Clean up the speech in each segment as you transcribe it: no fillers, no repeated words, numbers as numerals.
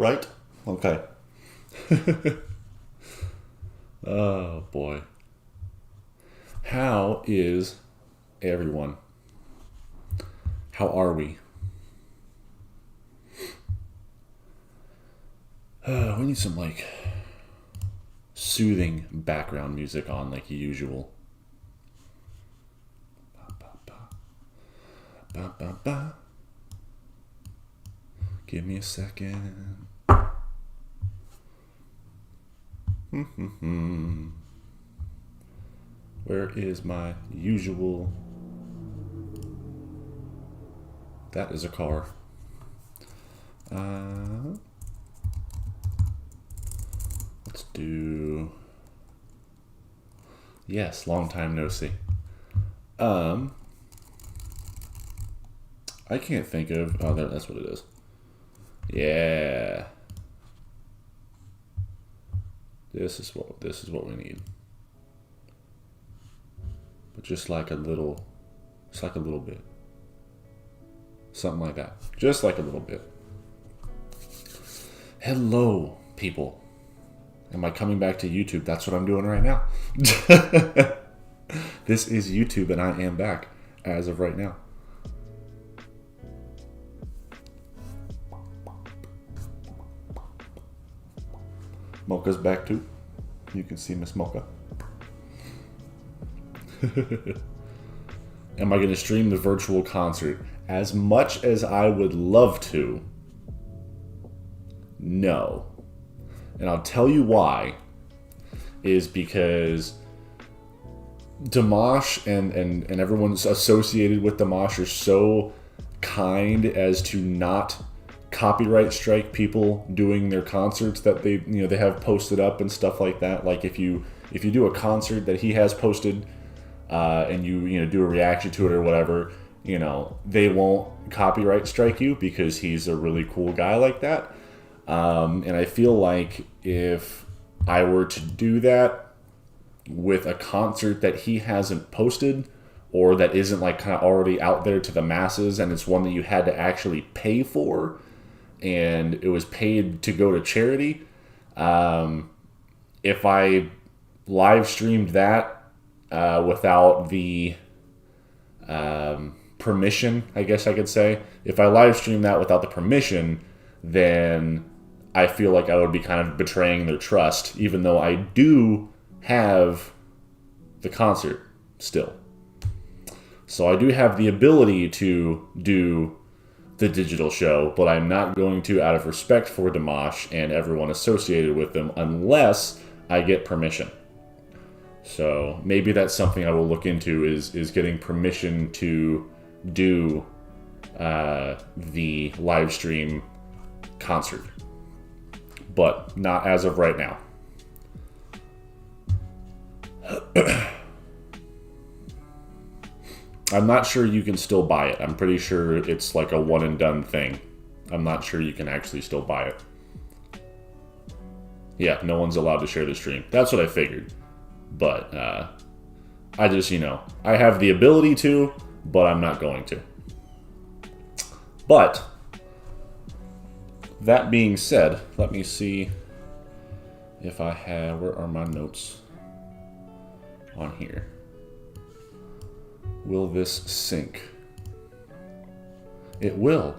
Right? Okay. Oh, boy. How is everyone? How are we? We need some, like, soothing background music on like usual. Ba, ba, ba. Ba, ba, ba. Give me a second. Where is my usual? That is a car. Let's do. Yes, long time no see. I can't think of. Oh, there. That's what it is. Yeah. This is what we need. But just like a little bit. Something like that. Just like a little bit. Hello, people. Am I coming back to YouTube? That's what I'm doing right now. This is YouTube and I am back as of right now. Mocha's back too. You can see Miss Mocha. Am I going to stream the virtual concert? As much as I would love to, no. And I'll tell you why. Is because Dimash and everyone's associated with Dimash are so kind as to not copyright strike people doing their concerts that they have posted up and stuff like that. Like if you do a concert that he has posted and you do a reaction to it or whatever, they won't copyright strike you because he's a really cool guy like that. And I feel like if I were to do that with a concert that he hasn't posted or that isn't like kind of already out there to the masses and it's one that you had to actually pay for and it was paid to go to charity, if I live streamed that without the permission, I guess I could say, if I live streamed that without the permission, then I feel like I would be kind of betraying their trust, even though I do have the concert still. So I do have the ability to do the digital show, but I'm not going to out of respect for Dimash and everyone associated with them unless I get permission. So maybe that's something I will look into is getting permission to do the live stream concert. But not as of right now. I'm not sure you can still buy it. I'm pretty sure it's like a one and done thing. I'm not sure you can actually still buy it. Yeah, no one's allowed to share the stream. That's what I figured. But I just, I have the ability to, but I'm not going to. But that being said, let me see if I have, where are my notes on here? Will this sync? It will.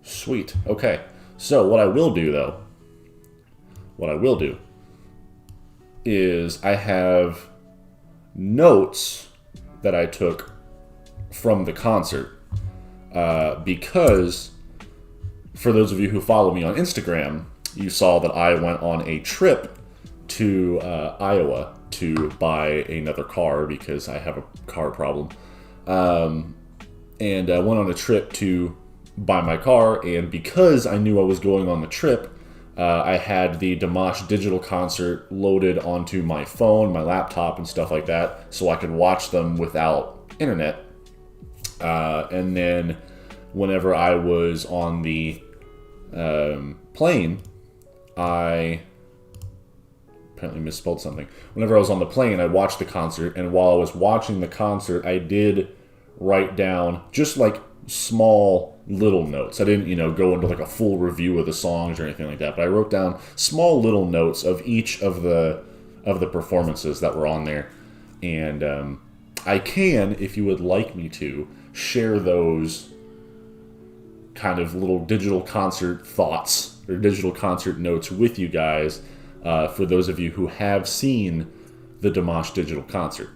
Sweet. Okay. So what I will do though, is I have notes that I took from the concert. Because for those of you who follow me on Instagram, you saw that I went on a trip to Iowa to buy another car because I have a car problem. And I went on a trip to buy my car, and because I knew I was going on the trip, I had the Dimash digital concert loaded onto my phone, my laptop, and stuff like that, so I could watch them without internet. And then whenever I was on the plane, I apparently misspelled something. Whenever I was on the plane, I watched the concert, and while I was watching the concert, I did write down just like small little notes. I didn't, go into like a full review of the songs or anything like that, but I wrote down small little notes of each of the performances that were on there. And I can, if you would like me to, share those kind of little digital concert thoughts or digital concert notes with you guys for those of you who have seen the Dimash digital concert.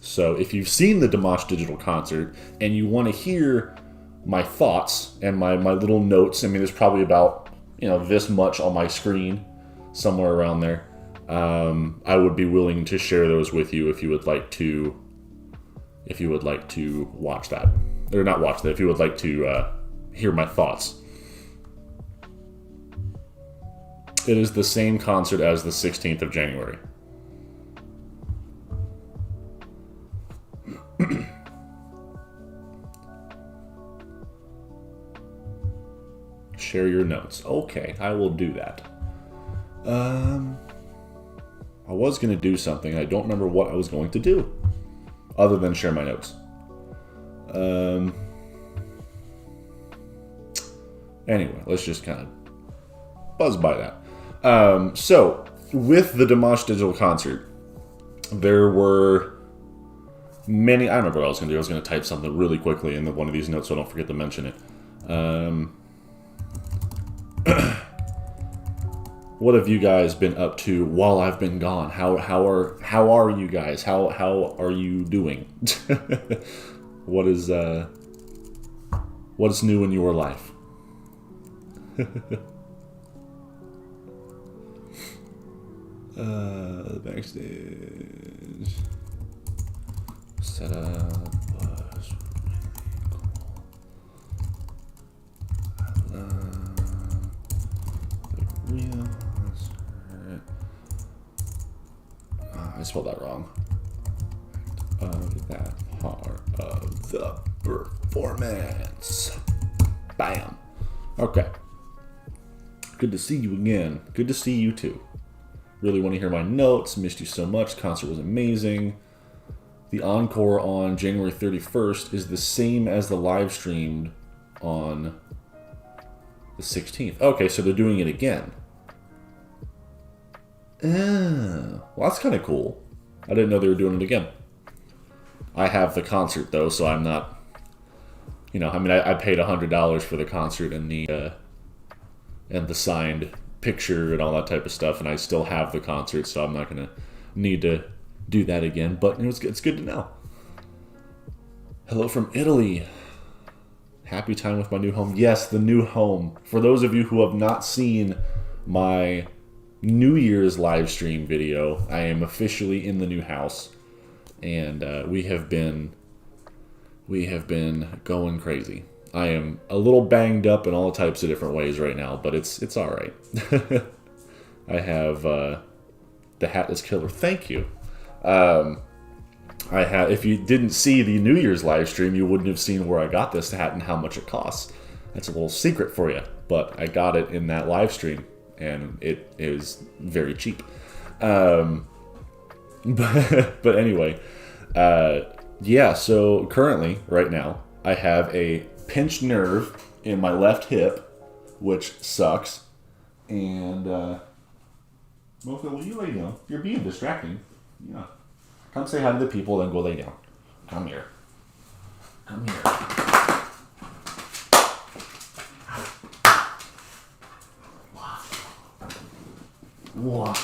So if you've seen the Dimash digital concert and you want to hear my thoughts and my little notes, I mean, there's probably about, this much on my screen, somewhere around there. I would be willing to share those with you if you would like to watch that. Or not watch that, if you would like to hear my thoughts. It is the same concert as the 16th of January. Share your notes. Okay, I will do that. I was going to do something. I don't remember what I was going to do other than share my notes. Anyway, let's just kind of buzz by that. So, with the Dimash digital concert, there were many... I don't remember what I was going to do. I was going to type something really quickly in one of these notes so I don't forget to mention it. What have you guys been up to while I've been gone? How are you guys? How are you doing? What is new in your life? Backstage setup was really cool. I spelled that wrong. Of that part of the performance. Bam. Okay. Good to see you again. Good to see you too. Really want to hear my notes. Missed you so much. Concert was amazing. The encore on January 31st is the same as the live streamed on the 16th. Okay, so they're doing it again. Oh, well, that's kind of cool. I didn't know they were doing it again. I have the concert, though, so I'm not... I paid $100 for the concert and the signed picture and all that type of stuff, and I still have the concert, so I'm not going to need to do that again, but it's good to know. Hello from Italy. Happy time with my new home. Yes, the new home. For those of you who have not seen my New Year's live stream video, I am officially in the new house, and we have been going crazy. I am a little banged up in all types of different ways right now, but it's all right. I have the hat is killer. Thank you. If you didn't see the New Year's live stream, you wouldn't have seen where I got this hat and how much it costs. That's a little secret for you, but I got it in that live stream, and it is very cheap. But anyway, yeah, so currently, right now, I have a pinched nerve in my left hip, which sucks. And, Mocha, will you lay down? You're being distracting. Yeah. Come say hi to the people, then go lay down. Come here. Come here. Wow.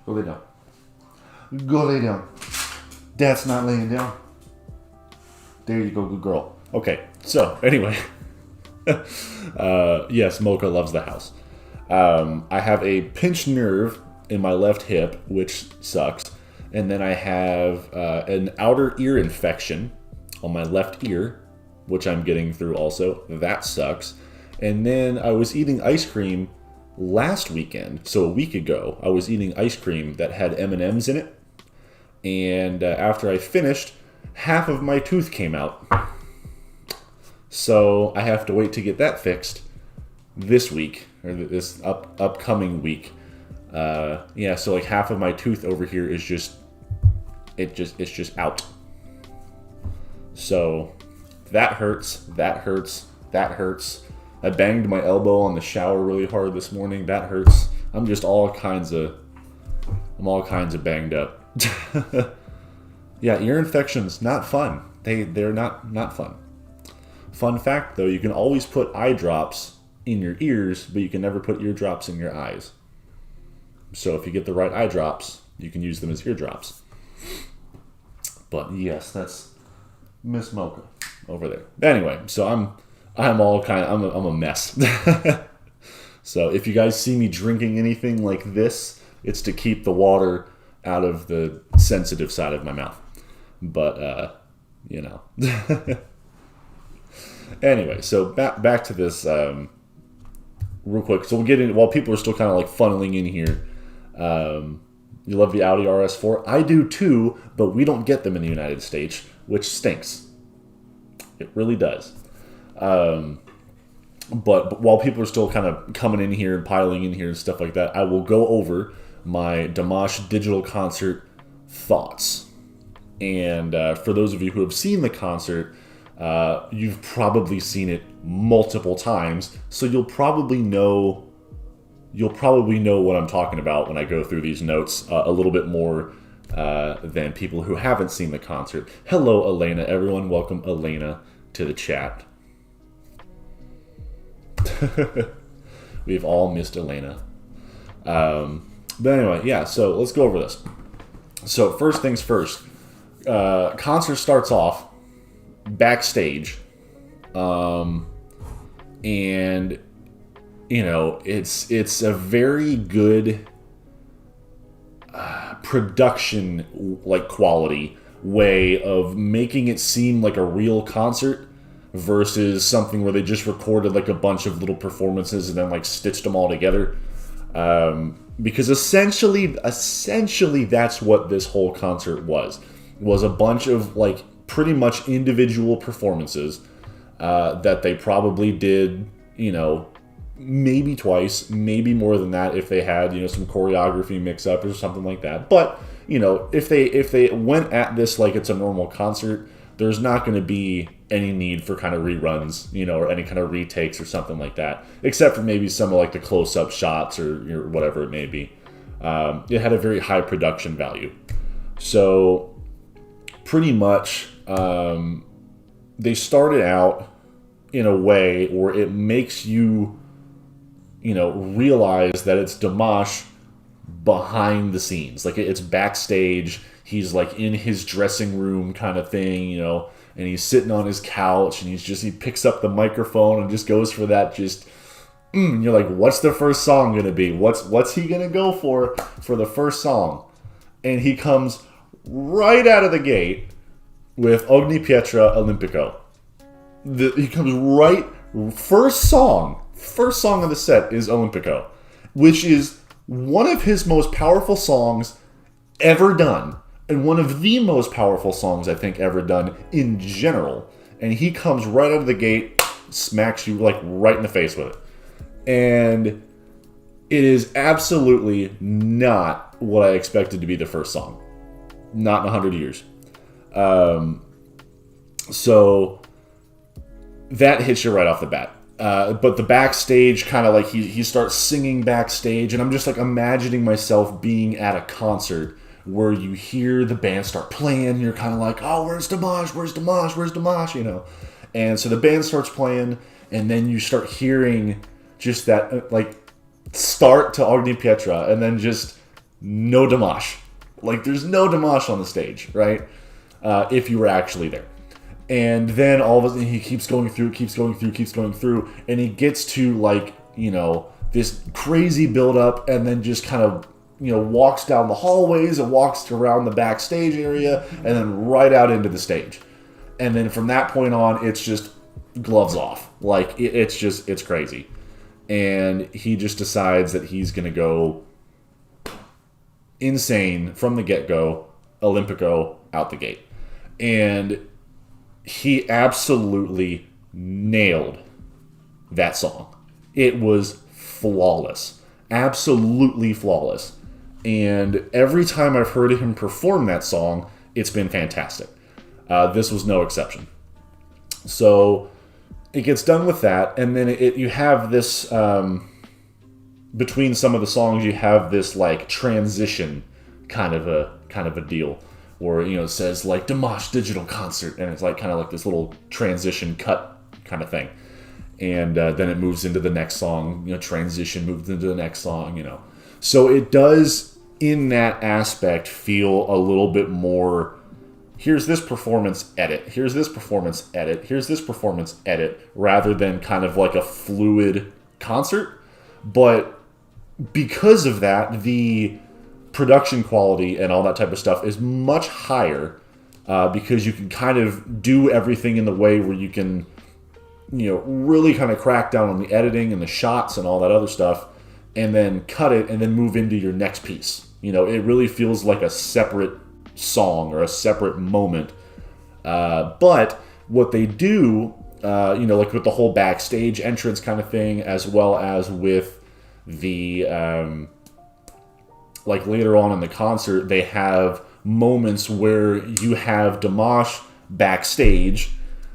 Go lay down. Go lay down. Dad's not laying down. There you go, good girl. Okay, so anyway. Yes, Mocha loves the house. I have a pinched nerve in my left hip, which sucks. And then I have an outer ear infection on my left ear, which I'm getting through also. That sucks. And then I was eating ice cream last weekend, so a week ago. I was eating ice cream that had M&Ms in it. And after I finished, half of my tooth came out. So I have to wait to get that fixed this week or this upcoming week. Yeah, so like half of my tooth over here is just out. So that hurts. That hurts. That hurts. I banged my elbow on the shower really hard this morning. That hurts. I'm all kinds of banged up. Yeah, ear infections, not fun. They're not fun. Fun fact though, you can always put eye drops in your ears, but you can never put ear drops in your eyes. So if you get the right eye drops, you can use them as ear drops. But yes, that's Miss Mocha over there. Anyway, so I'm a mess. So if you guys see me drinking anything like this, it's to keep the water out of the sensitive side of my mouth. But Anyway, so back to this real quick. So we'll get in while people are still kind of like funneling in here. You love the Audi RS4? I do too, but we don't get them in the United States, which stinks. It really does. But while people are still kind of coming in here and piling in here and stuff like that, I will go over my Dimash digital concert thoughts. And for those of you who have seen the concert, you've probably seen it multiple times, so you'll probably know what I'm talking about when I go through these notes a little bit more than people who haven't seen the concert. Hello, Elena. Everyone, welcome Elena to the chat. We've all missed Elena. But anyway, yeah, so let's go over this. So first things first, concert starts off backstage, and it's a very good production like quality way of making it seem like a real concert versus something where they just recorded like a bunch of little performances and then like stitched them all together. Because essentially that's what this whole concert was a bunch of like pretty much individual performances that they probably did, maybe twice, maybe more than that if they had, some choreography mix-up or something like that. But, if they went at this like it's a normal concert, there's not going to be any need for kind of reruns, or any kind of retakes or something like that, except for maybe some of like the close-up shots or whatever it may be. It had a very high production value. So pretty much they started out in a way where it makes you, realize that it's Dimash behind the scenes. Like it's backstage. He's like in his dressing room kind of thing, and he's sitting on his couch and he picks up the microphone and just goes for that you're like, what's the first song going to be? What's he going to go for the first song? And he comes right out of the gate with Ogni Pietra Olimpico. He comes right, first song of the set is Olimpico, which is one of his most powerful songs ever done, and one of the most powerful songs I think ever done in general. And he comes right out of the gate, smacks you like right in the face with it. And it is absolutely not what I expected to be the first song. Not in 100 years. So that hits you right off the bat. But the backstage kind of like he starts singing backstage, and I'm just like imagining myself being at a concert where you hear the band start playing. You're kind of like, oh, where's Dimash? Where's Dimash? Where's Dimash? And so the band starts playing, and then you start hearing just that like start to Ogni Pietra, and then just no Dimash. Like there's no Dimash on the stage, right? If you were actually there. And then all of a sudden he keeps going through, and he gets to like, this crazy build-up, and then just kind of, walks down the hallways and walks around the backstage area, and then right out into the stage. And then from that point on, it's just gloves off. Like, it's crazy. And he just decides that he's going to go insane from the get-go, Olimpico out the gate. And he absolutely nailed that song. It was flawless. Absolutely flawless. And every time I've heard him perform that song, it's been fantastic. This was no exception. So it gets done with that, and then you have this, between some of the songs, you have this like transition kind of a deal, where it says like Dimash digital concert, and it's like kind of like this little transition cut kind of thing, and then it moves into the next song. Transition moves into the next song. So it does in that aspect feel a little bit more. Here's this performance edit. Here's this performance edit. Here's this performance edit, rather than kind of like a fluid concert. But because of that, the production quality and all that type of stuff is much higher, because you can kind of do everything in the way where you can, really kind of crack down on the editing and the shots and all that other stuff, and then cut it and then move into your next piece. It really feels like a separate song or a separate moment. But what they do, like with the whole backstage entrance kind of thing, as well as with the like later on in the concert, they have moments where you have Dimash backstage,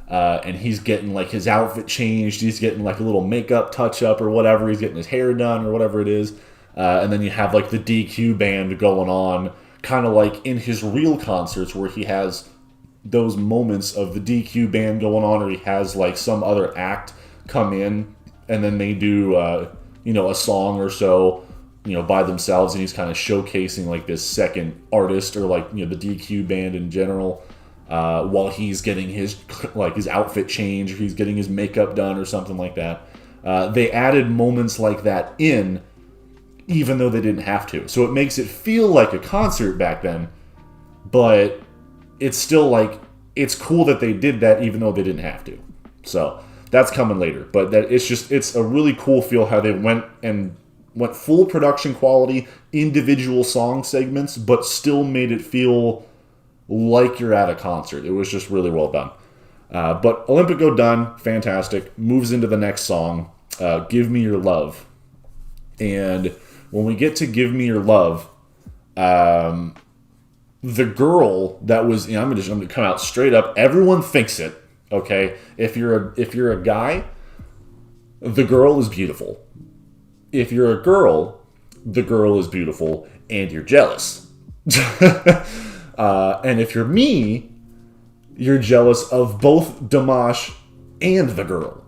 and he's getting like his outfit changed, he's getting like a little makeup touch up or whatever, he's getting his hair done or whatever it is, and then you have like the DQ band going on, kind of like in his real concerts where he has those moments of the DQ band going on, or he has like some other act come in and then they do a song or so by themselves, and he's kind of showcasing like this second artist, or like the DQ band in general, while he's getting his outfit changed, or he's getting his makeup done or something like that. They added moments like that in, even though they didn't have to. So it makes it feel like a concert back then, but it's still like, it's cool that they did that even though they didn't have to. So that's coming later. But it's a really cool feel how they went full production quality, individual song segments, but still made it feel like you're at a concert. It was just really well done. But Olympico done, fantastic. Moves into the next song, Give Me Your Love. And when we get to Give Me Your Love, the girl that was, I'm gonna come out straight up. Everyone thinks it. Okay, if you're a guy, the girl is beautiful. If you're a girl, the girl is beautiful, and you're jealous. And if you're me, you're jealous of both Dimash and the girl.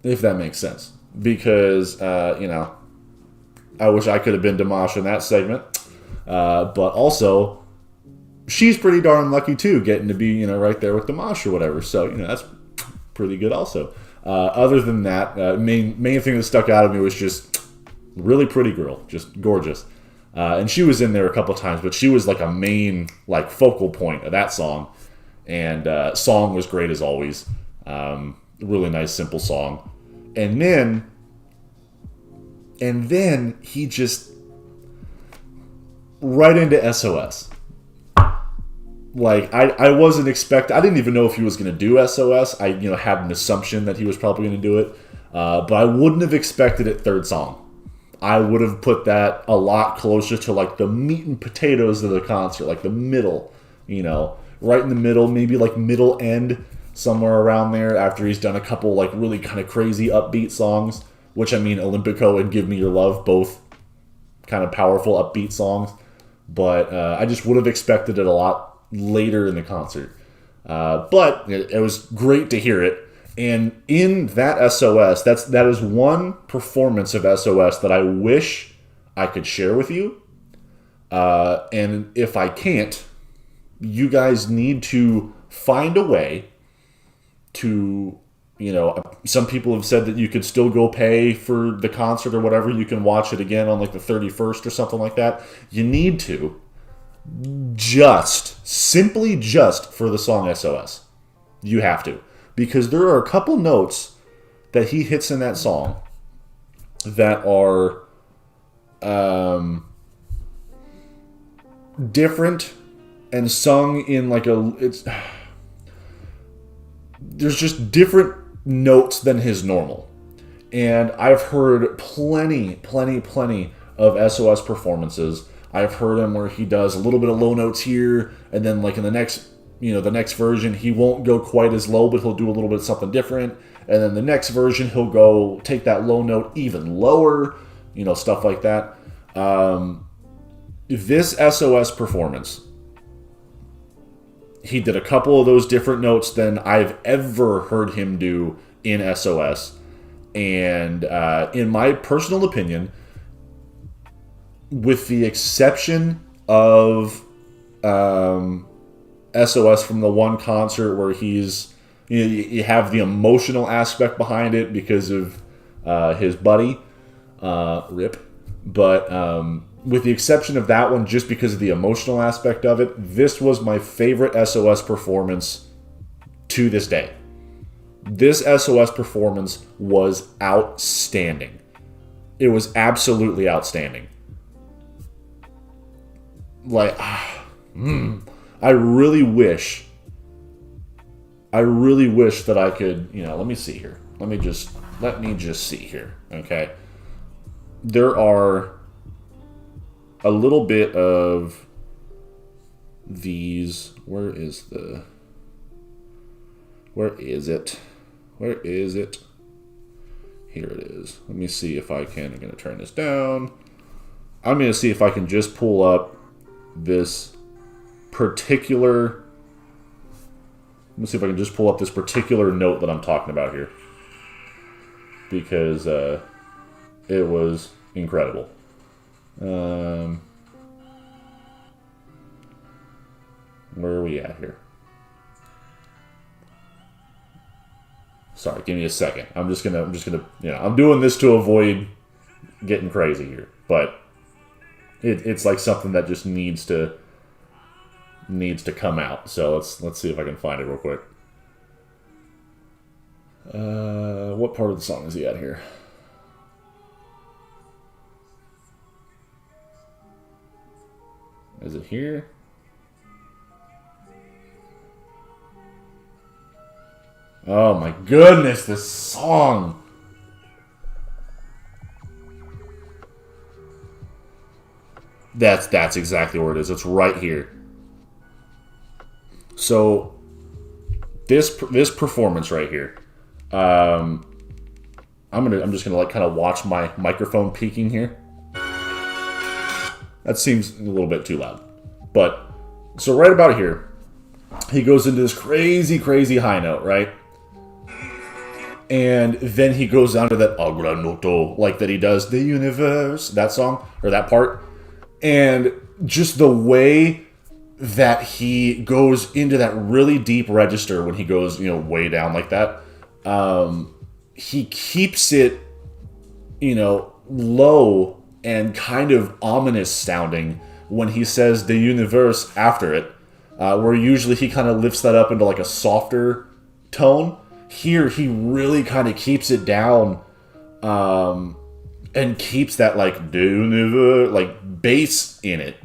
If that makes sense, because I wish I could have been Dimash in that segment. But also, she's pretty darn lucky too, getting to be, right there with Dimash or whatever. So, that's pretty good also. Other than that, main thing that stuck out of me was just really pretty girl, just gorgeous. And she was in there a couple times, but she was like a main, like, focal point of that song. And song was great as always. Really nice, simple song. And then he just right into SOS. Like, I wasn't I didn't even know if he was going to do SOS. I, had an assumption that he was probably going to do it. But I wouldn't have expected it third song. I would have put that a lot closer to, like, the meat and potatoes of the concert, like the middle, right in the middle, maybe like middle end, somewhere around there, after he's done a couple, like, really kind of crazy upbeat songs, which, Olympico and Give Me Your Love, both kind of powerful upbeat songs. But I just would have expected it a lot later in the concert. But it was great to hear it. And in that SOS, that is one performance of SOS that I wish I could share with you. And if I can't, you guys need to find a way to, some people have said that you could still go pay for the concert or whatever. You can watch it again on like the 31st or something like that. You need to simply for the song SOS. You have to. Because there are a couple notes that he hits in that song that are different and sung in like there's just different notes than his normal. And I've heard plenty of SOS performances. I've heard him where he does a little bit of low notes here, and then like in the next version, he won't go quite as low, but he'll do a little bit of something different. And then the next version, he'll go take that low note even lower, stuff like that. This SOS performance, he did a couple of those different notes than I've ever heard him do in SOS. And in my personal opinion, with the exception of SOS from the one concert where he's, you have the emotional aspect behind it because of his buddy, Rip. But with the exception of that one, just because of the emotional aspect of it, this was my favorite SOS performance to this day. This SOS performance was outstanding. It was absolutely outstanding. Like, I really wish that I could, let me see here. Let me just see here, okay? There are a little bit of these. Where is it? Where is it? Here it is. Let me see if I can. I'm going to turn this down. I'm going to see if I can just pull up this particular... Let me see if I can just pull up this particular note that I'm talking about here. Because it was incredible. Where are we at here? Sorry, give me a second. I'm just gonna, I'm doing this to avoid getting crazy here, but it's like something that just needs to come out. So let's see if I can find it real quick. What part of the song is he at here? Is it here? Oh my goodness, this song. That's exactly where it is. It's right here. So this performance right here. I'm just gonna like kind of watch my microphone peaking here. That seems a little bit too loud. But so right about here, he goes into this crazy high note, right? And then he goes down to that agranotto, like that he does the universe, that song, or that part. And just the way that he goes into that really deep register when he goes, way down like that, he keeps it, low and kind of ominous sounding when he says the universe after it, where usually he kind of lifts that up into like a softer tone. Here, he really kind of keeps it down, and keeps that like bass in it,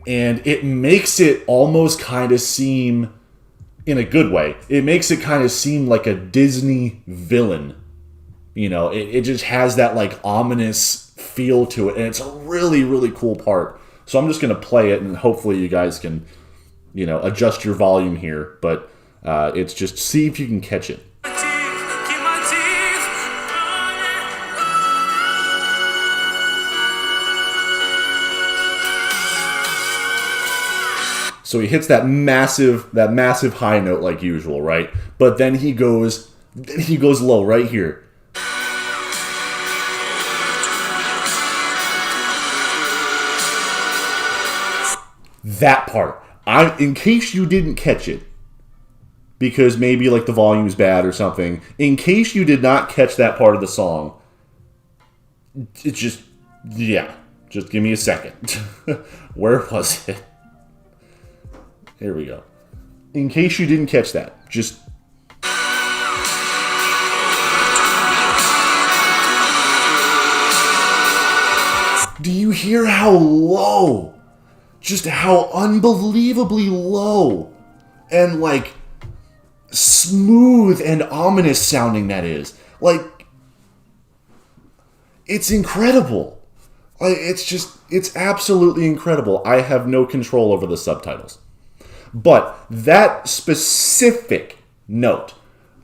and it makes it almost kind of seem, in a good way, it makes it kind of seem like a Disney villain. It just has that like ominous feel to it, and it's a really cool part. So I'm just gonna play it, and hopefully you guys can, adjust your volume here, but it's just see if you can catch it. So he hits that massive high note like usual, right? But then he goes low right here. That part. In case you didn't catch it, because maybe like the volume's bad or something, in case you did not catch that part of the song, it's just give me a second. Where was it? Here we go. In case you didn't catch that, just... Do you hear how low? Just how unbelievably low and like smooth and ominous sounding that is. Like, It's incredible. It's absolutely incredible. I have no control over the subtitles. But that specific note,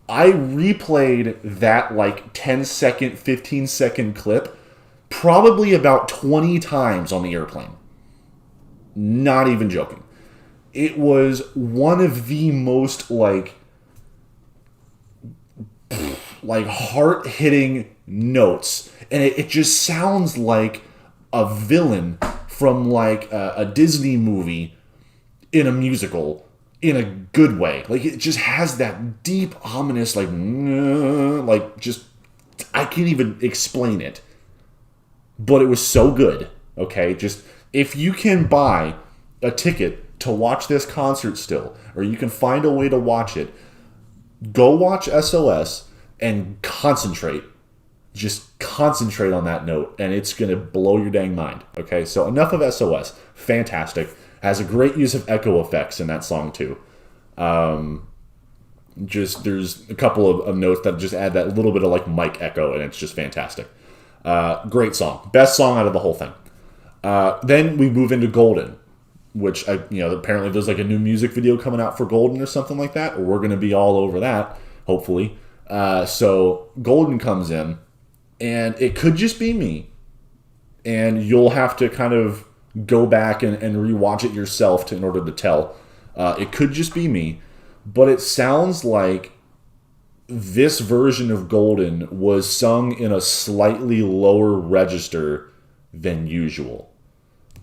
I replayed that like 10-second, 15-second clip probably about 20 times on the airplane. Not even joking. It was one of the most like heart-hitting notes. And it just sounds like a villain from like a Disney movie in a musical in a good way. Like it just has that deep, ominous, just I can't even explain it. But it was so good. Okay, just if you can buy a ticket to watch this concert still, or you can find a way to watch it, go watch SOS and concentrate. Just concentrate on that note, and it's going to blow your dang mind. Okay, so enough of SOS. Fantastic. Has a great use of echo effects in that song, too. There's a couple of notes that just add that little bit of, like, mic echo, and it's just fantastic. Great song. Best song out of the whole thing. Then we move into Golden, which, apparently there's, like, a new music video coming out for Golden or something like that. We're going to be all over that, hopefully. So Golden comes in. And it could just be me. And you'll have to kind of go back and rewatch it yourself in order to tell. It could just be me. But it sounds like this version of Golden was sung in a slightly lower register than usual.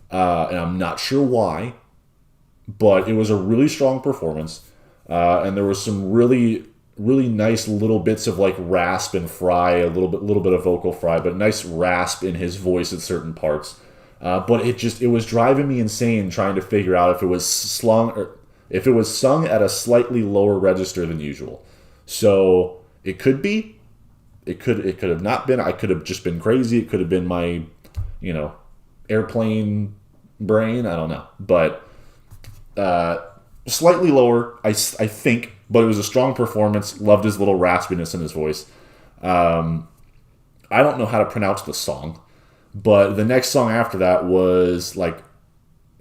And I'm not sure why. But it was a really strong performance. And there was some really nice little bits of like rasp and fry, a little bit of vocal fry, but nice rasp in his voice at certain parts. But it was driving me insane trying to figure out if it was sung at a slightly lower register than usual. So it could be, it could have not been. I could have just been crazy. It could have been my, airplane brain. I don't know, but slightly lower, I think. But it was a strong performance. Loved his little raspiness in his voice. I don't know how to pronounce the song. But the next song after that was like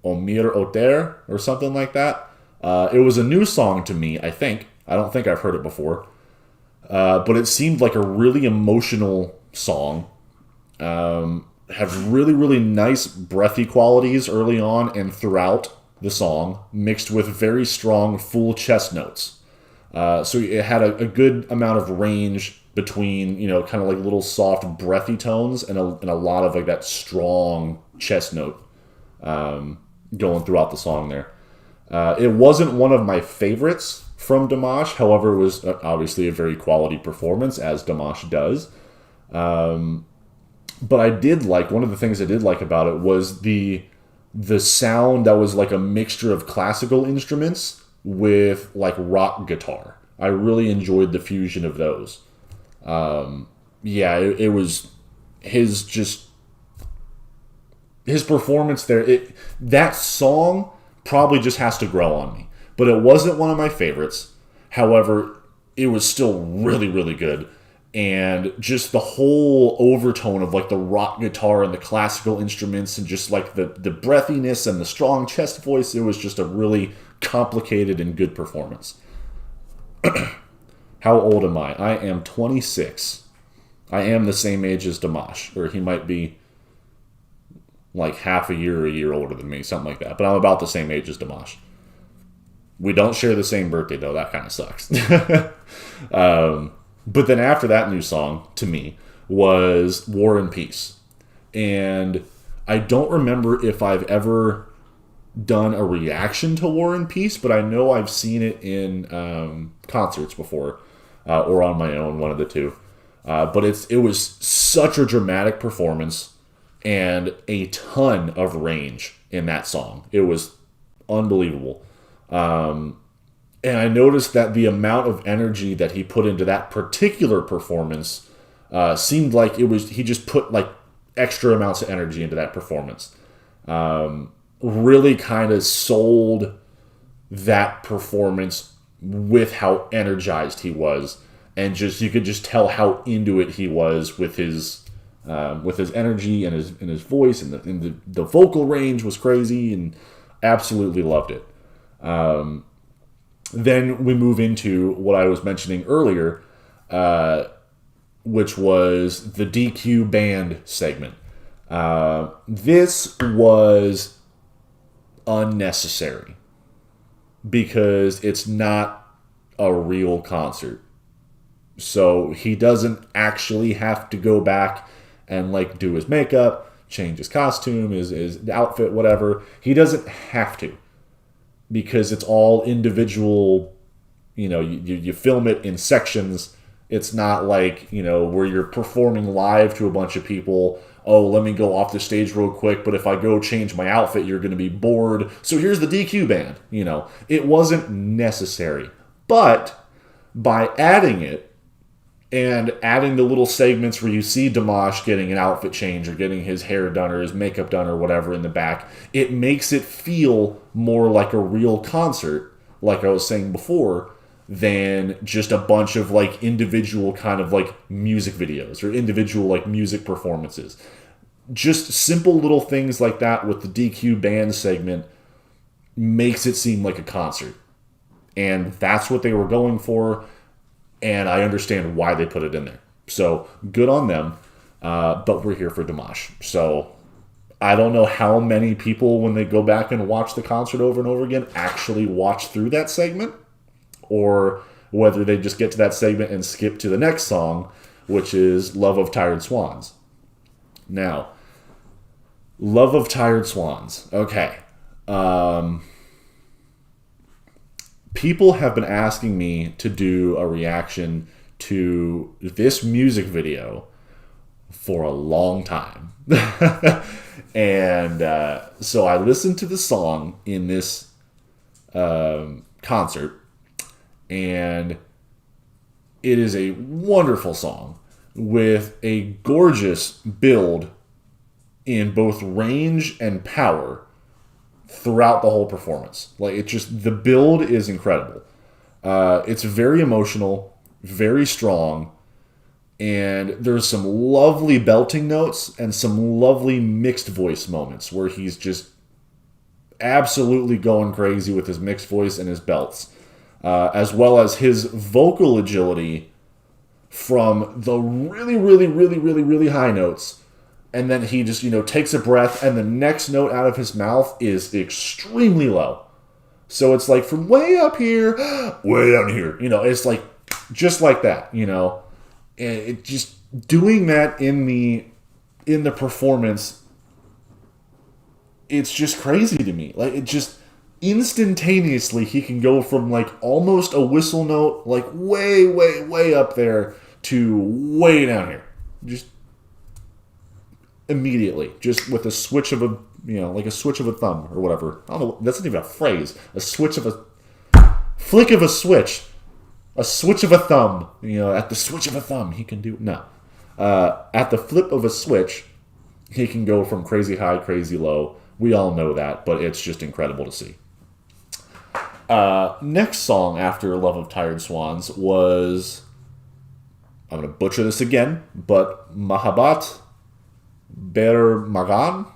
Omir Oter or something like that. It was a new song to me, I think. I don't think I've heard it before. But it seemed like a really emotional song. Have really, really nice breathy qualities early on and throughout the song, mixed with very strong full chest notes. So it had a good amount of range between, kind of like little soft breathy tones and a lot of like that strong chest note going throughout the song there. It wasn't one of my favorites from Dimash. However, it was obviously a very quality performance, as Dimash does. But I did like, one of the things I did like about it was the sound that was like a mixture of classical instruments with like rock guitar. I really enjoyed the fusion of those. It was his performance there. That song probably just has to grow on me. But it wasn't one of my favorites. However, it was still really, really good. And just the whole overtone of like the rock guitar and the classical instruments and just like the breathiness and the strong chest voice, it was just a really complicated and good performance. How old am I? I am 26. I am the same age as Dimash, or he might be like half a year older than me, something like that. But I'm about the same age as Dimash. We don't share the same birthday, though. That kind of sucks. But then after that new song, to me, was War and Peace. And I don't remember if I've ever done a reaction to War and Peace, but I know I've seen it in concerts before, or on my own, one of the two. But it was such a dramatic performance and a ton of range in that song. It was unbelievable. And I noticed that the amount of energy that he put into that particular performance seemed like he just put like extra amounts of energy into that performance. Really kind of sold that performance with how energized he was, and you could just tell how into it he was with his with his energy and his voice, and the vocal range was crazy, and absolutely loved it. Then we move into what I was mentioning earlier, which was the DQ band segment. This was unnecessary because it's not a real concert. So he doesn't actually have to go back and like do his makeup, change his costume, his outfit, whatever. He doesn't have to, because it's all individual. You film it in sections. It's not like, where you're performing live to a bunch of people. Oh, let me go off the stage real quick, but if I go change my outfit, you're going to be bored. So here's the DQ band. It wasn't necessary. But by adding it, and adding the little segments where you see Dimash getting an outfit change or getting his hair done or his makeup done or whatever in the back, it makes it feel more like a real concert, like I was saying before, than just a bunch of like individual kind of like music videos or individual like music performances. Just simple little things like that with the DQ band segment makes it seem like a concert. And that's what they were going for. And I understand why they put it in there. So, good on them. But we're here for Dimash. So, I don't know how many people, when they go back and watch the concert over and over again, actually watch through that segment. Or whether they just get to that segment and skip to the next song, which is Love of Tired Swans. Now, Love of Tired Swans. Okay. People have been asking me to do a reaction to this music video for a long time. And so I listened to the song in this concert, and it is a wonderful song with a gorgeous build in both range and power throughout the whole performance. Like, it just, the build is incredible. It's very emotional, very strong, and there's some lovely belting notes and some lovely mixed voice moments where he's just absolutely going crazy with his mixed voice and his belts, as well as his vocal agility from the really, really, really, really, really high notes. And then he just, takes a breath, and the next note out of his mouth is extremely low. So it's like from way up here, way down here. It's like just like that, And it just doing that in the performance, it's just crazy to me. Like, it just instantaneously he can go from like almost a whistle note, like way, way, way up there, to way down here. Just immediately, just with a switch of like a switch of a thumb or whatever. I don't know, that's not even a phrase. A switch of a flick of a switch of a thumb. At the switch of a thumb, he can do at the flip of a switch, he can go from crazy high, crazy low. We all know that, but it's just incredible to see. Next song after Love of Tired Swans was, I'm going to butcher this again, but Mahabat Bermajan.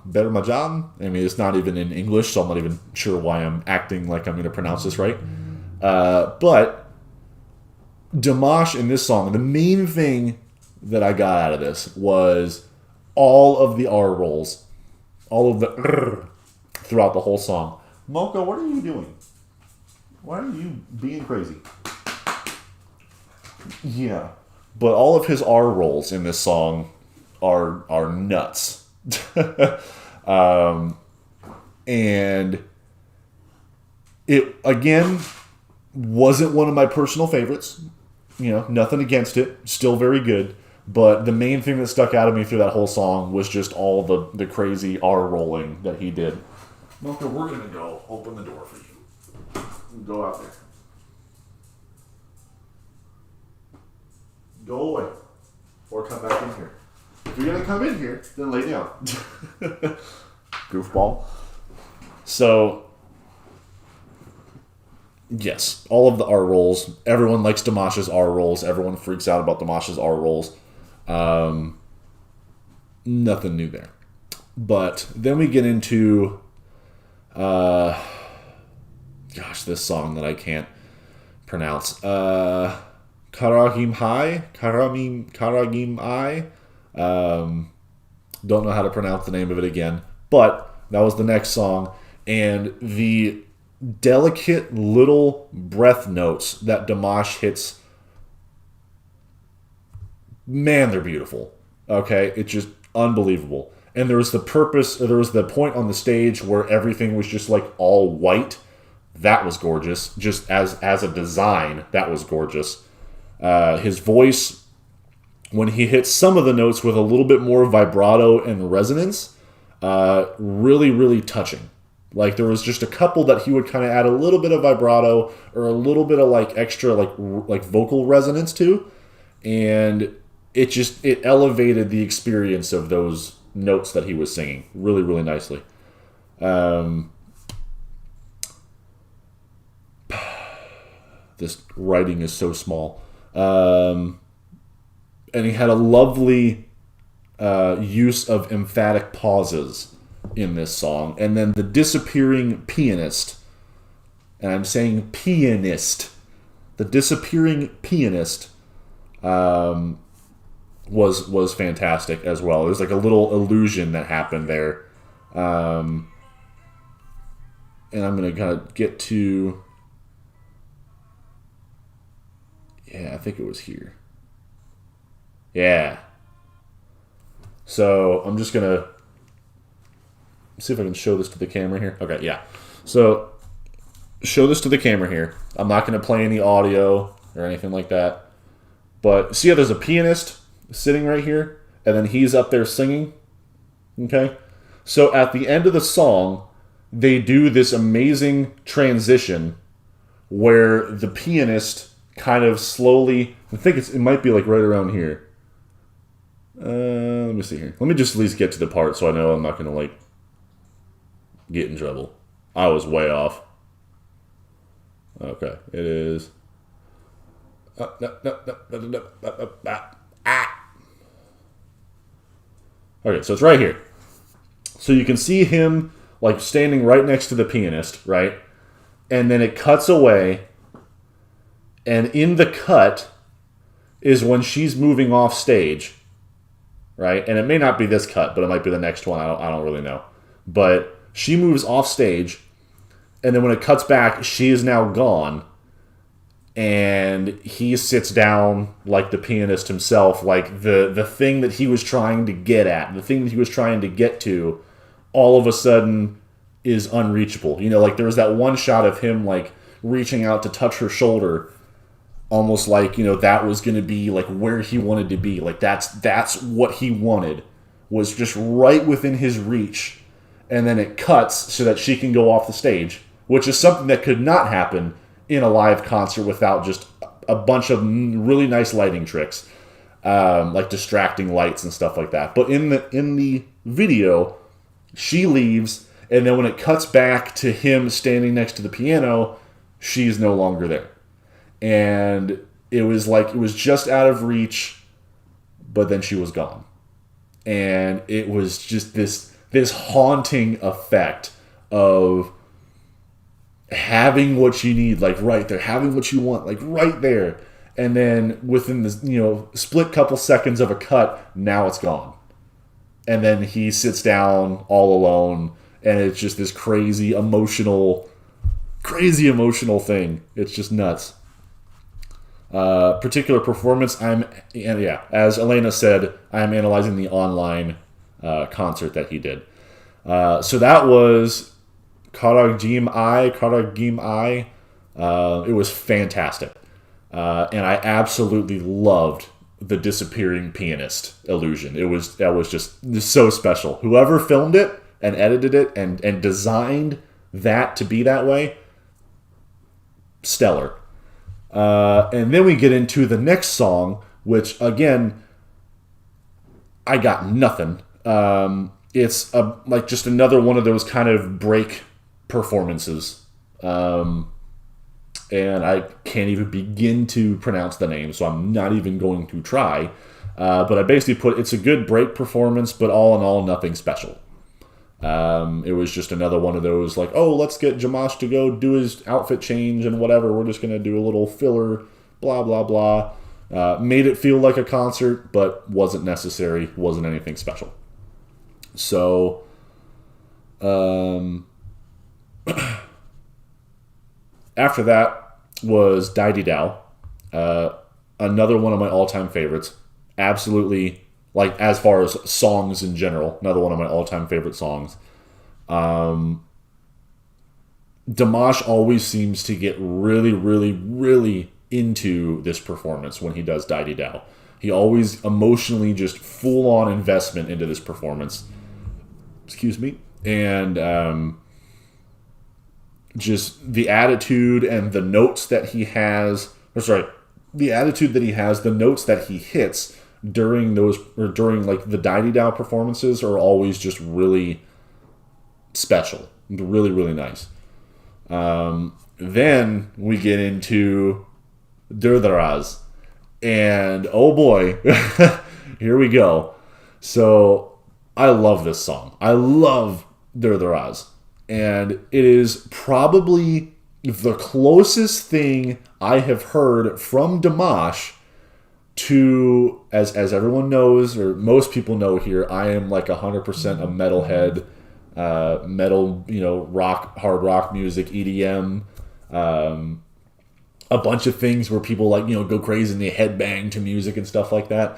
I mean, it's not even in English, so I'm not even sure why I'm acting like I'm going to pronounce this right. But Dimash in this song, the main thing that I got out of this was all of the R rolls, all of the throughout the whole song. Mocha, what are you doing? Why are you being crazy? Yeah, but all of his R rolls in this song are nuts. And it, again, wasn't one of my personal favorites. Nothing against it. Still very good. But the main thing that stuck out of me through that whole song was just all the crazy R rolling that he did. Mocha, we're going to go open the door for you. Go out there. Go away. Or come back in here. If you're going to come in here, then lay down. Goofball. So, yes, all of the R rolls. Everyone likes Dimash's R rolls. Everyone freaks out about Dimash's R rolls. nothing new there. But then we get into, this song that I can't pronounce. Karagim I. Don't know how to pronounce the name of it again. But that was the next song. And the delicate little breath notes that Dimash hits, man, they're beautiful. Okay? It's just unbelievable. And there was the point on the stage where everything was just like all white. That was gorgeous. Just as a design, that was gorgeous. His voice, when he hits some of the notes with a little bit more vibrato and resonance, really, really touching. Like there was just a couple that he would kind of add a little bit of vibrato or a little bit of like extra like vocal resonance to, and it elevated the experience of those notes that he was singing really, really nicely. This writing is so small. And he had a lovely use of emphatic pauses in this song. And then the disappearing pianist, and I'm saying pianist, the disappearing pianist was fantastic as well. There's like a little illusion that happened there. And I'm going to kind of get to... Yeah, I think it was here. Yeah. So I'm just going to see if I can show this to the camera here. Okay, yeah. So show this to the camera here. I'm not going to play any audio or anything like that. But see how there's a pianist sitting right here? And then he's up there singing? Okay? So at the end of the song, they do this amazing transition where the pianist kind of slowly... I think it might be like right around here. Let me see here. Let me just at least get to the part so I know I'm not going to like get in trouble. I was way off. Okay, it is... Okay, so it's right here. So you can see him like standing right next to the pianist, right? And then it cuts away, and in the cut is when she's moving off stage, right? And it may not be this cut, but it might be the next one. I don't really know. But she moves off stage, and then when it cuts back, she is now gone. And he sits down like the pianist himself, like the thing that he was trying to get at, the thing that he was trying to get to, all of a sudden is unreachable. You know, like there was that one shot of him like reaching out to touch her shoulder, almost like, you know, that was going to be like where he wanted to be. Like that's what he wanted, was just right within his reach. And then it cuts so that she can go off the stage, which is something that could not happen in a live concert without just a bunch of really nice lighting tricks, like distracting lights and stuff like that. But in the video, she leaves, and then when it cuts back to him standing next to the piano, she's no longer there. And it was like it was just out of reach, but then she was gone. And it was just this haunting effect of having what you need, like right there, having what you want, like right there, and then within the split couple seconds of a cut, now it's gone, and then he sits down all alone, and it's just this crazy emotional thing. It's just nuts. Particular performance, as Elena said, I'm analyzing the online concert that he did. So that was Karagim I. It was fantastic. And I absolutely loved the disappearing pianist illusion. That was just so special. Whoever filmed it and edited it and designed that to be that way, stellar. And then we get into the next song, which again, I got nothing. It's like just another one of those kind of break performances, and I can't even begin to pronounce the name, so I'm not even going to try. But I basically put, it's a good break performance, but all in all, nothing special. It was just another one of those, like, oh, let's get Dimash to go do his outfit change and whatever. We're just going to do a little filler, blah, blah, blah. Made it feel like a concert, but wasn't necessary, wasn't anything special. So, after that was Dai Di Dao. Another one of my all-time favorites. Absolutely, like, as far as songs in general, another one of my all-time favorite songs. Dimash always seems to get really, really, really into this performance when he does Dai Di Dao. He always emotionally just full-on investment into this performance. Excuse me. And just the attitude and the notes that he has, the attitude that he has, the notes that he hits during those, or during like the Dai Di Dao performances, are always just really special. Really, really nice. Then we get into Durdaraz. And oh boy, here we go. So I love this song. I love Durdaraz. And it is probably the closest thing I have heard from Dimash to, as everyone knows, or most people know here, I am like 100% a metalhead, metal, rock, hard rock music, EDM, a bunch of things where people like, go crazy and they headbang to music and stuff like that.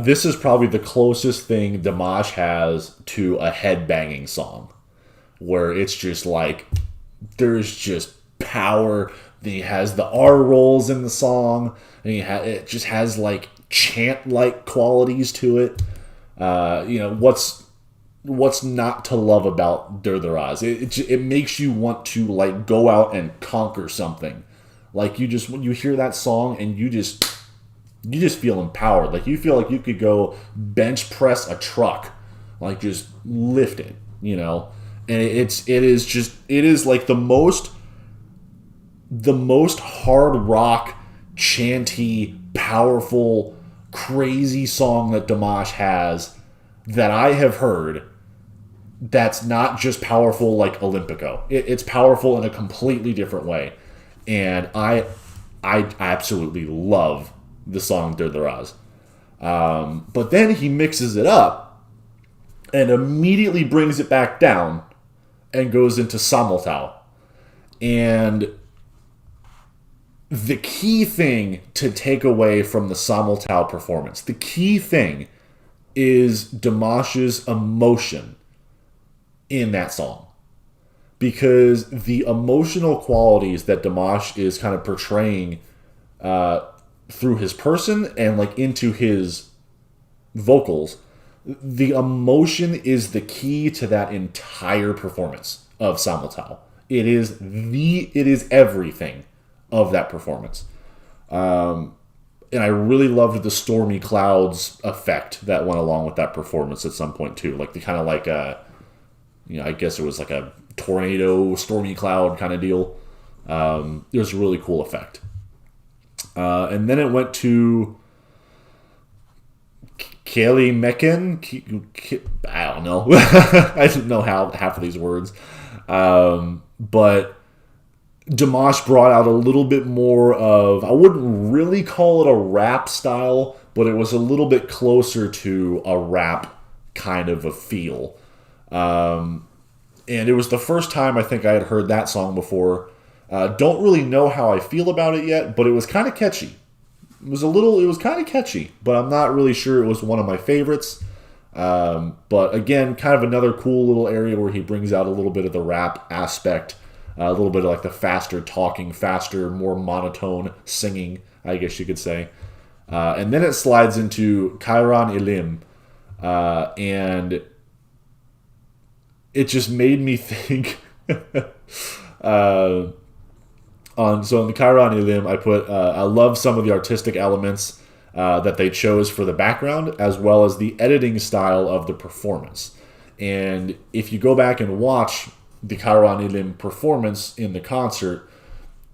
This is probably the closest thing Dimash has to a headbanging song, where it's just like, there's just power. He has the R rolls in the song, and it just has like chant-like qualities to it. What's not to love about Durdaraz? It makes you want to like go out and conquer something. Like when you hear that song and you just feel empowered. Like you feel like you could go bench press a truck, like just lift it, And it is like the most hard rock, chanty, powerful, crazy song that Dimash has that I have heard. That's not just powerful like Olympico. It's powerful in a completely different way. And I absolutely love the song Durdaraz. But then he mixes it up and immediately brings it back down and goes into Samotao. And the key thing to take away from the Samotao performance, the key thing is Dimash's emotion in that song. Because the emotional qualities that Dimash is kind of portraying through his person and like into his vocals, the emotion is the key to that entire performance of Samotao. It is everything of that performance. And I really loved the stormy clouds effect that went along with that performance at some point too. Like the kind of like I guess it was like a tornado, stormy cloud kind of deal. It was a really cool effect. And then it went to Kelly Mecken. I don't know. I didn't know how half of these words. But Dimash brought out a little bit more of, I wouldn't really call it a rap style, but it was a little bit closer to a rap kind of a feel. And it was the first time I think I had heard that song before. Don't really know how I feel about it yet, but it was kind of catchy. It was kind of catchy, but I'm not really sure it was one of my favorites. But again, kind of another cool little area where he brings out a little bit of the rap aspect, a little bit of like the faster talking, faster, more monotone singing, I guess you could say. And then it slides into Kairan Ilim, and it just made me think. So in the Kairan Ilim, I put I love some of the artistic elements that they chose for the background, as well as the editing style of the performance. And if you go back and watch the Kairan Ilim performance in the concert,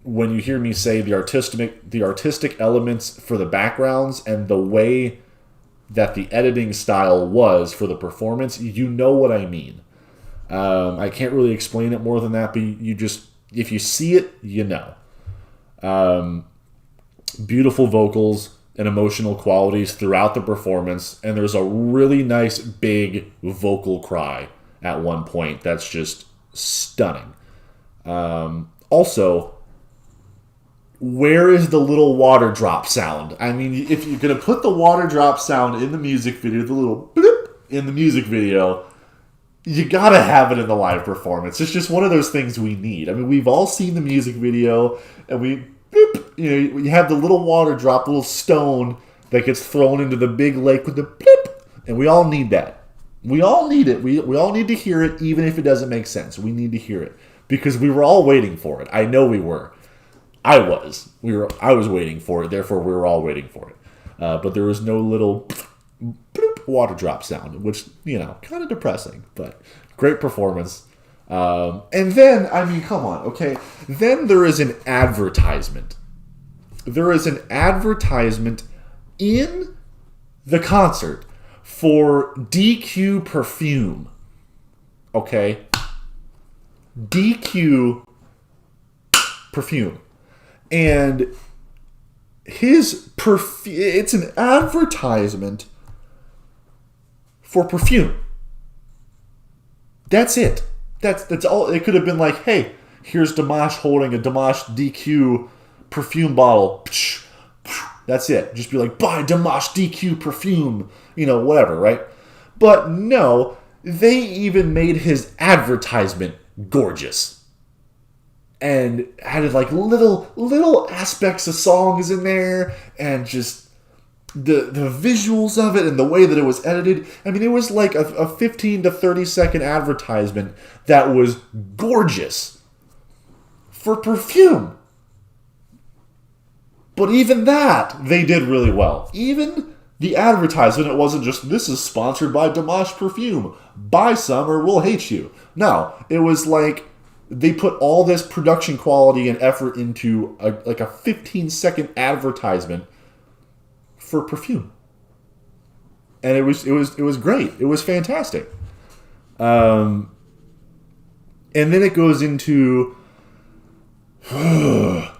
when you hear me say the artistic elements for the backgrounds and the way that the editing style was for the performance, you know what I mean. I can't really explain it more than that, but if you see it, you know. Beautiful vocals and emotional qualities throughout the performance, and there's a really nice big vocal cry at one point that's just stunning. Also, where is the little water drop sound? I mean, if you're going to put the water drop sound in the music video, the little bloop in the music video, you got to have it in the live performance. It's just one of those things we need. I mean, we've all seen the music video, and you have the little water drop, little stone that gets thrown into the big lake with the bloop, and we all need that. We all need it. We all need to hear it, even if it doesn't make sense. We need to hear it because we were all waiting for it. I know we were. I was waiting for it. Therefore, we were all waiting for it. But there was no little bloop water drop sound, which kind of depressing. But great performance. And then, I mean, come on, okay. Then there is an advertisement. There is an advertisement in the concert for DQ perfume. Okay? DQ perfume. And it's an advertisement for perfume. That's it. That's all. It could have been like, hey, here's Dimash holding a Dimash DQ perfume bottle. That's it. Just be like, buy Dimash DQ perfume. Whatever, right? But no, they even made his advertisement gorgeous. And added like little aspects of songs in there, and just the visuals of it and the way that it was edited. I mean, it was like a 15 to 30 second advertisement that was gorgeous for perfume. But even that, they did really well. Even the advertisement, it wasn't just, this is sponsored by Dimash Perfume. Buy some or we'll hate you. No, it was like, they put all this production quality and effort into a 15-second advertisement for perfume, and it was great. It was fantastic. And then it goes into Tilimas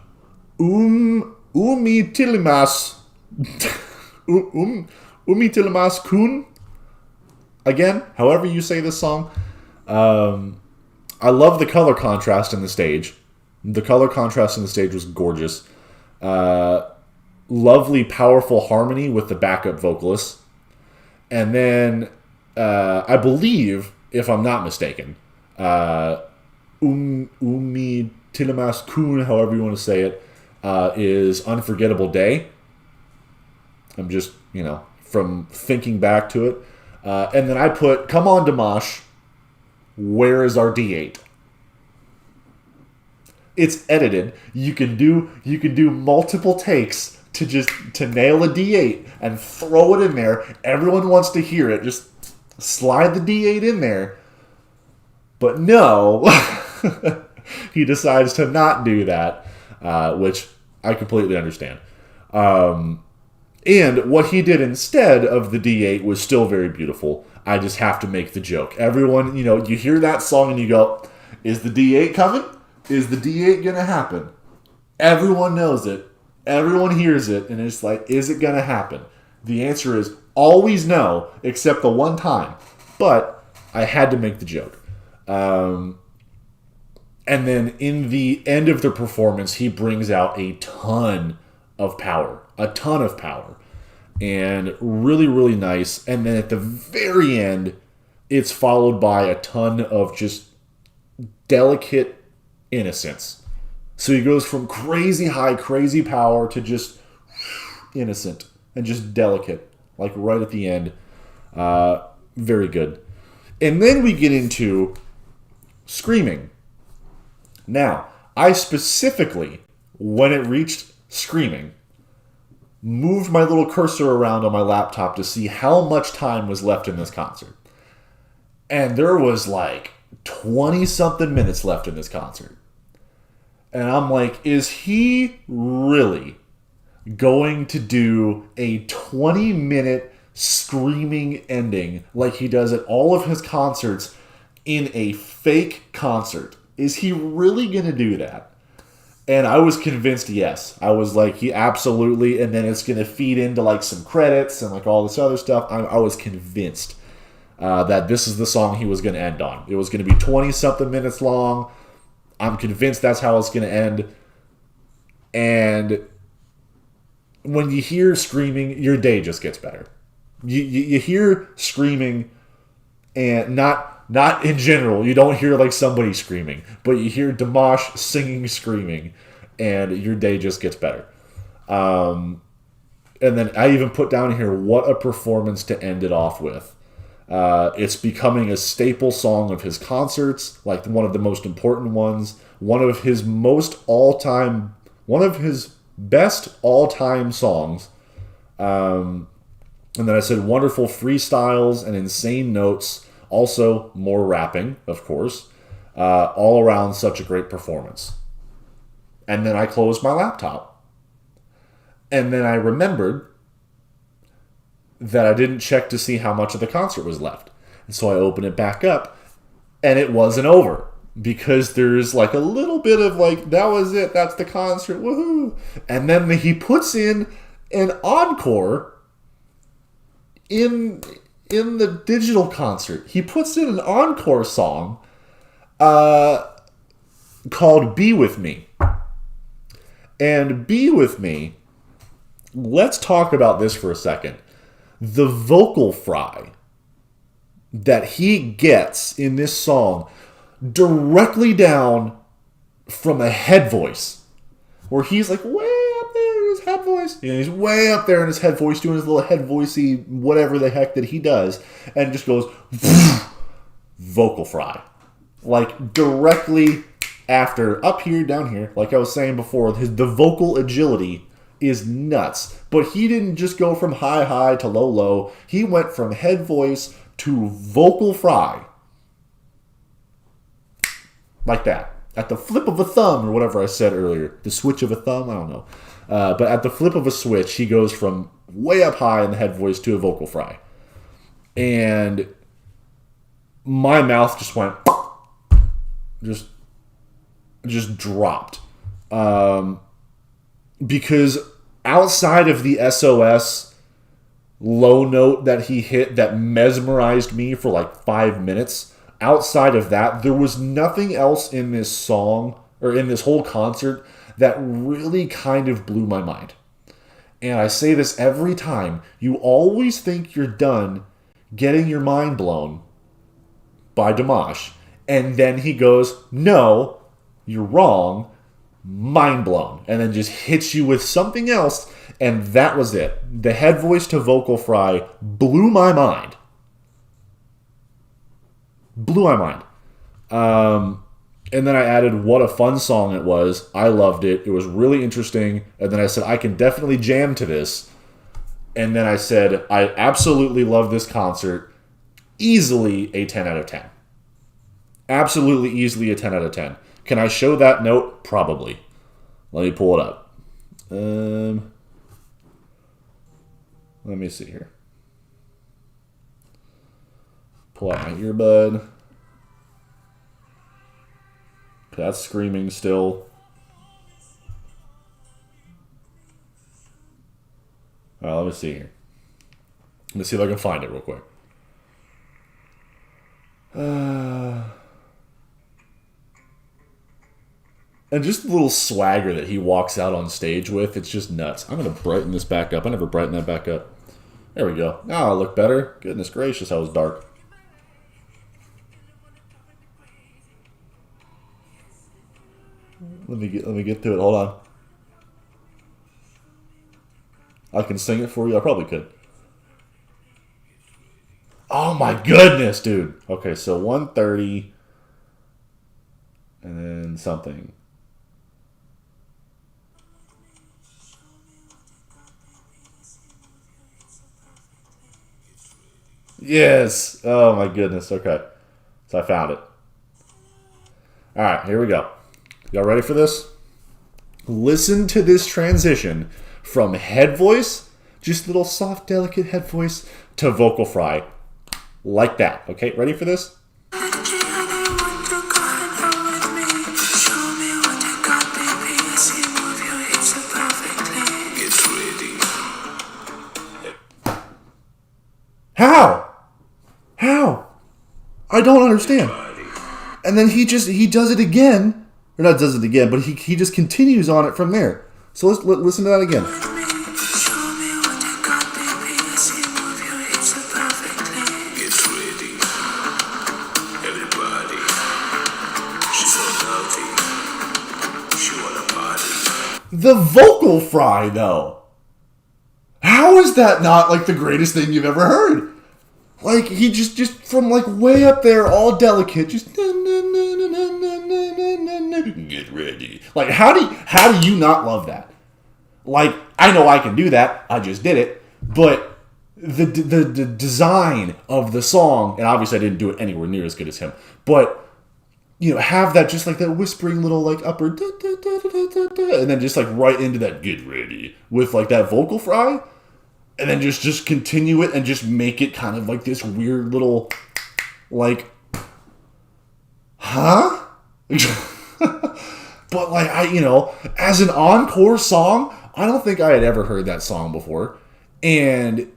Tilimas Kun. Again, however you say this song. I love the color contrast in the stage. The color contrast in the stage was gorgeous. Lovely, powerful harmony with the backup vocalist. And then, I believe, if I'm not mistaken, Umi Tilimas Kun, however you want to say it, is Unforgettable Day. I'm just, from thinking back to it. And then I put, Come On Dimash, Where is our D8? It's edited. You can do multiple takes to nail a D8 and throw it in there. Everyone wants to hear it. Just slide the D8 in there. But no, he decides to not do that, which I completely understand. And what he did instead of the D8 was still very beautiful. I just have to make the joke. Everyone, you hear that song and you go, is the D8 coming? Is the D8 going to happen? Everyone knows it. Everyone hears it. And it's like, is it going to happen? The answer is always no, except the one time. But I had to make the joke. And then in the end of the performance, he brings out a ton of power. And really, really nice. And then at the very end, it's followed by a ton of just delicate innocence. So he goes from crazy high, crazy power to just innocent and just delicate, like right at the end. Very good. And then we get into screaming. Now, I specifically, when it reached screaming, moved my little cursor around on my laptop to see how much time was left in this concert. And there was like 20-something minutes left in this concert. And I'm like, is he really going to do a 20-minute screaming ending like he does at all of his concerts in a fake concert. Is he really going to do that? And I was convinced, yes. I was like, he absolutely, and then it's going to feed into like some credits and like all this other stuff. I was convinced that this is the song he was going to end on. It was going to be 20-something minutes long. I'm convinced that's how it's going to end. And when you hear screaming, your day just gets better. You hear screaming, and not in general. You don't hear like somebody screaming, but you hear Dimash singing, screaming, and your day just gets better. And then I even put down here, what a performance to end it off with. It's becoming a staple song of his concerts, like one of the most important ones, one of his best all-time songs. And then I said wonderful freestyles and insane notes. Also, more rapping, of course. All around, such a great performance. And then I closed my laptop. And then I remembered that I didn't check to see how much of the concert was left. And so I opened it back up, and it wasn't over. Because there's like a little bit of like, that was it, that's the concert, woohoo. And then he puts in an encore in the digital concert. He puts in an encore song called Be With Me. And Be With Me, let's talk about this for a second. The vocal fry that he gets in this song directly down from a head voice, where he's like way up there in his head voice. You know, he's way up there in his head voice doing his little head voicey whatever the heck that he does, and just goes vocal fry, like directly after up here, down here. Like I was saying before, the vocal agility is nuts. But he didn't just go from high to low. He went from head voice to vocal fry. Like that. At the flip of a thumb, or whatever I said earlier. The switch of a thumb? I don't know. But at the flip of a switch, he goes from way up high in the head voice to a vocal fry. And my mouth just went... Just dropped. Because outside of the SOS low note that he hit that mesmerized me for like 5 minutes... Outside of that, there was nothing else in this song, or in this whole concert, that really kind of blew my mind. And I say this every time. You always think you're done getting your mind blown by Dimash. And then he goes, no, you're wrong, mind blown. And then just hits you with something else. And that was it. The head voice to vocal fry blew my mind. Blew my mind. And then I added what a fun song it was. I loved it. It was really interesting. And then I said, I can definitely jam to this. And then I said, I absolutely love this concert. Easily a 10 out of 10. Absolutely easily a 10 out of 10. Can I show that note? Probably. Let me pull it up. Let me see here. Pull out my earbud. Okay, that's screaming still. Alright, let me see here. Let me see if I can find it real quick. And just the little swagger that he walks out on stage with, it's just nuts. I'm going to brighten this back up. I never brighten that back up. There we go. Now I look better. Goodness gracious, that was dark. Let me get to it. Hold on. I can sing it for you. I probably could. Oh my goodness, dude. Okay, so 130 and then something. Yes. Oh my goodness. Okay. So I found it. All right, here we go. Y'all ready for this? Listen to this transition from head voice just little soft, delicate head voice to vocal fry like that. Okay, ready for this? How? I don't understand. And then he does it again, or not does it again, but he just continues on it from there. So let's listen to that again. The vocal fry, though. How is that not like the greatest thing you've ever heard? Like he just from like way up there, all delicate, just get ready. Like how do you not love that? Like I know I can do that. I just did it, but the design of the song, and obviously I didn't do it anywhere near as good as him, but you know, have that just like that whispering little like upper and then just like right into that get ready with like that vocal fry. And then just continue it and just make it kind of like this weird little, like, huh? But like, as an encore song, I don't think I had ever heard that song before. And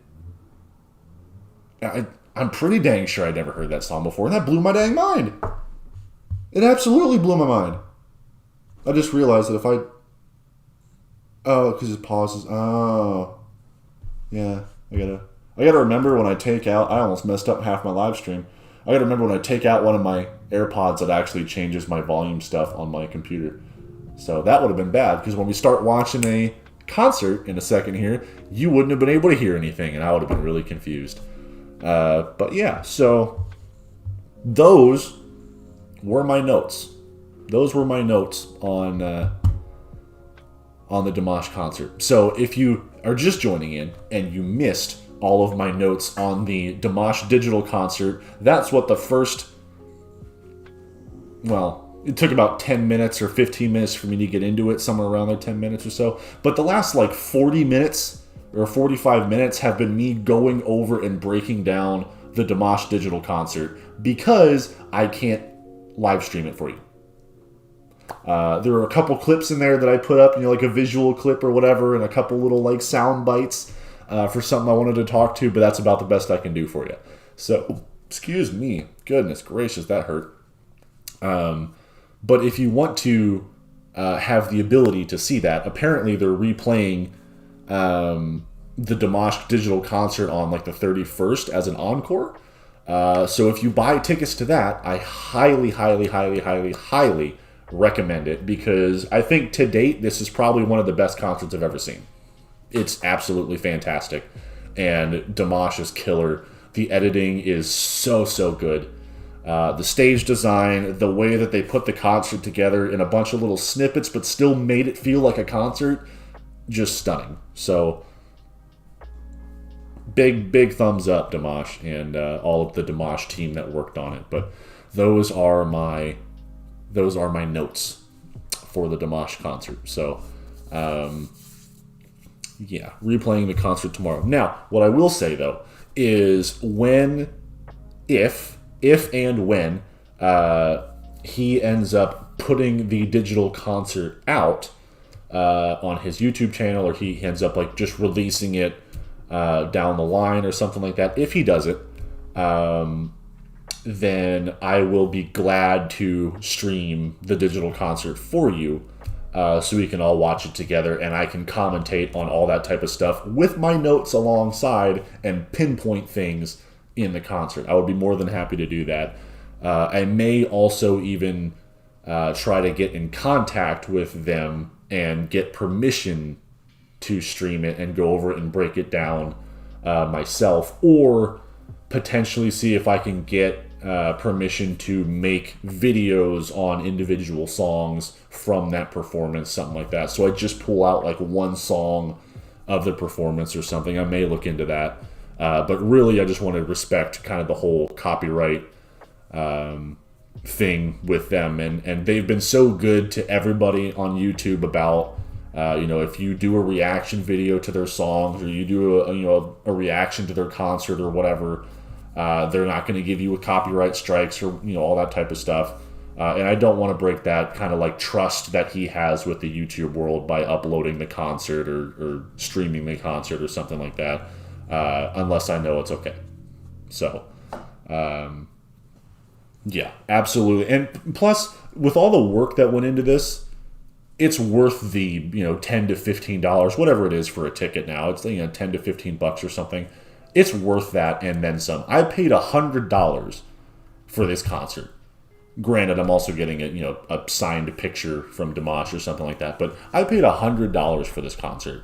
I'm pretty dang sure I'd never heard that song before. And that blew my dang mind. It absolutely blew my mind. I just realized that if I... Oh, because it pauses. Oh... Yeah, I gotta remember when I take out. I almost messed up half my live stream. I gotta remember when I take out one of my AirPods that actually changes my volume stuff on my computer. So that would have been bad because when we start watching a concert in a second here, you wouldn't have been able to hear anything, and I would have been really confused. But yeah, so those were my notes. Those were my notes on the Dimash concert. So if you are just joining in and you missed all of my notes on the Dimash digital concert, that's what the first, well, it took about 10 minutes or 15 minutes for me to get into it, somewhere around there, 10 minutes or so. But the last like 40 minutes or 45 minutes have been me going over and breaking down the Dimash digital concert because I can't live stream it for you. There were a couple clips in there that I put up, like a visual clip or whatever, and a couple little like sound bites for something I wanted to talk to, but that's about the best I can do for you. So, excuse me. Goodness gracious, that hurt. But if you want to have the ability to see that, apparently they're replaying the Dimash digital concert on like the 31st as an encore. So if you buy tickets to that, I highly, highly, highly, highly, highly recommend it because I think to date this is probably one of the best concerts I've ever seen. It's absolutely fantastic, and Dimash is killer. The editing is so good. The stage design, the way that they put the concert together in a bunch of little snippets but still made it feel like a concert, just stunning. So big thumbs up, Dimash, and all of the Dimash team that worked on it. But those are my notes for the Dimash concert. So, yeah, replaying the concert tomorrow. Now, what I will say, though, is if and when he ends up putting the digital concert out on his YouTube channel, or he ends up like just releasing it down the line or something like that, if he does it, then I will be glad to stream the digital concert for you so we can all watch it together and I can commentate on all that type of stuff with my notes alongside and pinpoint things in the concert. I would be more than happy to do that. I may also even try to get in contact with them and get permission to stream it and go over it and break it down myself, or potentially see if I can get permission to make videos on individual songs from that performance, something like that. So I just pull out like one song of the performance or something. I may look into that. But really, I just want to respect kind of the whole copyright thing with them. And they've been so good to everybody on YouTube about If you do a reaction video to their songs, or you do a reaction to their concert or whatever, they're not going to give you a copyright strikes or all that type of stuff. And I don't want to break that kind of like trust that he has with the YouTube world by uploading the concert or streaming the concert or something like that, unless I know it's okay. So, yeah, absolutely. And plus, with all the work that went into this, it's worth the $10 to $15, whatever it is for a ticket now. It's $10 to $15 or something. It's worth that and then some. I paid $100 for this concert. Granted, I'm also getting a signed picture from Dimash or something like that, but I paid $100 for this concert,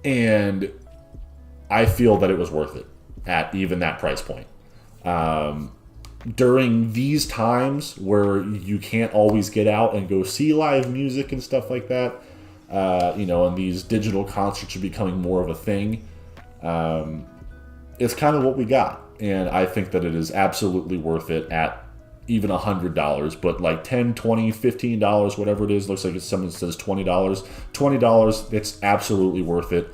and I feel that it was worth it at even that price point. During these times where you can't always get out and go see live music and stuff like that, and these digital concerts are becoming more of a thing, it's kind of what we got, and I think that it is absolutely worth it at even $100, but like $10, $20, $15, whatever it is. Looks like someone says $20. $20, it's absolutely worth it.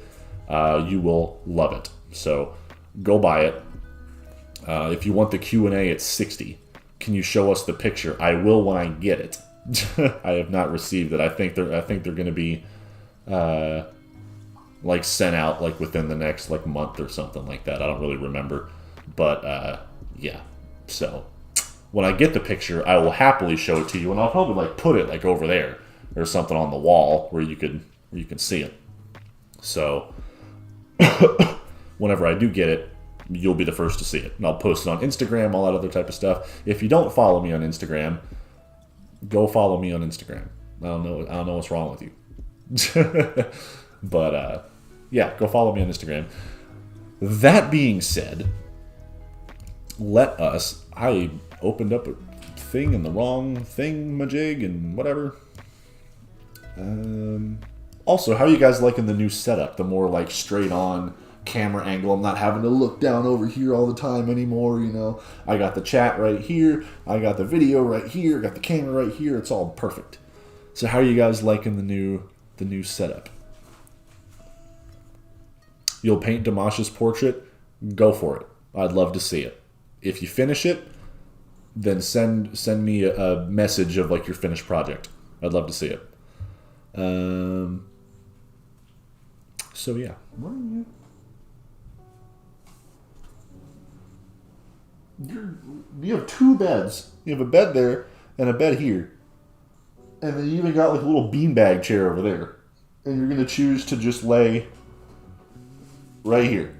You will love it. So go buy it. If you want the Q&A, it's $60. Can you show us the picture? I will when I get it. I have not received it. I think they're going to be like sent out like within the next like month or something like that. I don't really remember, but yeah. So when I get the picture, I will happily show it to you, and I'll probably like put it like over there or something on the wall where you can see it. So whenever I do get it, you'll be the first to see it, and I'll post it on Instagram, all that other type of stuff. If you don't follow me on Instagram, go follow me on Instagram. I don't know what's wrong with you, but yeah, go follow me on Instagram. That being said, I opened up a thing in the wrong thingamajig and whatever. Also, how are you guys liking the new setup? The more like straight on camera angle. I'm not having to look down over here all the time anymore. I got the chat right here. I got the video right here. I got the camera right here. It's all perfect. So how are you guys liking the new setup? You'll paint Dimash's portrait? Go for it. I'd love to see it. If you finish it, then send me a message of like your finished project. I'd love to see it. So yeah, what are you? You have two beds. You have a bed there and a bed here, and then you even got like a little beanbag chair over there, and you're gonna choose to just lay right here.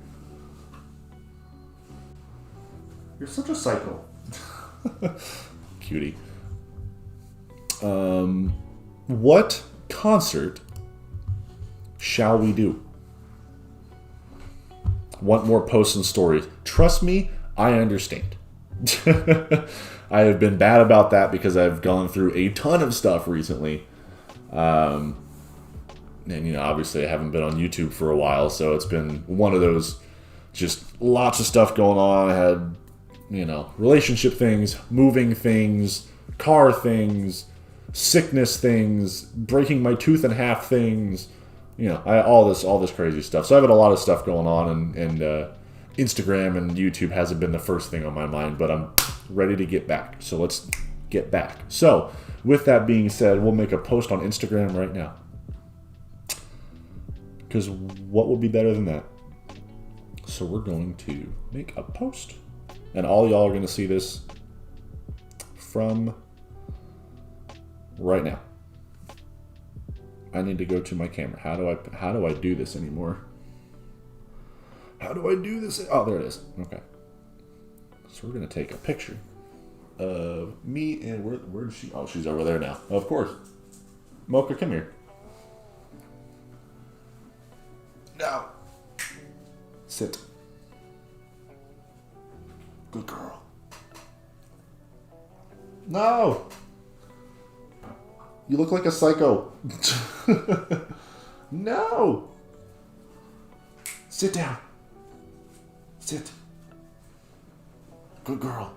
You're such a psycho. Cutie. What concert shall we do? Want more posts and stories? Trust me, I understand. I have been bad about that because I've gone through a ton of stuff recently. And obviously I haven't been on YouTube for a while, so it's been one of those just lots of stuff going on. I had relationship things, moving things, car things, sickness things, breaking my tooth in half things, all this crazy stuff. So I've had a lot of stuff going on, and Instagram and YouTube hasn't been the first thing on my mind, but I'm ready to get back. So let's get back. So with that being said, we'll make a post on Instagram right now. Because what would be better than that? So we're going to make a post. And all y'all are going to see this from right now. I need to go to my camera. How do I do this anymore? How do I do this? Oh, there it is. Okay. So we're going to take a picture of me and where is she? Oh, she's over there now. Of course. Mocha, come here. No. Sit. Good girl. No. You look like a psycho. No. Sit down. Sit. Good girl.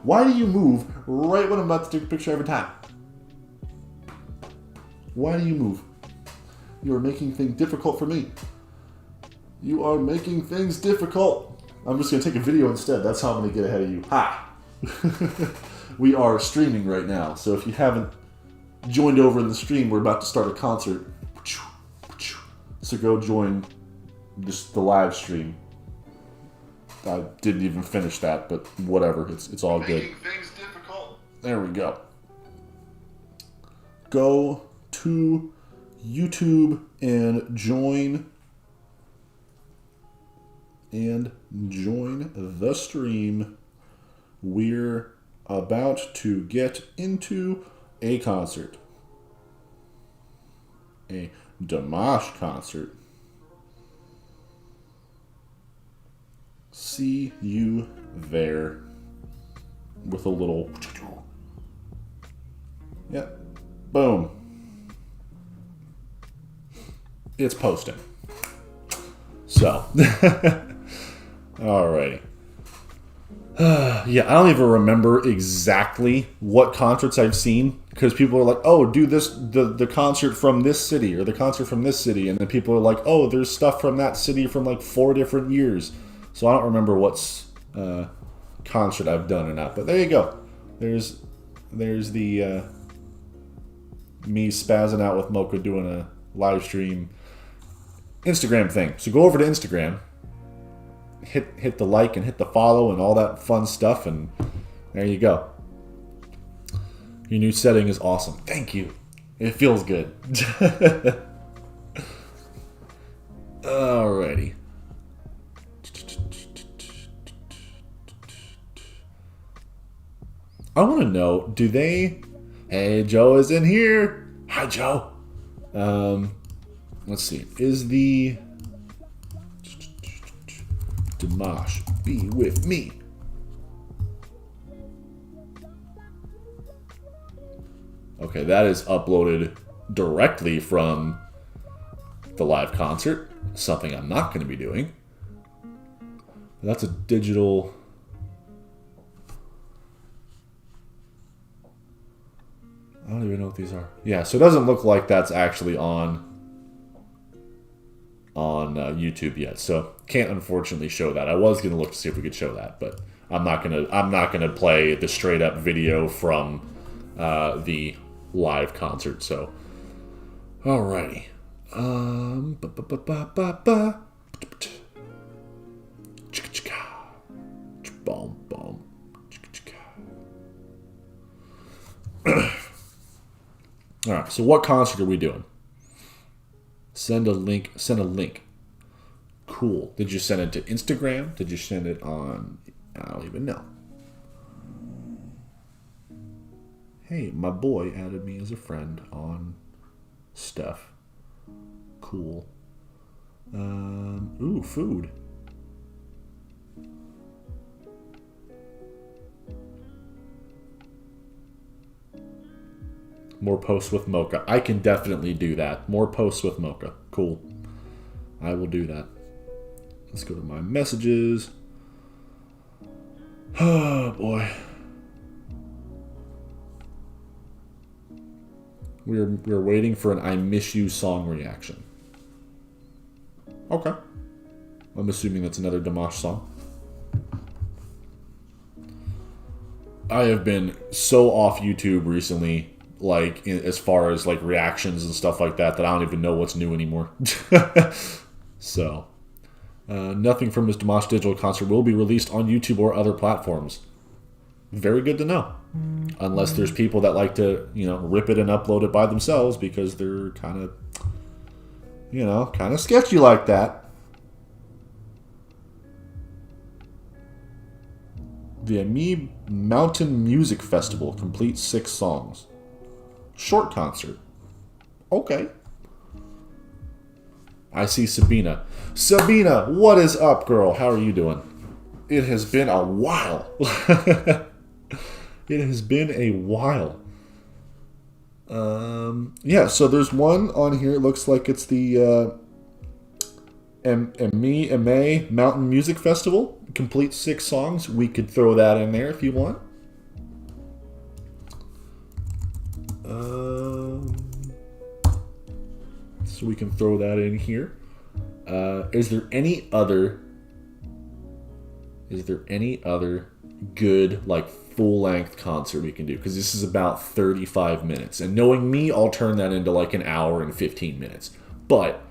Why do you move right when I'm about to take a picture every time? Why do you move? You are making things difficult for me. You are making things difficult. I'm just going to take a video instead. That's how I'm going to get ahead of you. Ha! We are streaming right now, so if you haven't joined over in the stream, we're about to start a concert. So go join the live stream. I didn't even finish that, but whatever. It's all good. Making things difficult. There we go. Go to YouTube and join the stream. We're about to get into a concert. A Dimash concert. See you there. With a little... Yep. Boom. It's posting. So. Alrighty. Yeah, I don't even remember exactly what concerts I've seen, because people are like, oh, do this, the concert from this city, or the concert from this city, and then people are like, oh, there's stuff from that city from like 4 different years. So I don't remember what's concert I've done or not, but there you go. There's the me spazzing out with Mocha doing a live stream Instagram thing. So go over to Instagram, hit the like and hit the follow and all that fun stuff, and there you go. Your new setting is awesome. Thank you. It feels good. Alrighty. I want to know, do they... Hey, Joe is in here. Hi, Joe. Let's see. Is the... Dimash, be with me. Okay, that is uploaded directly from the live concert. Something I'm not going to be doing. That's a digital... I don't even know what these are. Yeah, so it doesn't look like that's actually on YouTube yet. So can't unfortunately show that. I was gonna look to see if we could show that, but I'm not gonna play the straight up video from the live concert. So alrighty. All right, so what concert are we doing? Send a link. Send a link. Cool. Did you send it to Instagram? Did you send it on... I don't even know. Hey, my boy added me as a friend on stuff. Cool. Ooh, food. More posts with Mocha. I can definitely do that. More posts with Mocha. Cool. I will do that. Let's go to my messages. Oh, boy. We're waiting for an I Miss You song reaction. Okay. I'm assuming that's another Dimash song. I have been so off YouTube recently, like as far as like reactions and stuff like that, that I don't even know what's new anymore. So, nothing from this Dimash digital concert will be released on YouTube or other platforms. Very good to know. Unless there's people that like to, rip it and upload it by themselves because they're kind of, sketchy like that. The Ami Mountain Music Festival completes 6 songs. Short concert. Okay. I see Sabina. Sabina, what is up, girl? How are you doing? It has been a while. It has been a while. Yeah, so there's one on here. It looks like it's the Ami Mountain Music Festival. Complete 6 songs. We could throw that in there if you want. So we can throw that in here. Is there any other good, like, full-length concert we can do? Because this is about 35 minutes. And knowing me, I'll turn that into like an hour and 15 minutes. But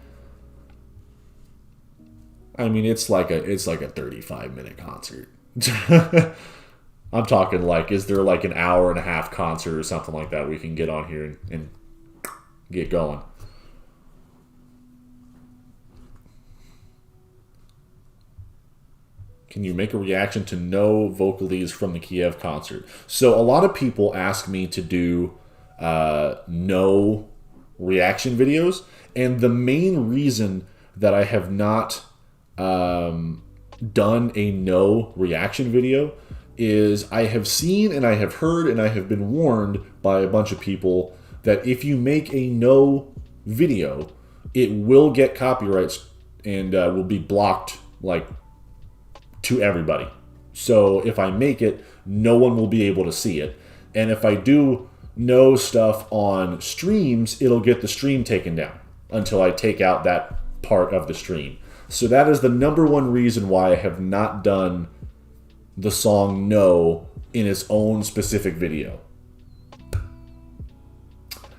I mean, it's like a 35-minute concert. I'm talking like, is there like an hour and a half concert or something like that we can get on here and get going? Can you make a reaction to no vocalies from the Kiev concert? So a lot of people ask me to do no reaction videos. And the main reason that I have not done a no reaction video is I have seen and I have heard and I have been warned by a bunch of people that if you make a no video, it will get copyrights and will be blocked, like, to everybody. So if I make it, no one will be able to see it. And if I do no stuff on streams, it'll get the stream taken down until I take out that part of the stream. So that is the number one reason why I have not done the song No in its own specific video.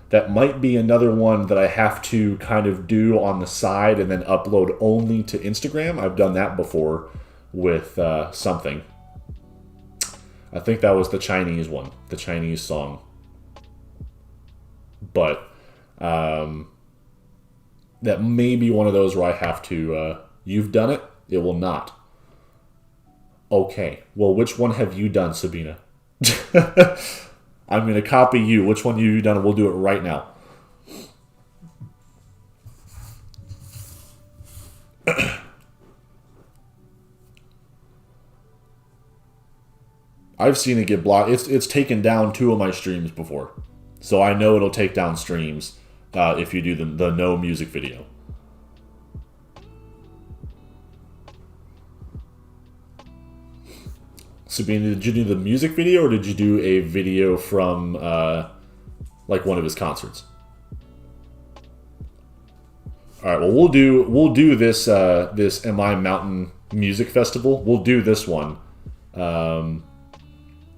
That might be another one that I have to kind of do on the side and then upload only to Instagram. I've done that before with something. I think that was the Chinese one, the Chinese song. But that may be one of those where I have to, you've done it, it will not. Okay, well, which one have you done, Sabina? I'm going to copy you. Which one have you done? We'll do it right now. I've seen it get blocked. It's taken down 2 of my streams before. So I know it'll take down streams if you do the no music video. Sabina, did you do the music video or did you do a video from like one of his concerts? All right, well we'll do this this MI Mountain Music Festival. We'll do this one.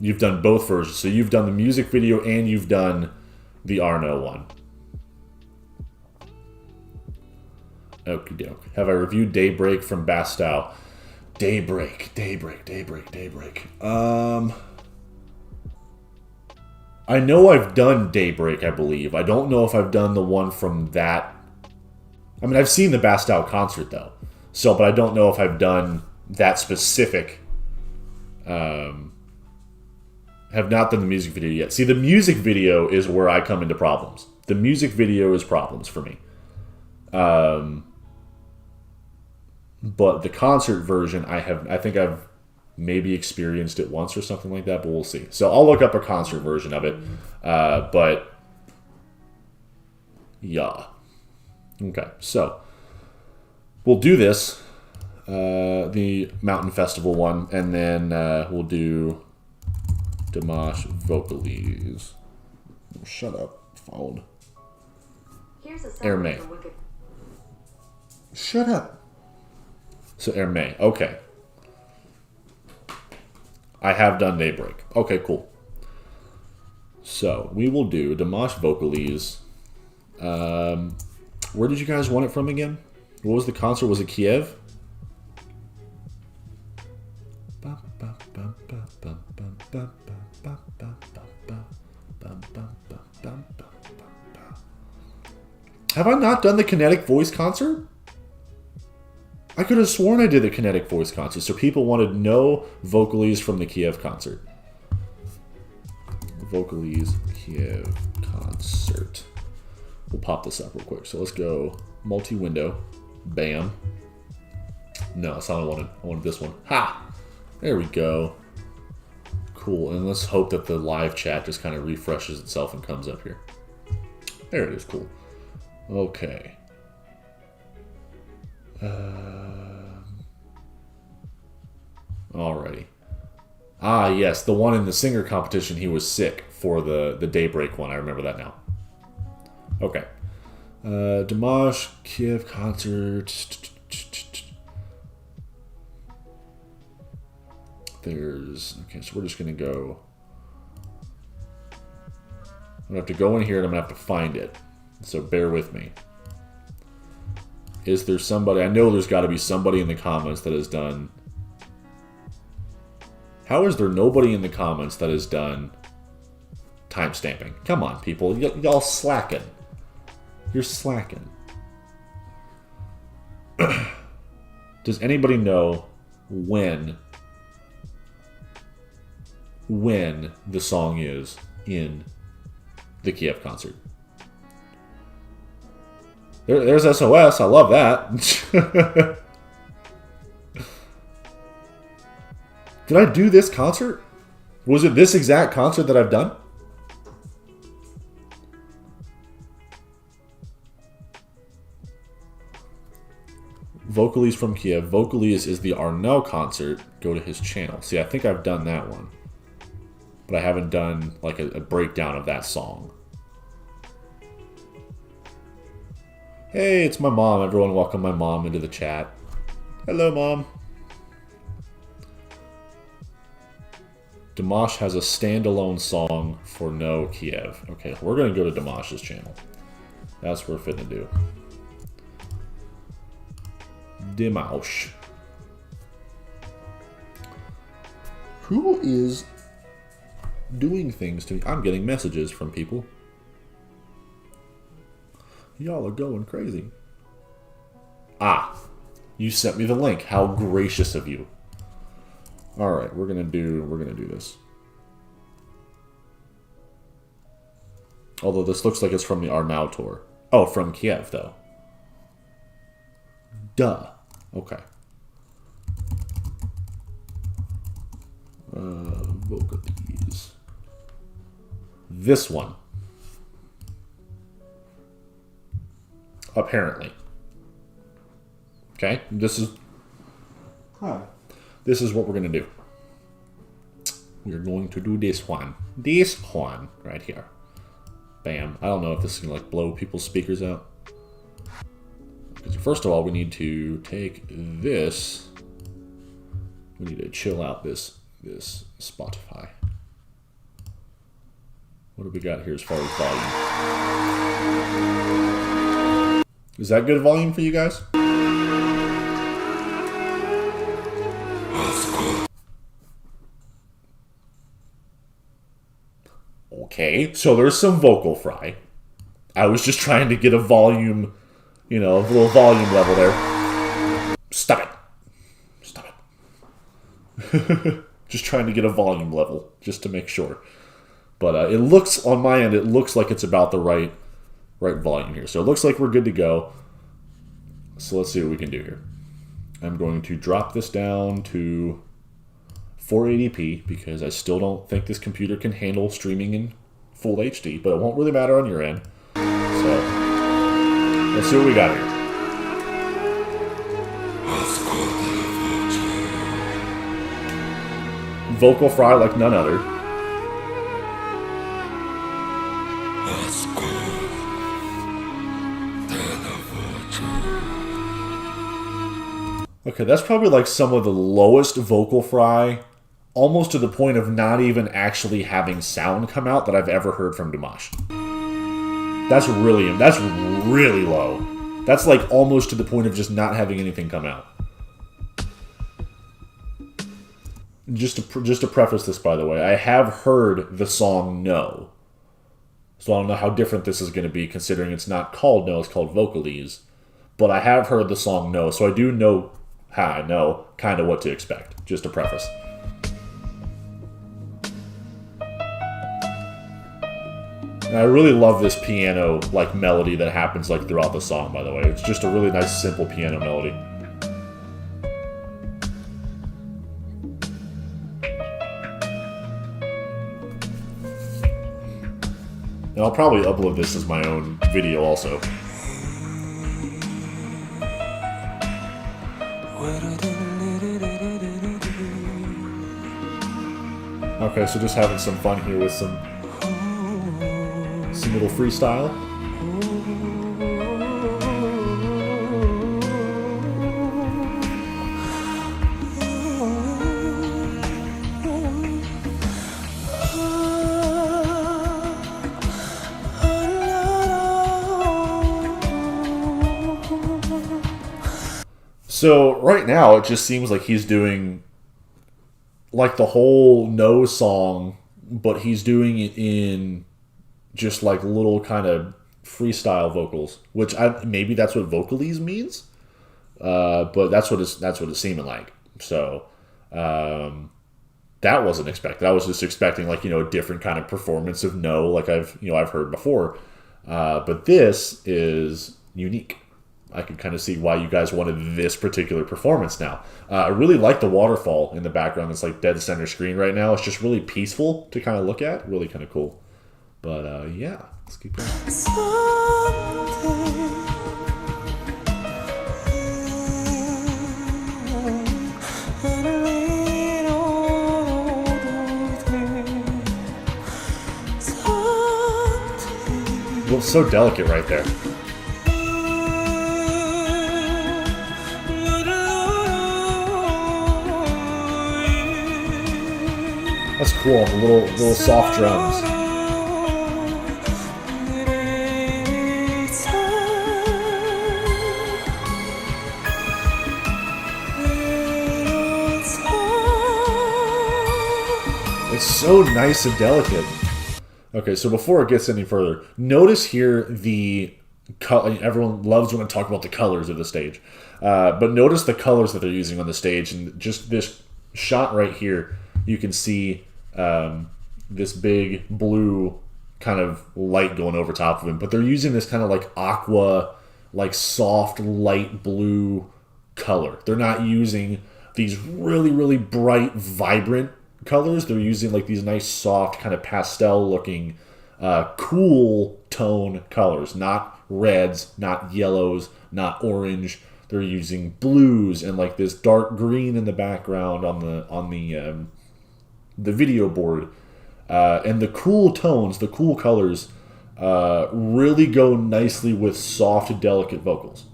You've done both versions, so you've done the music video and you've done the Arno one. Okie doke. Have I reviewed Daybreak from Bastow? Daybreak. I know I've done Daybreak, I believe. I don't know if I've done the one from that. I mean, I've seen the Bastow concert, though. So, but I don't know if I've done that specific. Have not done the music video yet. See, the music video is where I come into problems. The music video is problems for me. But the concert version, I think I've maybe experienced it once or something like that, but we'll see. So I'll look up a concert version of it. But yeah. Okay, so we'll do this, the Mountain Festival one, and then we'll do Dimash Vocalese. Oh, shut up, phone. Hermé. Shut up. So Hermé, okay. I have done Daybreak. Okay, cool. So we will do Dimash Vocalese. Where did you guys want it from again? What was the concert? Was it Kiev? Have I not done the Kinetic Voice concert? I could have sworn I did the Kinetic Voice concert, so people wanted no Vocalese from the Kiev concert. Vocalese Kiev concert. We'll pop this up real quick. So let's go multi-window. Bam. No, that's not what I wanted. I wanted this one. Ha! There we go. Cool. And let's hope that the live chat just kind of refreshes itself and comes up here. There it is. Cool. Okay. Alrighty. Ah, yes. The one in the singer competition, he was sick for the Daybreak one. I remember that now. Okay. Dimash, Kiev concert. Okay, so we're just going to go. I'm going to have to go in here and I'm going to have to find it. So bear with me. Is there somebody? I know there's got to be somebody in the comments that has done. How is there nobody in the comments that has done timestamping? Come on, people. Y'all slacking. You're slacking. Does anybody know when the song is in the Kiev concert? There's SOS. I love that. Did I do this concert? Was it this exact concert that I've done? Vocalese from Kiev. Vocalese is the Arnell concert. Go to his channel. See, I think I've done that one. But I haven't done like a breakdown of that song. Hey, it's my mom. Everyone welcome my mom into the chat. Hello, Mom. Dimash has a standalone song for No Kiev. Okay, we're going to go to Dimash's channel. That's what we're finna do. Dimash. Who is doing things to me? I'm getting messages from people. Y'all are going crazy. Ah, you sent me the link. How gracious of you. All right, we're gonna do this. Although this looks like it's from the Arnau tour. Oh, from Kiev though. Duh. Okay. Vocalese. This one. Apparently. Okay, this is this is what we're gonna do. We're going to do this one. This one right here. Bam. I don't know if this is gonna like blow people's speakers out. Because first of all, we need to take this. We need to chill out this Spotify. What do we got here as far as volume? Is that good volume for you guys? Okay, so there's some vocal fry. I was just trying to get a volume, you know, a little volume level there. Stop it. Stop it. Just trying to get a volume level, just to make sure. But it looks, on my end, it looks like it's about the right volume here. So it looks like we're good to go. So let's see what we can do here. I'm going to drop this down to 480p because I still don't think this computer can handle streaming in full HD, but it won't really matter on your end. So let's see what we got here. Vocal fry like none other. Okay, that's probably like some of the lowest vocal fry, almost to the point of not even actually having sound come out that I've ever heard from Dimash. That's really low. That's like almost to the point of just not having anything come out. Just to preface this, by the way, I have heard the song No. So I don't know how different this is going to be considering it's not called No, it's called Vocalese. But I have heard the song No, so I do know how I know kind of what to expect, just to preface. And I really love this piano like melody that happens like throughout the song, by the way. It's just a really nice simple piano melody. And I'll probably upload this as my own video also. Okay, so just having some fun here with some little freestyle. So right now, it just seems like he's doing like the whole No song, but he's doing it in just like little kind of freestyle vocals, which maybe that's what vocalese means, but that's what it's seeming like. So that wasn't expected. I was just expecting like a different kind of performance of No, like I've heard before, but this is unique. I can kind of see why you guys wanted this particular performance now. I really like the waterfall in the background. It's like dead center screen right now. It's just really peaceful to kind of look at. Really kind of cool. But yeah, let's keep going. Well, so delicate right there. That's cool. The little soft drums. It's so nice and delicate. Okay, so before it gets any further, notice here the everyone loves when I talk about the colors of the stage, but notice the colors that they're using on the stage, and just this shot right here, you can see this big blue kind of light going over top of him, but they're using this kind of like aqua, like soft light blue color. They're not using these really, really bright, vibrant colors. They're using like these nice, soft, kind of pastel looking, cool tone colors, not reds, not yellows, not orange. They're using blues and like this dark green in the background on the video board, and the cool tones, the cool colors, really go nicely with soft, delicate vocals.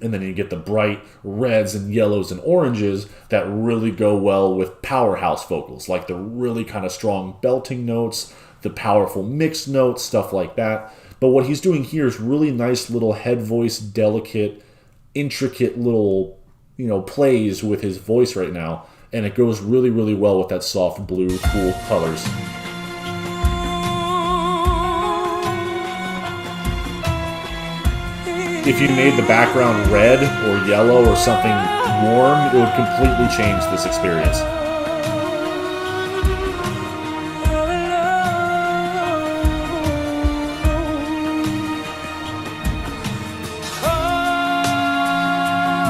And then you get the bright reds and yellows and oranges that really go well with powerhouse vocals, like the really kind of strong belting notes, the powerful mixed notes, stuff like that. But what he's doing here is really nice little head voice, delicate, intricate little, plays with his voice right now. And it goes really, really well with that soft blue, cool colors. If you made the background red or yellow or something warm, it would completely change this experience.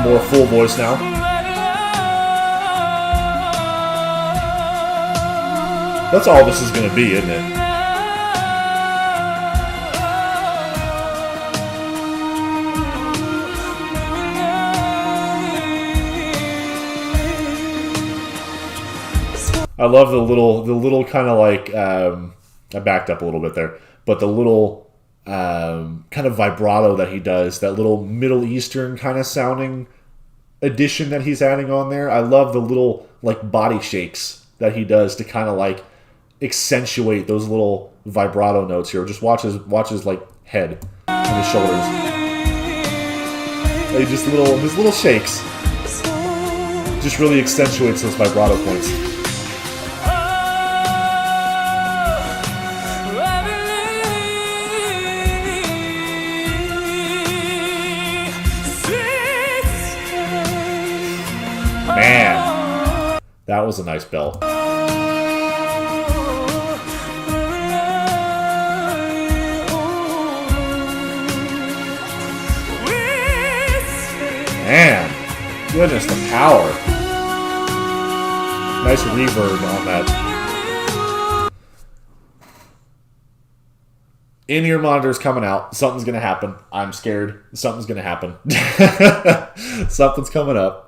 More full voice now. That's all this is going to be, isn't it? I love the little kind of like, I backed up a little bit there, but the little kind of vibrato that he does, that little Middle Eastern kind of sounding addition that he's adding on there. I love the little like body shakes that he does to kind of like accentuate those little vibrato notes here. Just watch his like head and his shoulders. Like just his little shakes. Just really accentuates those vibrato points. Man, that was a nice bell. Man, goodness, the power. Nice reverb on that. In-ear monitors coming out. Something's going to happen. I'm scared. Something's going to happen. Something's coming up.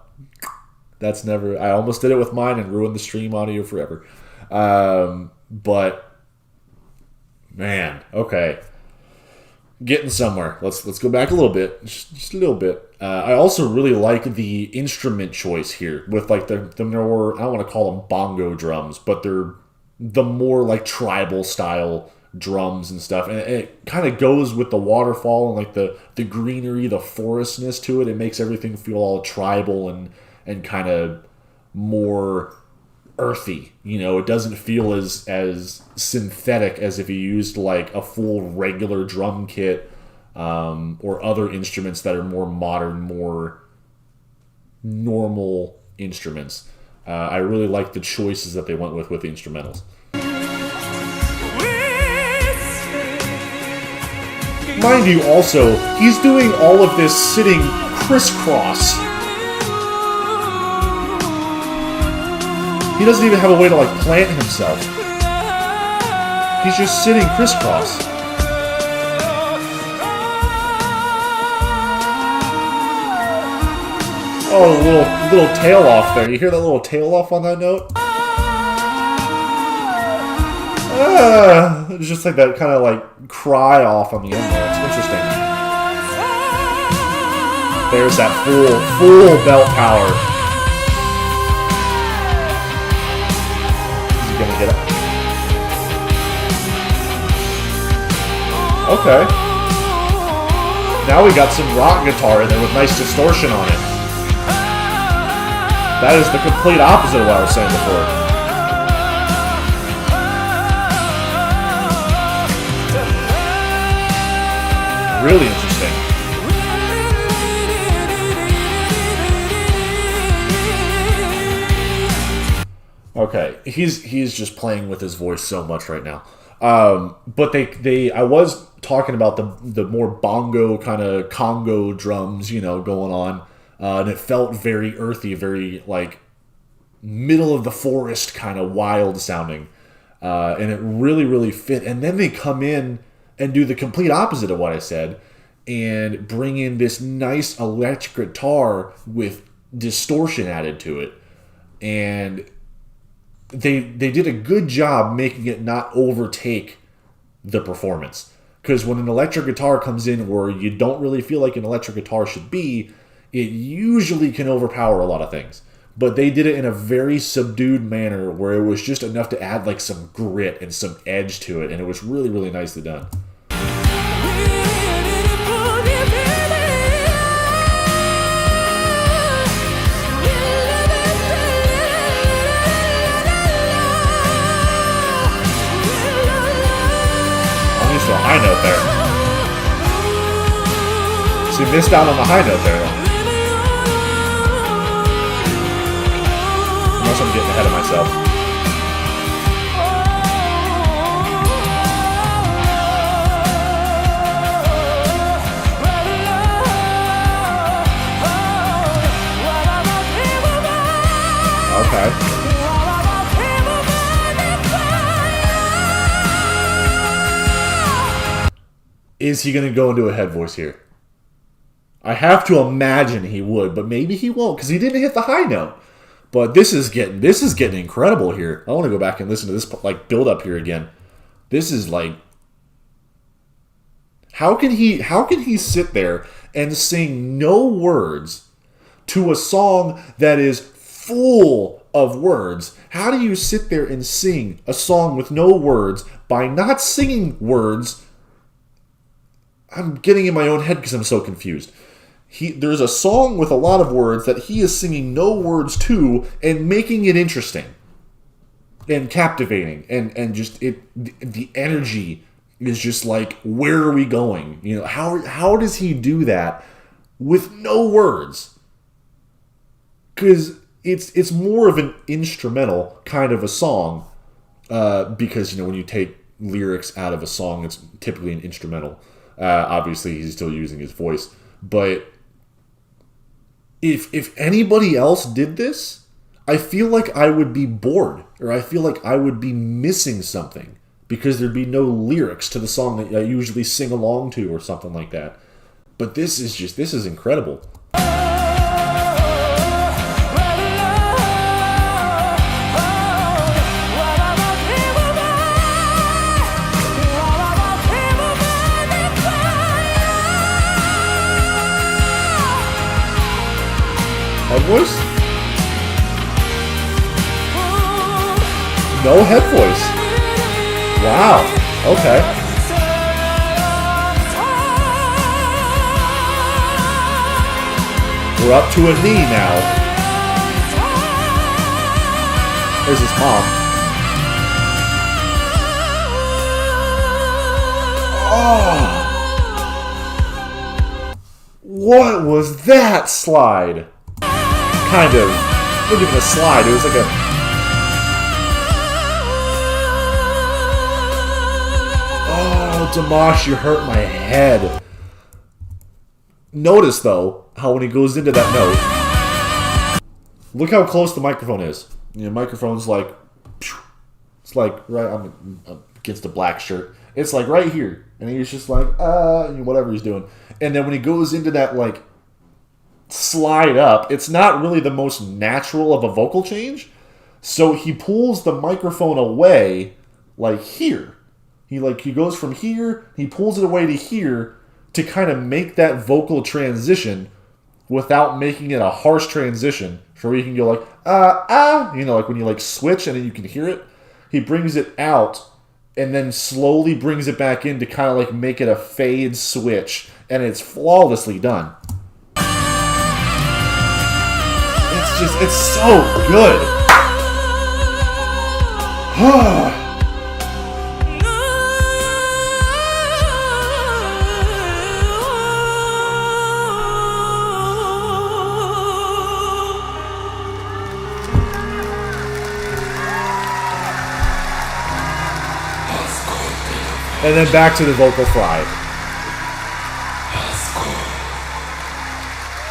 That's never... I almost did it with mine and ruined the stream audio forever. But, man, okay. Getting somewhere. Let's go back a little bit. Just a little bit. I also really like the instrument choice here with like the more... I don't want to call them bongo drums, but they're the more like tribal style drums and stuff, and it kind of goes with the waterfall and like the greenery, the forestness to it. It makes everything feel all tribal and kind of more earthy. It doesn't feel as synthetic as if you used like a full regular drum kit or other instruments that are more modern, more normal instruments. I really like the choices that they went with the instrumentals. Mind you, also, he's doing all of this sitting crisscross. He doesn't even have a way to, like, plant himself. He's just sitting crisscross. Oh, a little tail off there. You hear that little tail off on that note? It's just like that kind of like cry off on the end there. It's interesting. There's that full belt power. Is he gonna get it? Okay. Now we got some rock guitar in there with nice distortion on it. That is the complete opposite of what I was saying before. Really interesting. Okay, he's just playing with his voice so much right now. But I was talking about the more bongo kind of Congo drums, going on, and it felt very earthy, very like middle of the forest kind of wild sounding, and it really, really fit. And then they come in and do the complete opposite of what I said, and bring in this nice electric guitar with distortion added to it. And they did a good job making it not overtake the performance. Because when an electric guitar comes in where you don't really feel like an electric guitar should be, it usually can overpower a lot of things. But they did it in a very subdued manner where it was just enough to add like some grit and some edge to it. And it was really, really nicely done. A high note there. So you missed out on the high note there, though. Unless I'm getting ahead of myself. Okay. Is he going to go into a head voice here? I have to imagine he would, but maybe he won't because he didn't hit the high note. But this is getting incredible here. I want to go back and listen to this like build up here again. This is like, how can he sit there and sing no words to a song that is full of words? How do you sit there and sing a song with no words by not singing words? I'm getting in my own head because I'm so confused. There's a song with a lot of words that he is singing no words to and making it interesting and captivating and just the energy is just like, where are we going? How does he do that with no words? Because it's more of an instrumental kind of a song because when you take lyrics out of a song, it's typically an instrumental. Obviously, he's still using his voice. But if anybody else did this, I feel like I would be bored. Or I feel like I would be missing something. Because there'd be no lyrics to the song that I usually sing along to or something like that. But this is incredible. Head voice? No head voice. Wow. Okay. We're up to a knee now. There's his mom. Oh! What was that slide? Kind of. It wasn't even a slide. It was like a... Oh, Dimash, you hurt my head. Notice, though, how when he goes into that note, look how close the microphone is. You know, microphone's like... It's like, right, I'm against a black shirt. It's like right here. And he's just like, whatever he's doing. And then when he goes into that, like, slide up, it's not really the most natural of a vocal change. So he pulls the microphone away, like here. He goes from here, he pulls it away to here to kind of make that vocal transition without making it a harsh transition. So you can go like, like when you like switch and then you can hear it. He brings it out and then slowly brings it back in to kind of like make it a fade switch. And it's flawlessly done. It's so good. And then back to the vocal fry.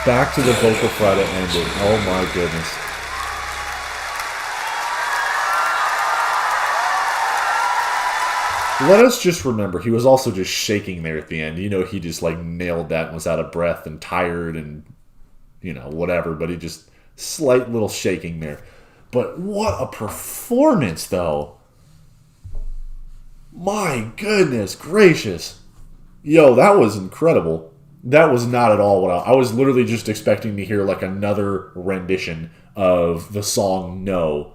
Back to the vocal fry to end it. Oh my goodness. Let us just remember, he was also just shaking there at the end. You know, he just like nailed that and was out of breath and tired and, you know, whatever. But he just, slight little shaking there. But what a performance, though. My goodness gracious. Yo, that was incredible. That was not at all what I was literally just expecting to hear like another rendition of the song No.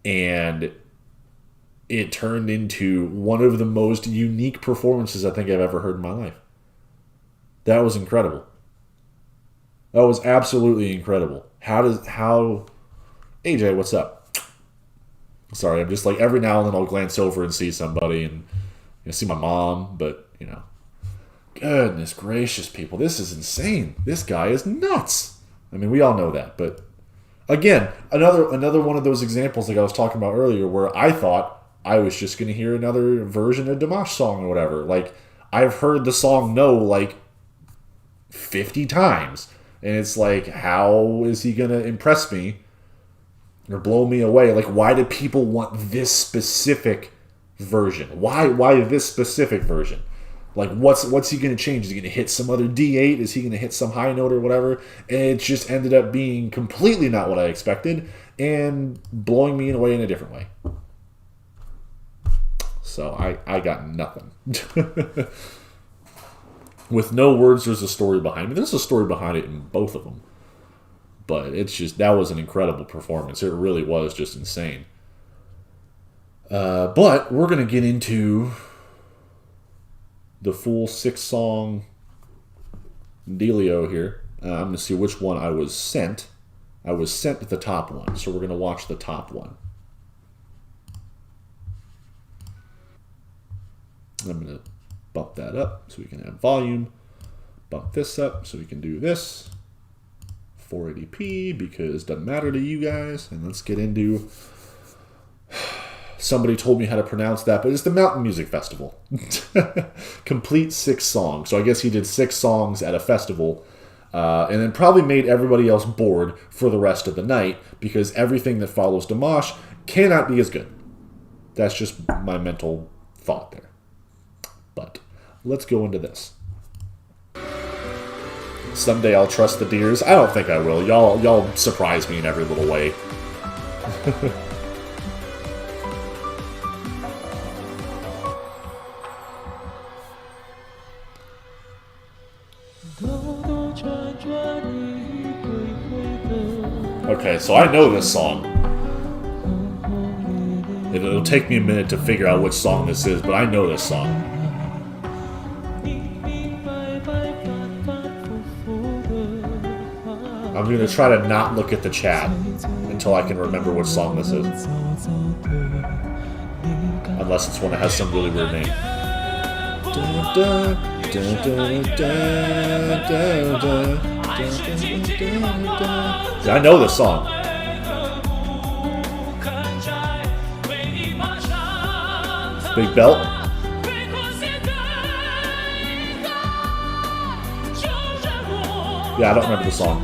And it turned into one of the most unique performances I think I've ever heard in my life. That was incredible. That was absolutely incredible. AJ, what's up? Sorry, I'm just like every now and then I'll glance over and see somebody and see my mom, but goodness gracious, people, this is insane. This guy is nuts. I mean, we all know that, but again, another one of those examples like I was talking about earlier where I thought I was just going to hear another version of Dimash song or whatever. Like, I've heard the song No like 50 times, and it's like, how is he going to impress me or blow me away? Like, why do people want this specific version? Why this specific version? Like, what's he going to change? Is he going to hit some other D8? Is he going to hit some high note or whatever? And it just ended up being completely not what I expected and blowing me away in a different way. So I got nothing. With no words, there's a story behind it. There's a story behind it in both of them. But it's just, that was an incredible performance. It really was just insane. But we're going to get into the full 6-song dealio here. I'm going to see which one I was sent. I was sent the top one, so we're going to watch the top one. I'm going to bump that up so we can add volume. Bump this up so we can do this. 480p because it doesn't matter to you guys. And let's get into... Somebody told me how to pronounce that, but it's the Mountain Music Festival. Complete 6 songs. So I guess he did 6 songs at a festival and then probably made everybody else bored for the rest of the night because everything that follows Dimash cannot be as good. That's just my mental thought there. But let's go into this. Someday I'll trust the deers. I don't think I will. Y'all surprise me in every little way. Okay, so I know this song. It'll take me a minute to figure out which song this is, but I know this song. I'm going to try to not look at the chat until I can remember which song this is. Unless it's one that has some really weird name. Yeah, I know this song. Big belt. Yeah, I don't remember the song.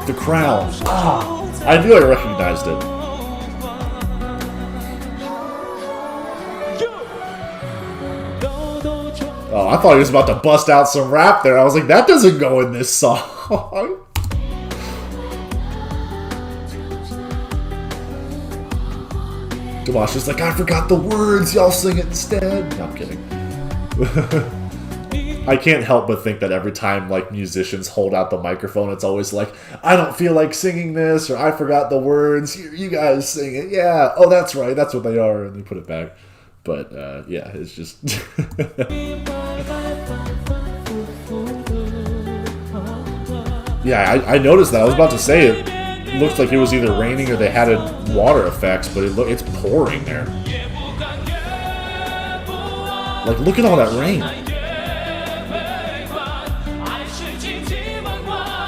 The Crown. Ah, I knew I recognized it. Oh, I thought he was about to bust out some rap there. I was like, that doesn't go in this song. Dimash is like, I forgot the words. Y'all sing it instead. No, I'm kidding. I can't help but think that every time like musicians hold out the microphone, it's always like, I don't feel like singing this, or I forgot the words. You guys sing it. Yeah. Oh, that's right. That's what they are. And they put it back. But yeah, it's just. Yeah, I noticed that. I was about to say it. It looked like it was either raining or they had water effects, but it's pouring there. Like, look at all that rain.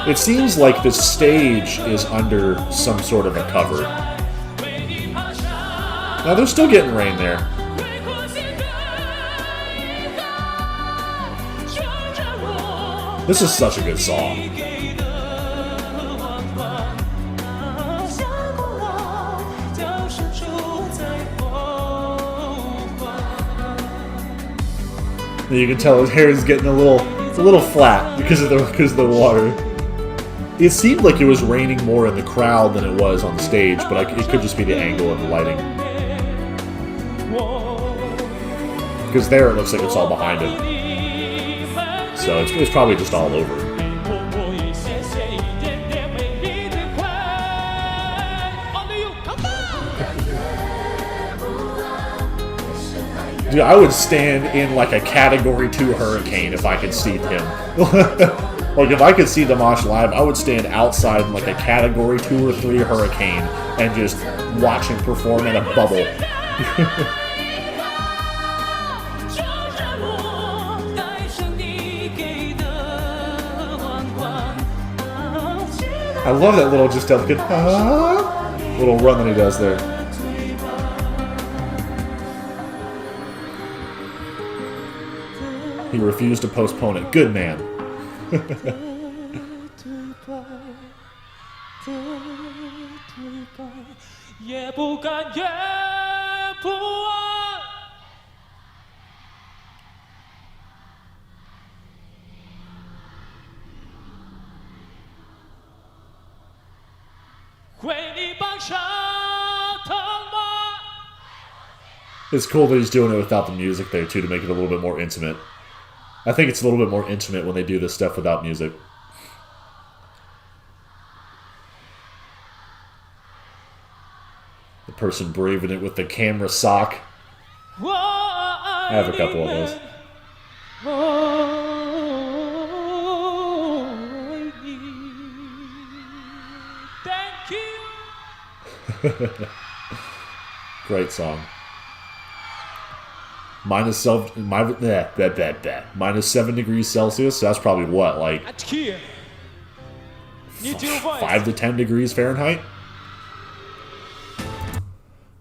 It seems like the stage is under some sort of a cover. Now, they're still getting rain there. This is such a good song. You can tell his hair is getting a little flat because of the water. It seemed like it was raining more in the crowd than it was on the stage, but it could just be the angle of the lighting. Because there it looks like it's all behind him. So it's probably just all over. Dude, I would stand in like a Category 2 hurricane if I could see him. Like if I could see Dimash live, I would stand outside in like a Category 2 or 3 hurricane and just watch him perform in a bubble. I love that little just delicate little run that he does there. He refused to postpone it. Good man. It's cool that he's doing it without the music there too, to make it a little bit more intimate. I think it's a little bit more intimate when they do this stuff without music. The person braving it with the camera sock. I have a couple of those. Thank you. Great song. Minus 7 degrees Celsius. So that's probably what, like 5 to 10 degrees Fahrenheit.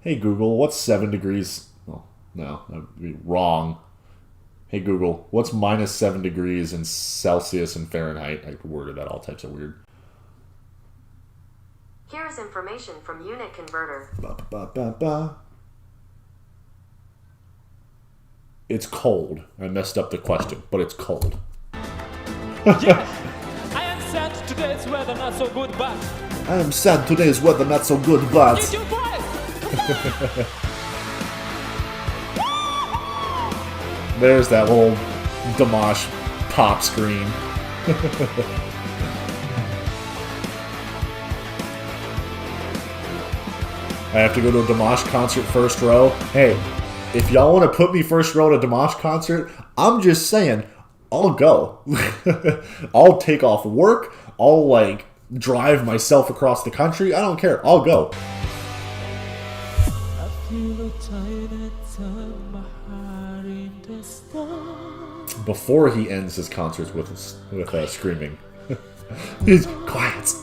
Hey Google, what's 7 degrees? Oh, no, that'd be wrong. Hey Google, what's minus 7 degrees in Celsius and Fahrenheit? I worded that all types of weird. Here's information from Unit Converter. It's cold. I messed up the question, but it's cold. Yes, I am sad today's weather not so good, but I am sad today's weather not so good, but need your voice. There's that little Dimash pop screen. I have to go to a Dimash concert first row. Hey, if y'all want to put me first row at a Dimash concert, I'm just saying, I'll go. I'll take off work. I'll, like, drive myself across the country. I don't care. I'll go. Before he ends his concerts with screaming. He's quiet.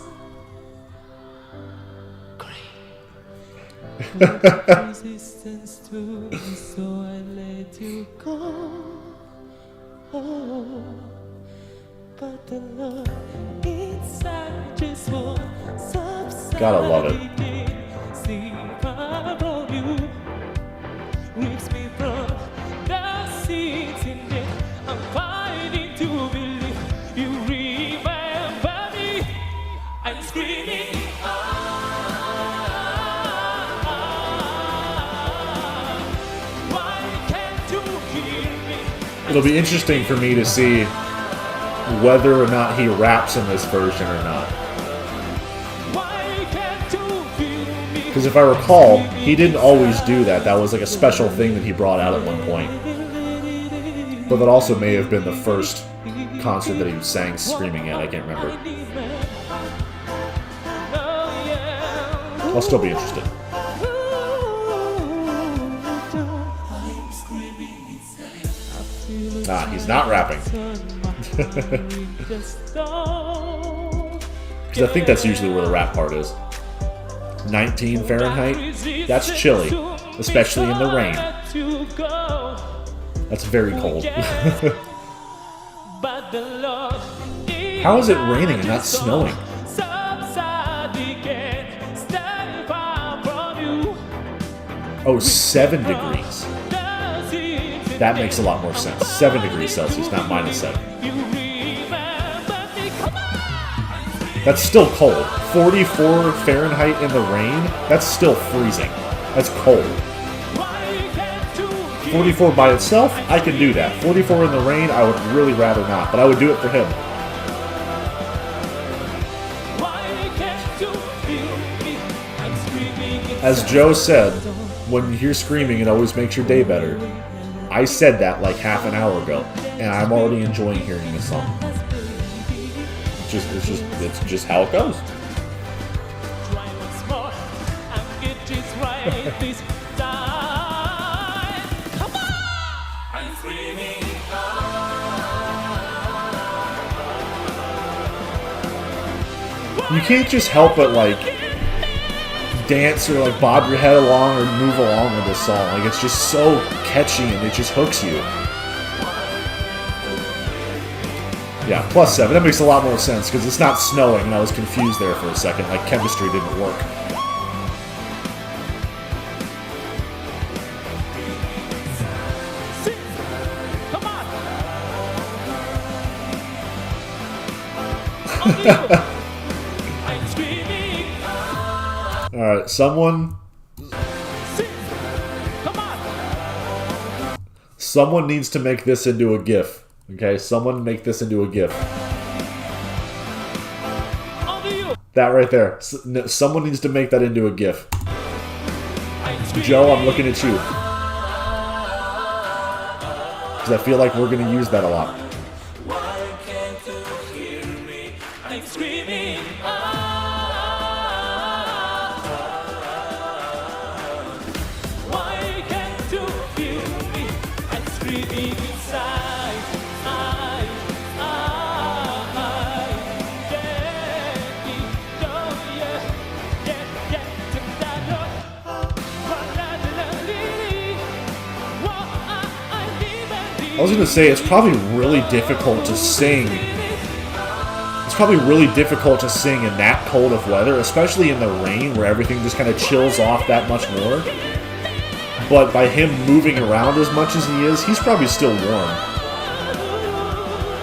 Resistance to me, so I let you go. Oh, but the love inside just won't subside. Gotta love it. See from you, rips me from the seats in it. I'm fighting to believe you remember me. I'm screaming. It'll be interesting for me to see whether or not he raps in this version or not. Because if I recall, he didn't always do that. That was like a special thing that he brought out at one point. But that also may have been the first concert that he sang screaming at. I can't remember. I'll still be interested. Ah, he's not rapping. Because I think that's usually where the rap part is. 19 Fahrenheit? That's chilly. Especially in the rain. That's very cold. How is it raining and not snowing? Oh, 7 degrees. That makes a lot more sense. 7 degrees Celsius, not -7. That's still cold. 44 Fahrenheit in the rain? That's still freezing. That's cold. 44 by itself? I can do that. 44 in the rain? I would really rather not, but I would do it for him. As Joe said, when you hear screaming, it always makes your day better. I said that like half an hour ago, and I'm already enjoying hearing this song. It's just how it goes. You can't just help but like dance or like bob your head along or move along with this song. Like it's just so catchy and it just hooks you. Yeah, +7. That makes a lot more sense because it's not snowing and I was confused there for a second. Like chemistry didn't work. Alright, someone needs to make this into a GIF. Okay, someone make this into a GIF. That right there. Someone needs to make that into a GIF. Joe, I'm looking at you. Because I feel like we're going to use that a lot. I was going to say, it's probably really difficult to sing. It's probably really difficult to sing in that cold of weather, especially in the rain where everything just kind of chills off that much more. But by him moving around as much as he is, he's probably still warm.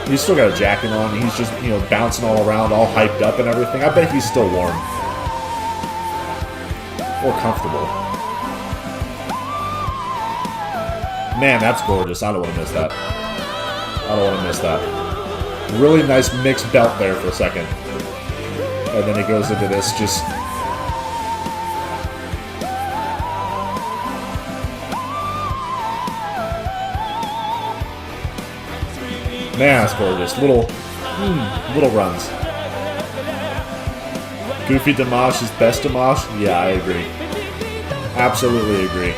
He's still got a jacket on, and he's just, you know, bouncing all around, all hyped up and everything. I bet he's still warm. Or comfortable. Man, that's gorgeous. I don't want to miss that. I don't want to miss that. Really nice mixed belt there for a second. And then it goes into this just Man, that's gorgeous. Little runs. Goofy Dimash is best Dimash? Yeah, I agree. Absolutely agree.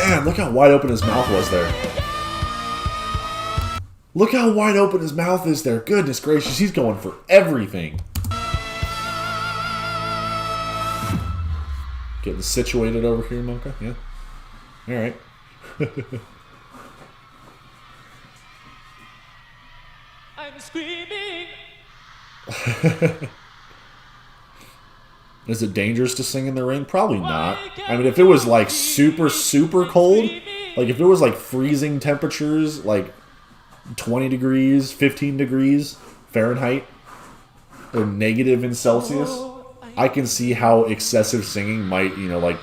Man, look how wide open his mouth was there. Look how wide open his mouth is there. Goodness gracious, he's going for everything. Getting situated over here, Mocha. Yeah. Alright. I'm screaming. Is it dangerous to sing in the ring? Probably not. I mean, if it was like super, super cold, like if it was like freezing temperatures, like 20 degrees, 15 degrees Fahrenheit, or negative in Celsius, I can see how excessive singing might, you know, like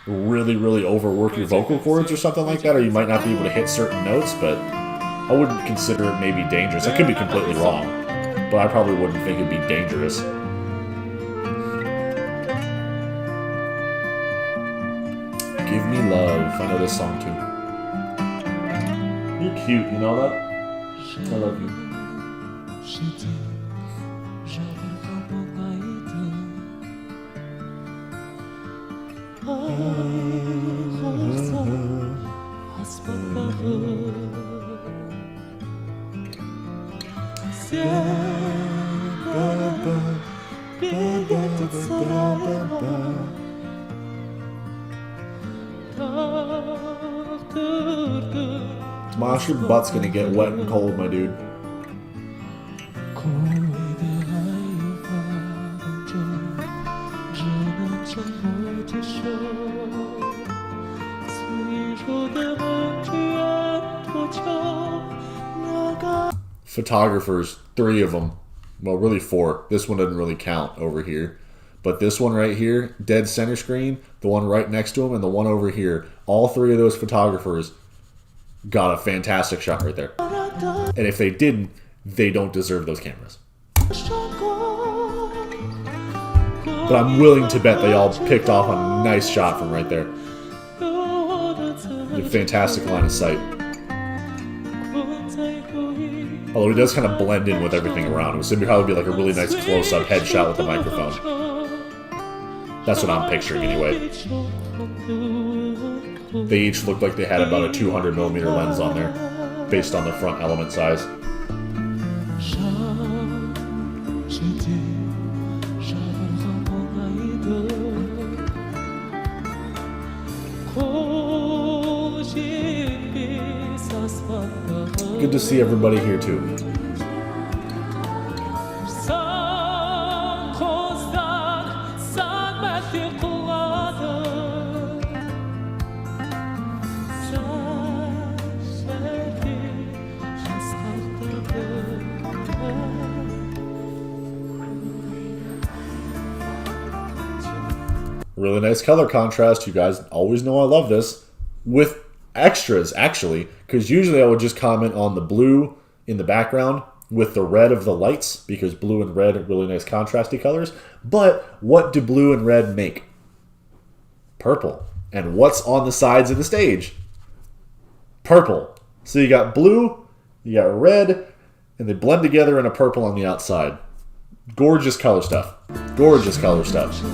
really, really overwork your vocal cords or something like that, or you might not be able to hit certain notes, but I wouldn't consider it maybe dangerous. I could be completely wrong, but I probably wouldn't think it'd be dangerous. Give Me Love. I know this song too. You're cute, you know that? I love you. Dimash, your butt's gonna get wet and cold, my dude. Photographers, 3 of them. Well, really 4. This one doesn't really count over here. But this one right here, dead center screen, the one right next to him, and the one over here, all 3 of those photographers got a fantastic shot right there. And if they didn't, they don't deserve those cameras. But I'm willing to bet they all picked off a nice shot from right there. A fantastic line of sight. Although he does kind of blend in with everything around him. So it'd probably be like a really nice close-up headshot with the microphone. That's what I'm picturing anyway. They each looked like they had about a 200mm lens on there, based on the front element size. Good to see everybody here too. Really nice color contrast. You guys always know I love this. With extras, actually, because usually I would just comment on the blue in the background with the red of the lights, because blue and red are really nice contrasty colors. But what do blue and red make? Purple. And what's on the sides of the stage? Purple. So you got blue, you got red, and they blend together in a purple on the outside. Gorgeous color stuff. Gorgeous color stuff.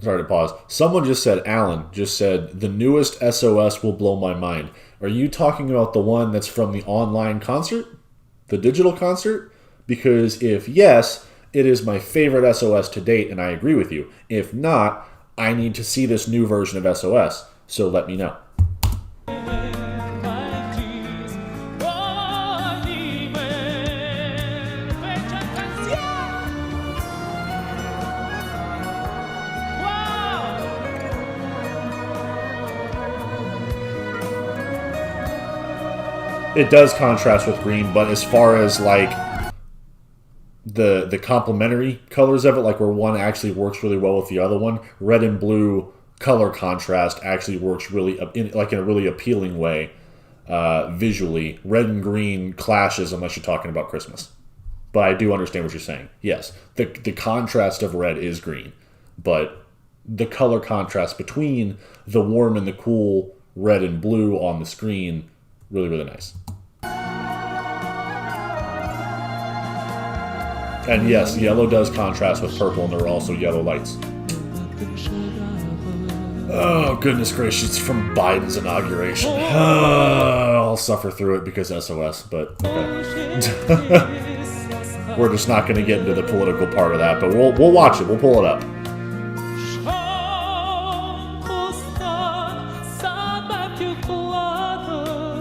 Sorry to pause. Someone just said, Alan just said, the newest SOS will blow my mind. Are you talking about the one that's from the online concert? The digital concert? Because if yes, it is my favorite SOS to date, and I agree with you. If not, I need to see this new version of SOS, so let me know. It does contrast with green, but as far as like the complementary colors of it, like where one actually works really well with the other one, red and blue color contrast actually works really in a really appealing way visually. Red and green clashes unless you're talking about Christmas. But I do understand what you're saying. Yes, the contrast of red is green, but the color contrast between the warm and the cool red and blue on the screen, really, really nice. And yes, yellow does contrast with purple, and there are also yellow lights. Oh, goodness gracious, it's from Biden's inauguration. I'll suffer through it because SOS, but okay. We're just not going to get into the political part of that, but we'll watch it. We'll pull it up.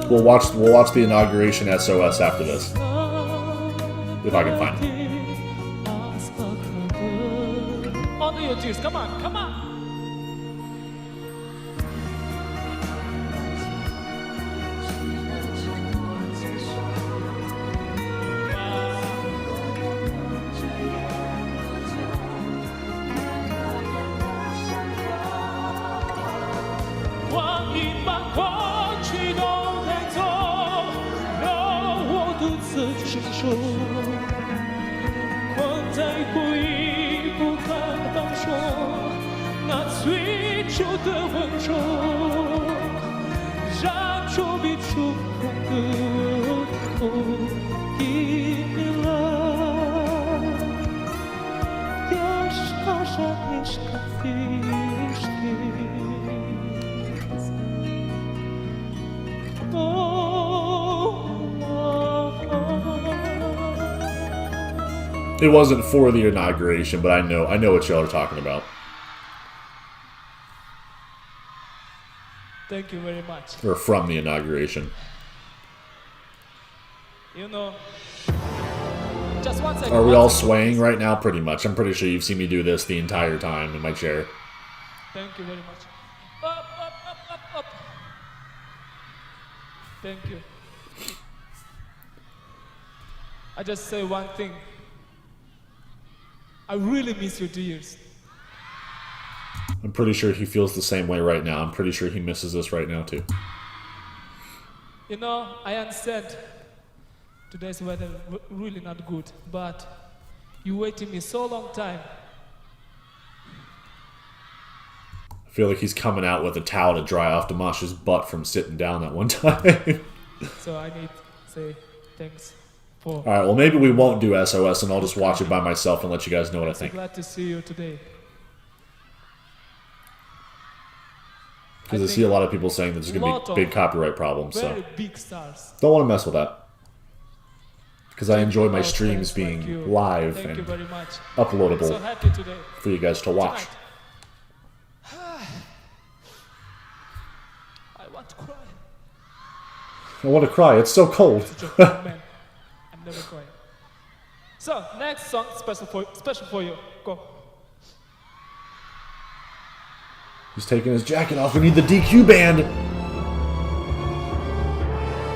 We'll watch the inauguration SOS after this, if I can find it. On to your juice. Come on, come on. It wasn't for the inauguration, but I know what y'all are talking about. Thank you very much. Or from the inauguration. You know, just one second. Are we all swaying right now? Pretty much. I'm pretty sure you've seen me do this the entire time in my chair. Thank you very much. Up, up, up, up, up. Thank you. I just say one thing. I really miss your dears. I'm pretty sure he feels the same way right now. I'm pretty sure he misses us right now, too. You know, I understand today's weather really not good, but you waited me so long time. I feel like he's coming out with a towel to dry off Dimash's butt from sitting down that one time. So I need to say thanks. All right, well, maybe we won't do SOS, and I'll just watch it by myself and let you guys know what I think. Glad to see you today. Because I see a lot of people saying that there's going to be big copyright problems, so very big stars. Don't want to mess with that. Because I enjoy my streams being live and uploadable so happy today. for you guys to watch. I want to cry. I want to cry. It's so cold. I'm never crying. So next song special for you. Go. He's taking his jacket off. We need the DQ band.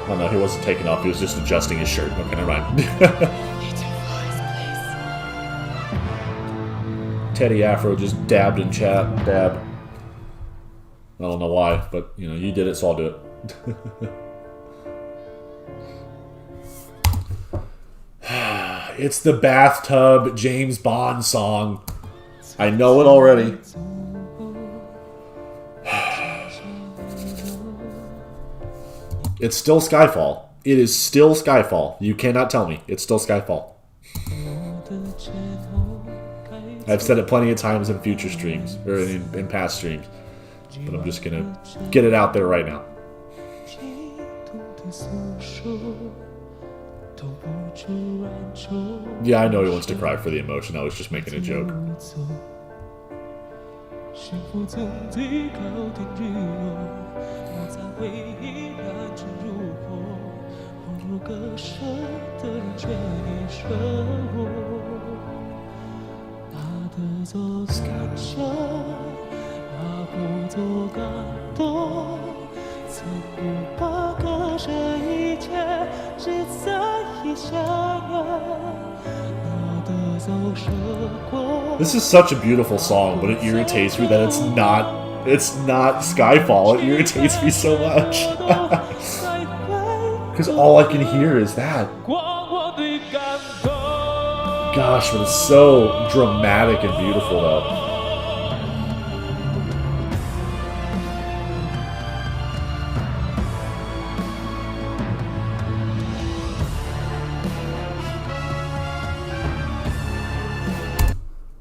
Oh no, he wasn't taking off. He was just adjusting his shirt. Okay, never mind. Teddy Afro just dabbed in chat. Dab. I don't know why, but you know, you did it, so I'll do it. It's the bathtub James Bond song. I know it already. It's still Skyfall. It is still Skyfall. You cannot tell me. It's still Skyfall. I've said it plenty of times in future streams, or in past streams. But I'm just going to get it out there right now. Yeah, I know he wants to cry for the emotion. I was just making a joke. This is such a beautiful song, but it irritates me that it's not Skyfall. It irritates me so much. Because all I can hear is that. Gosh, but it's so dramatic and beautiful though.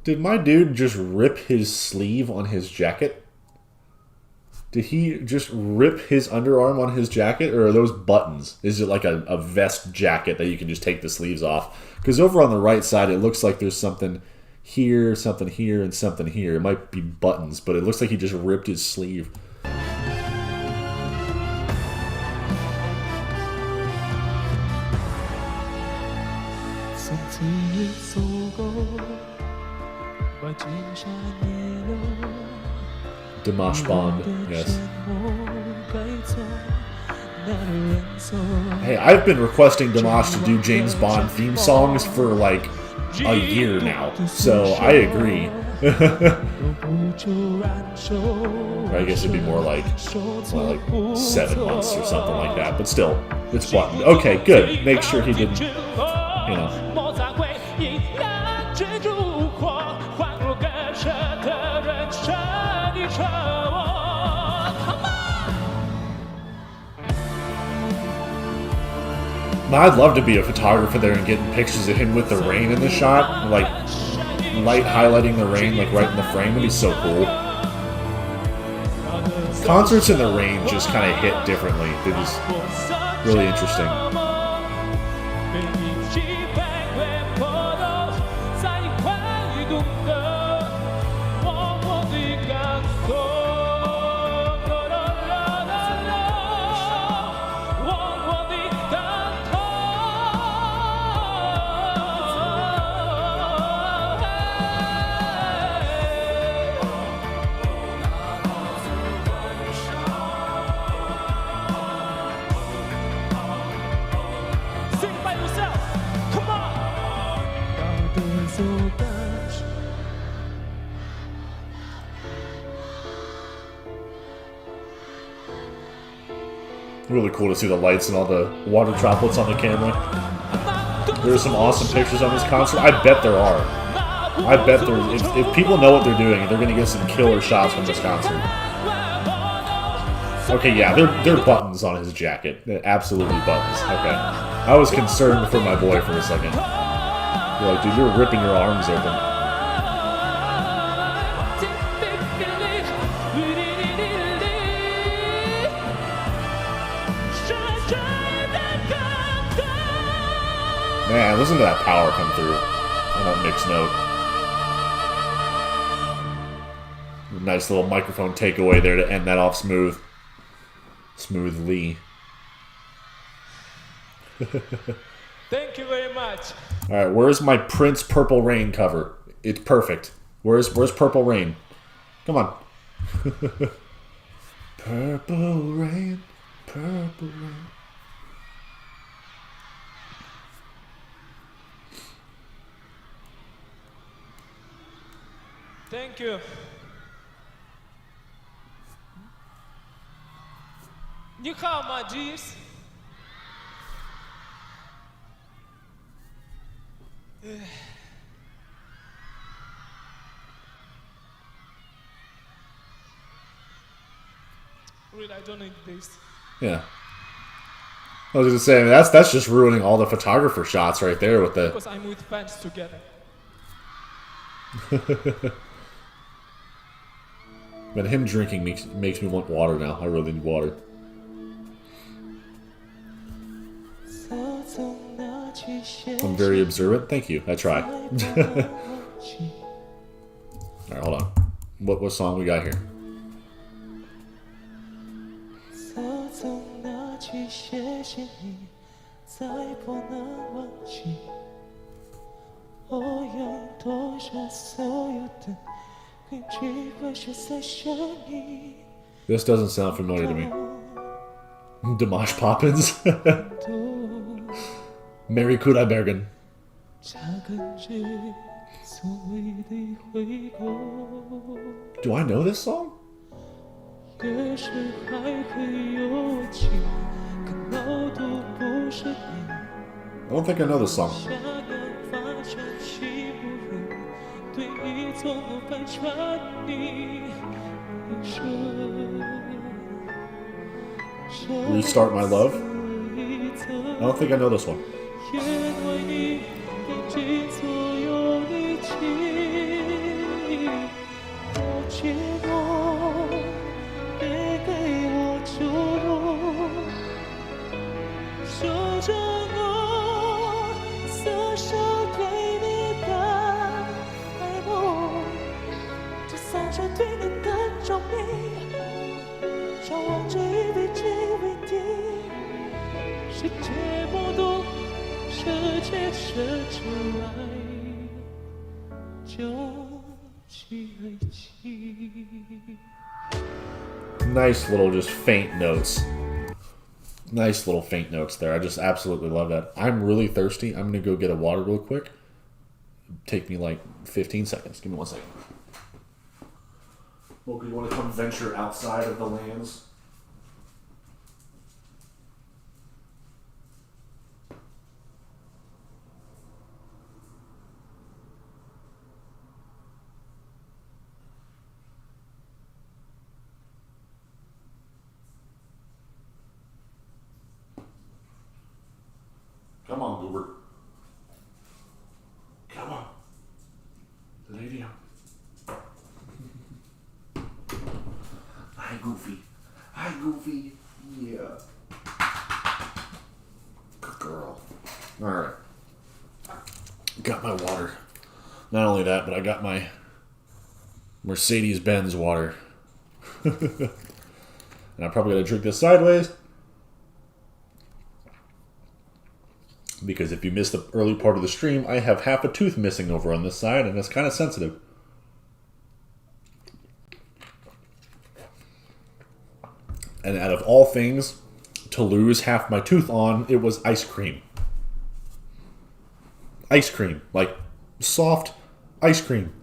Did my dude just rip his sleeve on his jacket? Did he just rip his underarm on his jacket? Or are those buttons? Is it like a vest jacket that you can just take the sleeves off? Because over on the right side, it looks like there's something here, and something here. It might be buttons, but it looks like he just ripped his sleeve. Dimash Bond, yes. Hey, I've been requesting Dimash to do James Bond theme songs for like a year now, so I agree. I guess it'd be more like 7 months or something like that, but still, it's buttoned. Okay, good. Make sure he didn't, you know. I'd love to be a photographer there and getting pictures of him with the rain in the shot, like light highlighting the rain, like right in the frame. Would be so cool. Concerts in the rain just kind of hit differently. They're just really interesting. Really cool to see the lights and all the water droplets on the camera. There's some awesome pictures on this concert. I bet there are. I bet there's. If people know what they're doing, they're going to get some killer shots from this concert. Okay, yeah, they're buttons on his jacket. They're absolutely buttons. Okay. I was concerned for my boy for a second. You're like, dude, you're ripping your arms open. Man, listen to that power come through on that mixed note. Nice little microphone takeaway there to end that off smoothly. Thank you very much. All right, where's my Prince Purple Rain cover? It's perfect. Where's Purple Rain? Come on. Purple rain, purple rain. Thank you. You hao, my G's. Really, I don't need this. Yeah. I was gonna say, I mean, that's just ruining all the photographer shots right there with the. Because I'm with fans together. But him drinking makes me want water now. I really need water. I'm very observant. Thank you. I try. Alright, hold on. What song we got here? This doesn't sound familiar to me. Dimash Poppins? Mary Could I Bergen. Do I know this song? I don't think I know this song. Restart My Love? I don't think I know this one. Nice little just faint notes. Nice little faint notes there. I just absolutely love that. I'm really thirsty. I'm going to go get a water real quick. Take me like 15 seconds. Give me 1 second. Mocha, you want to come venture outside of the lands? Come on, Goober. Come on. Lay down. Hi, Goofy. Hi, Goofy. Yeah. Good girl. Alright. Got my water. Not only that, but I got my Mercedes-Benz water. And I'm probably going to drink this sideways. Because if you missed the early part of the stream, I have half a tooth missing over on this side, and it's kind of sensitive. And out of all things to lose half my tooth on, it was ice cream. Ice cream. Like, soft ice cream.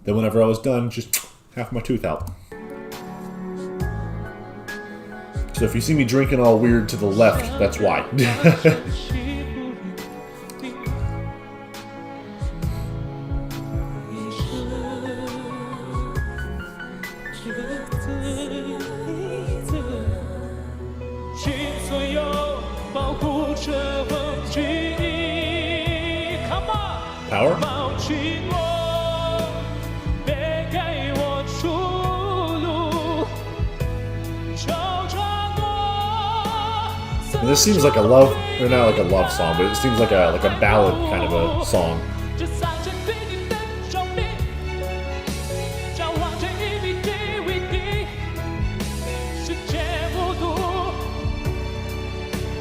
Then whenever I was done, just half my tooth out. So if you see me drinking all weird to the left, that's why. Power? And this seems like a love, or not like a love song, but it seems like a ballad kind of a song.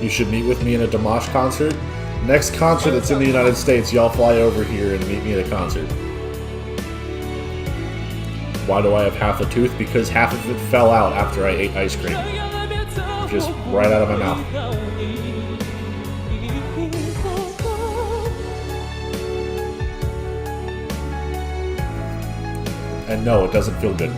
You should meet with me in a Dimash concert. Next concert that's in the United States, y'all fly over here and meet me at a concert. Why do I have half a tooth? Because half of it fell out after I ate ice cream. Just right out of my mouth. And no, it doesn't feel good.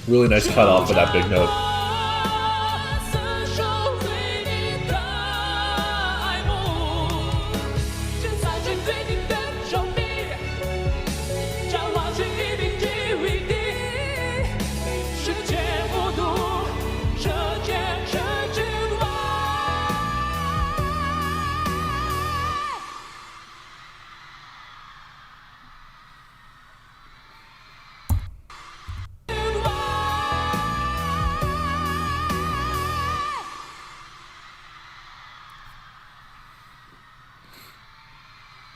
Really nice cut off of that big note.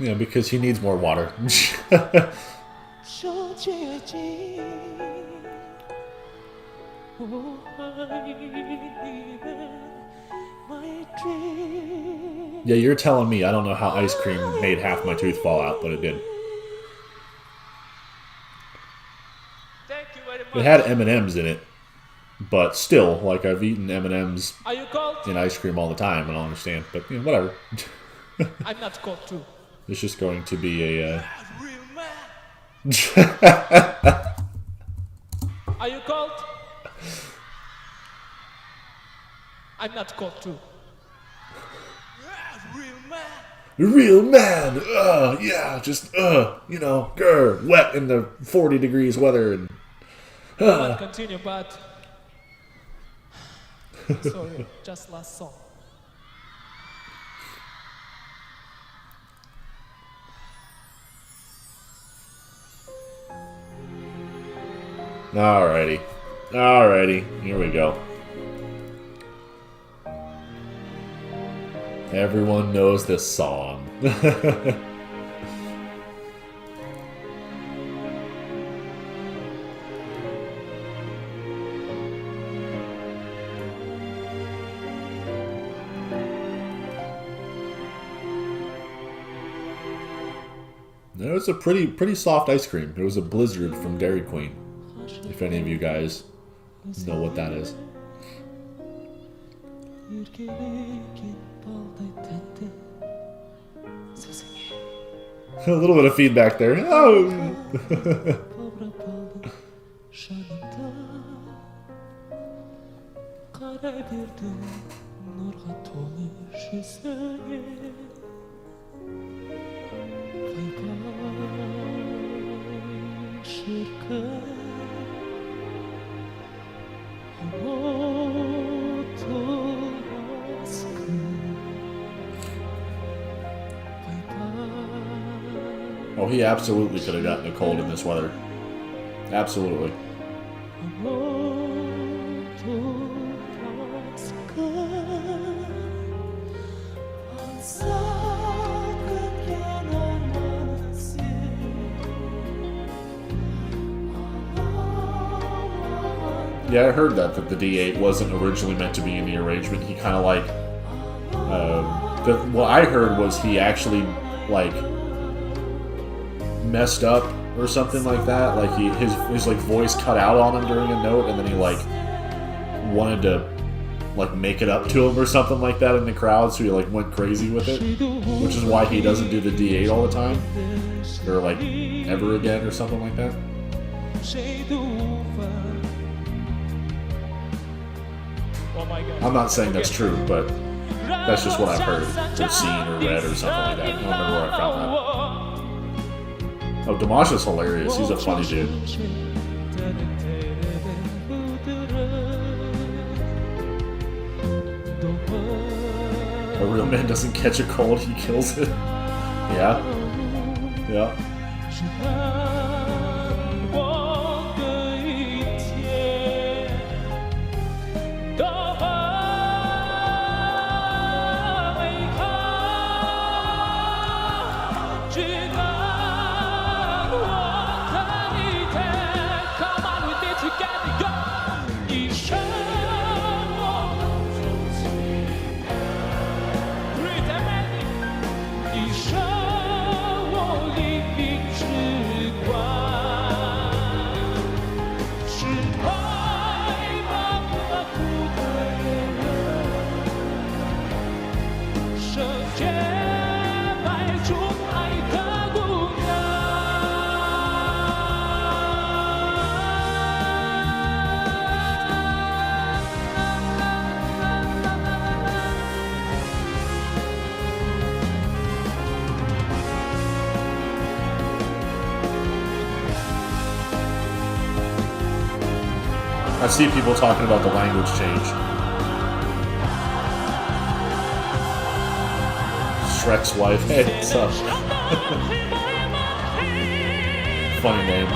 You know, because he needs more water. Oh, I needed my dream. Yeah, you're telling me I don't know how ice cream made half my tooth fall out, but it did. Thank you very much. It had M&Ms in it, but still, like, I've eaten M&Ms Are you cold? in ice cream all the time. I don't understand, but you know, whatever. I'm not cold too. It's just going to be a. Real man. Are you cold? I'm not cold too. Real man. Real man, yeah, just, you know, wet in the 40 degrees weather and, I won't continue, but sorry, just last song. Alrighty, here we go. Everyone knows this song. It was a pretty soft ice cream. It was a Blizzard from Dairy Queen. If any of you guys know what that is. A little bit of feedback there. Oh. Oh, he absolutely could have gotten a cold in this weather. Absolutely. Yeah, I heard that the D8 wasn't originally meant to be in the arrangement. He kind of like, what I heard was he actually like messed up or something like that. Like his like voice cut out on him during a note, and then he like wanted to like make it up to him or something like that in the crowd, so he like went crazy with it, which is why he doesn't do the D8 all the time, or like ever again or something like that. Oh my God. I'm not saying that's true, but that's just what I've heard or seen or read or something like that. I don't remember where I found that. Oh, Dimash is hilarious. He's a funny dude. A real man doesn't catch a cold, he kills it. Yeah. Yeah. I see people talking about the language change. Shrek's wife. Hey, what's up? Funny name.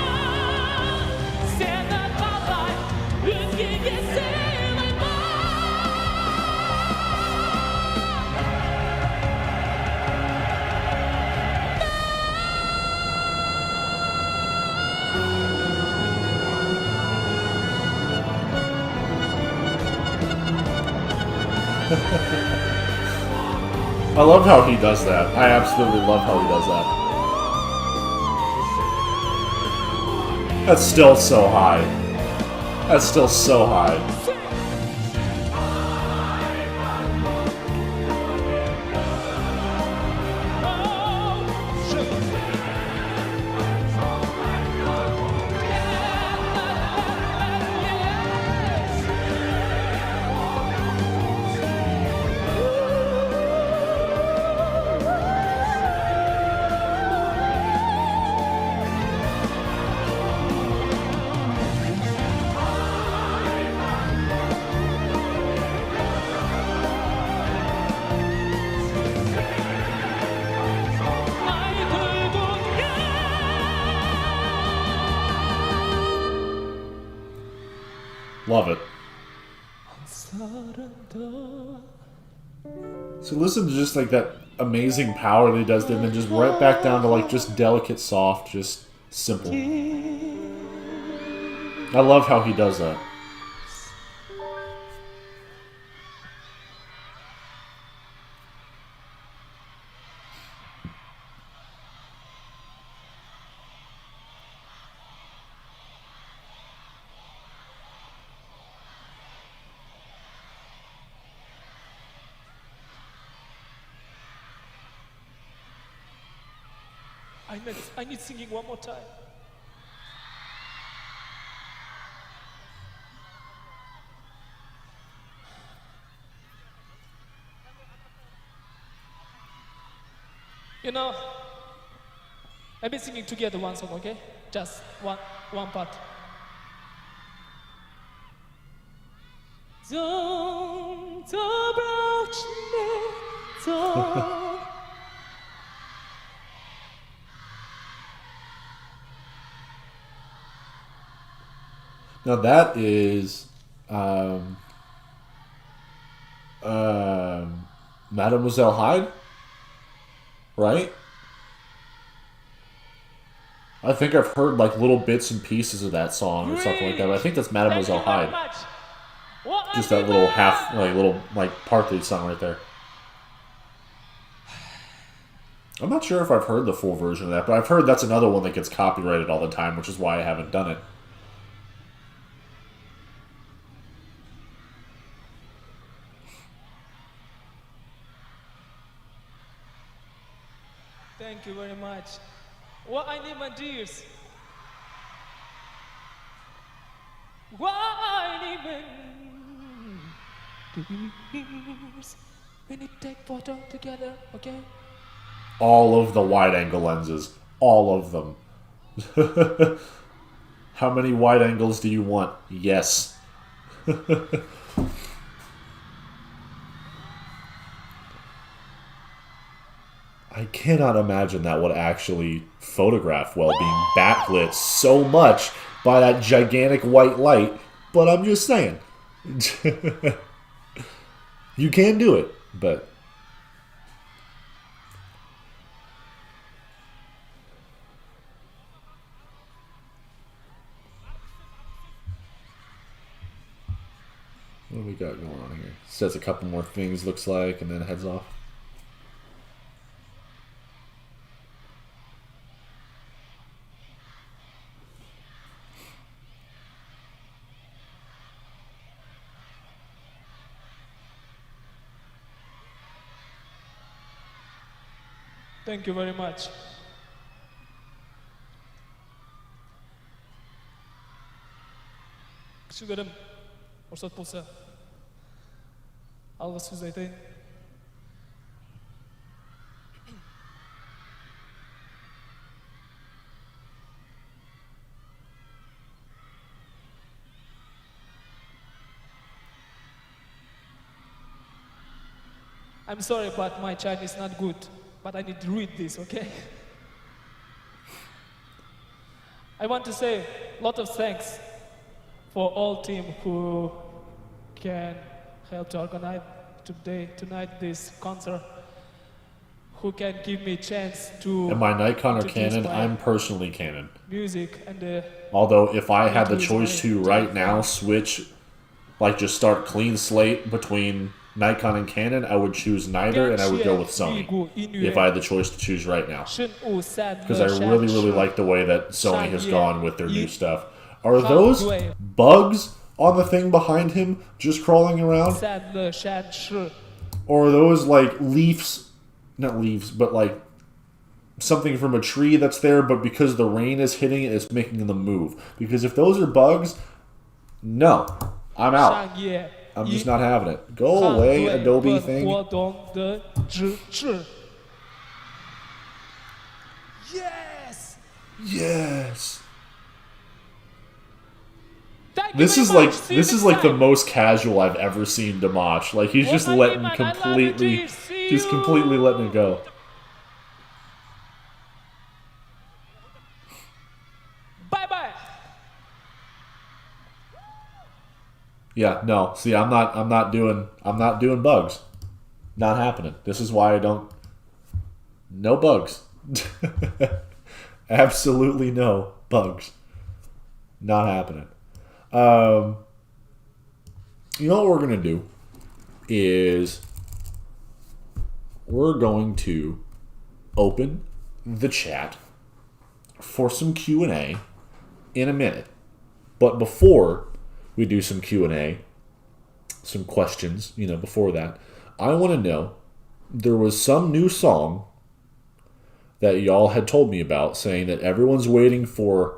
I love how he does that. I absolutely love how he does that. That's still so high. That's still so high. Love it. So listen to just like that amazing power that he does there, and then just right back down to like just delicate, soft, just simple. I love how he does that. I need singing one more time. You know, maybe singing together one song, okay? Just one part. Don't approach me, don't. Now that is Mademoiselle Hyde, right? I think I've heard like little bits and pieces of that song or something like that. But I think that's Mademoiselle Hyde. Just that little little part that he sung right there. I'm not sure if I've heard the full version of that, but I've heard that's another one that gets copyrighted all the time, which is why I haven't done it. Thank you very much. What I need my dears. What I need my dears. We need to take photo together, okay? All of the wide-angle lenses. All of them. How many wide angles do you want? Yes. I cannot imagine that would actually photograph well, being backlit so much by that gigantic white light, but I'm just saying. You can do it, but... What do we got going on here? Says a couple more things, looks like, and then heads off. Thank you very much. Kişilerim, fırsat bulsa, algı söz edeyim. I'm sorry, but my Chinese is not good. But I need to read this, okay? I want to say a lot of thanks for all team who can help to organize tonight this concert, who can give me a chance to... Am I Nikon or Canon? I'm personally Canon. Music and although if I had the choice to right now switch, like just start clean slate between Nikon and Canon, I would choose neither, and I would go with Sony if I had the choice to choose right now. Because I really, really like the way that Sony has gone with their new stuff. Are those bugs on the thing behind him just crawling around? Or are those like leaves, not leaves, but like something from a tree that's there, but because the rain is hitting it, it's making them move? Because if those are bugs, no, I'm out. I'm just not having it. Go away, Adobe thing. Yes! Yes. This is like the most casual I've ever seen Dimash. Like he's just letting completely letting it go. Bye bye. Yeah, no. See, I'm not doing bugs. Not happening. This is why I don't. No bugs. Absolutely no bugs. Not happening. You know what we're gonna do is we're going to open the chat for some Q&A in a minute. But before we do some Q&A, some questions, before that, I want to know, there was some new song that y'all had told me about, saying that everyone's waiting for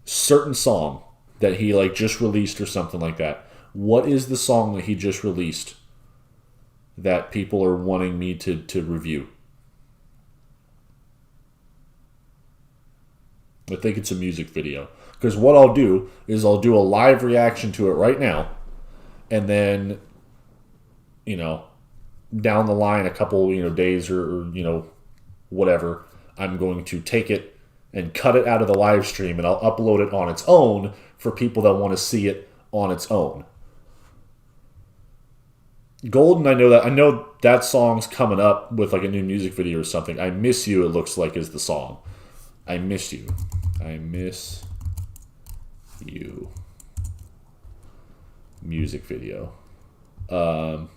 certain song that he just released or something like that. What is the song that he just released that people are wanting me to review? I think it's a music video. Because what I'll do is I'll do a live reaction to it right now. And then, down the line, a couple, days or whatever, I'm going to take it and cut it out of the live stream, and I'll upload it on its own for people that want to see it on its own. Golden, I know that song's coming up with a new music video or something. I Miss You, it looks like, is the song. I miss you. I miss you. Music video. We're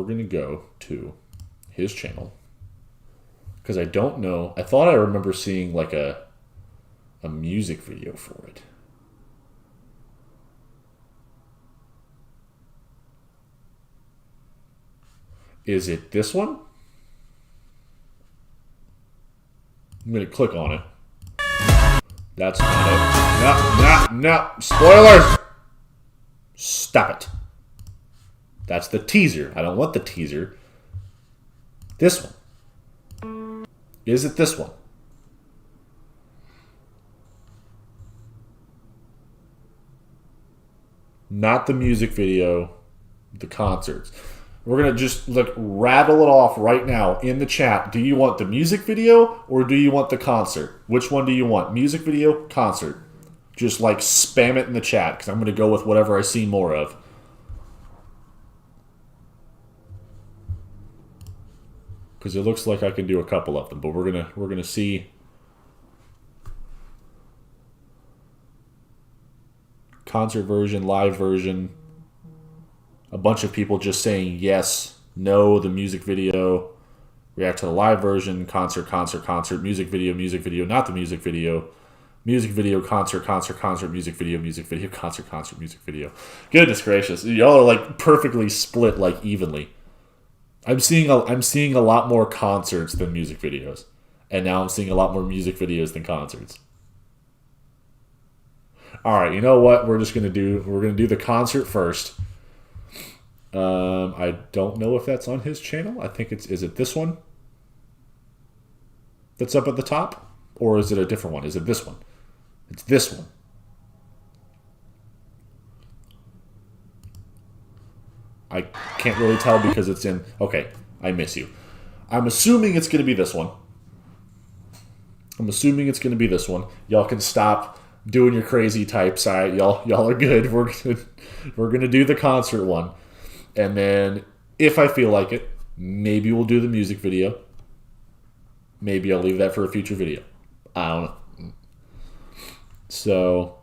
going to go to his channel. Because I don't know. I thought I remember seeing a music video for it. Is it this one? I'm going to click on it. That's not it. No. Spoilers! Stop it. That's the teaser. I don't want the teaser. This one. Is it this one? Not the music video, the concerts. We're going to just rattle it off right now in the chat. Do you want the music video or do you want the concert? Which one do you want? Music video, concert. Just spam it in the chat because I'm going to go with whatever I see more of. Because it looks like I can do a couple of them, but we're gonna see. Concert version, live version. A bunch of people just saying yes, no, the music video. React to the live version, concert, music video, not the music video. Music video, concert, music video, concert, music video. Goodness gracious. Y'all are perfectly split evenly. I'm seeing a lot more concerts than music videos. And now I'm seeing a lot more music videos than concerts. Alright, you know what? We're gonna do the concert first. I don't know if that's on his channel. I think is it this one? That's up at the top? Or is it a different one? Is it this one? It's this one. I can't really tell because it's in... Okay, I miss you. I'm assuming it's going to be this one. Y'all can stop doing your crazy types. All right, y'all are good. We're gonna do the concert one. And then, if I feel like it, maybe we'll do the music video. Maybe I'll leave that for a future video. I don't know. So,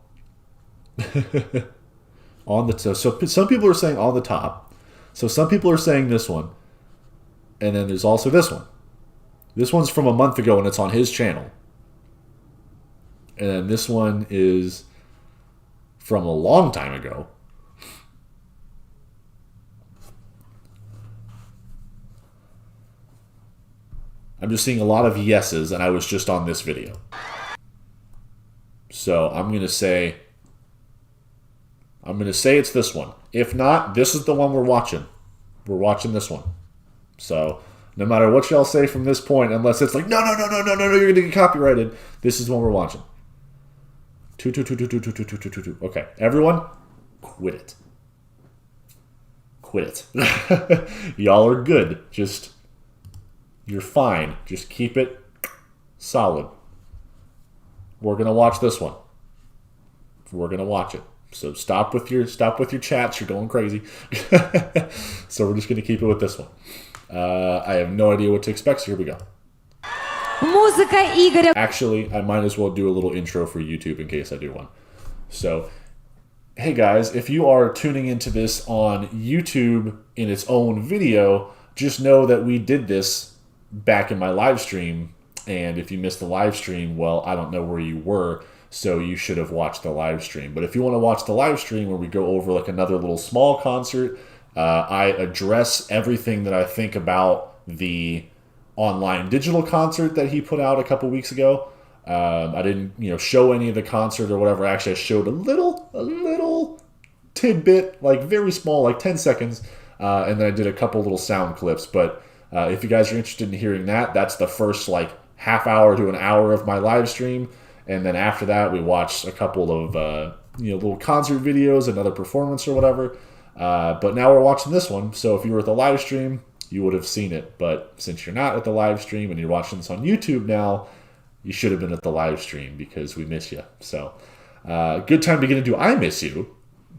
so some people are saying on the top. So some people are saying this one. And then there's also this one. This one's from a month ago and it's on his channel. And then this one is from a long time ago. I'm just seeing a lot of yeses, and I was just on this video. So I'm going to say it's this one. If not, this is the one we're watching. We're watching this one. So no matter what y'all say from this point, unless it's like, no, you're going to get copyrighted, this is the one we're watching. Two. Okay, everyone, quit it. Quit it. Y'all are good. You're fine. Just keep it solid. We're gonna watch this one. We're gonna watch it. So stop with your chats. You're going crazy. So we're just gonna keep it with this one. I have no idea what to expect. So here we go. Actually, I might as well do a little intro for YouTube in case I do one. So, hey guys, if you are tuning into this on YouTube in its own video, just know that we did this back in my live stream, and if you missed the live stream, well, I don't know where you were, so you should have watched the live stream. But if you want to watch the live stream where we go over like another little small concert, I address everything that I think about the online digital concert that he put out a couple weeks ago. I didn't, show any of the concert or whatever. Actually, I showed a little tidbit, like very small, like 10 seconds, and then I did a couple little sound clips. But if you guys are interested in hearing that, that's the first like half hour to an hour of my live stream. And then after that, we watched a couple of little concert videos, another performance or whatever. But now we're watching this one. So if you were at the live stream, you would have seen it. But since you're not at the live stream and you're watching this on YouTube now, you should have been at the live stream because we miss you. So good time to get into I Miss You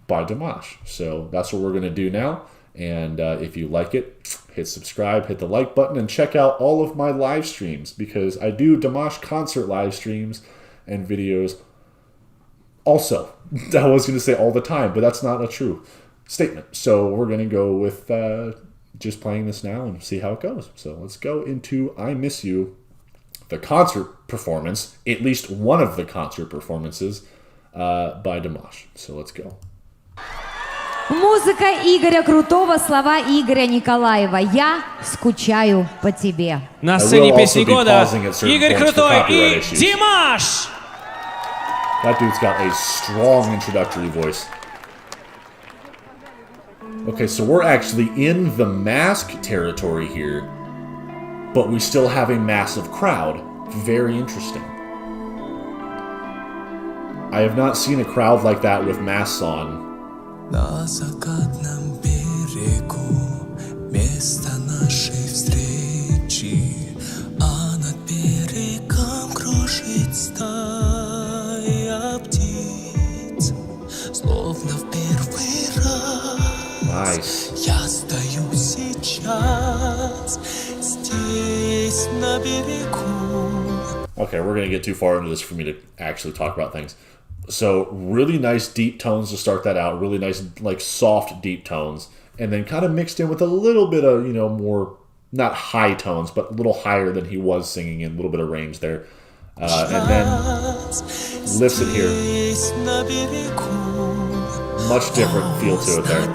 by Dimash. So that's what we're going to do now. And if you like it, hit subscribe, hit the like button, and check out all of my live streams because I do Dimash concert live streams and videos also. I was going to say all the time, but that's not a true statement. So we're going to go with just playing this now and see how it goes. So let's go into I Miss You, the concert performance, at least one of the concert performances by Dimash. So let's go. Музыка Игоря Крутого, слова Игоря Николаева. Я скучаю по тебе. На сцене песни года Игорь Крутой и Димаш! That dude's got a strong introductory voice. Okay, so we're actually in the mask territory here, but we still have a massive crowd. Very interesting. I have not seen a crowd like that with masks on. На закатном берегу место нашей встречи, а над берегом кружит стая птиц, словно в первый раз. Nice. Я стою сейчас здесь на берегу. Okay, we're going to get too far into this for me to actually talk about things. So really nice deep tones to start that out. Really nice, like soft deep tones. And then kind of mixed in with a little bit of, more, not high tones, but a little higher than he was singing in, a little bit of range there. And then lifts it here. Much different feel to it there.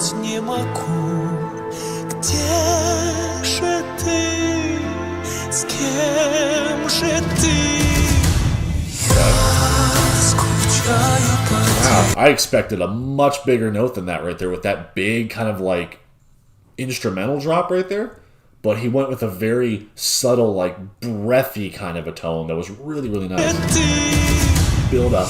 Wow, I expected a much bigger note than that right there with that big kind of like instrumental drop right there. But he went with a very subtle, like breathy kind of a tone that was really, really nice. Build up.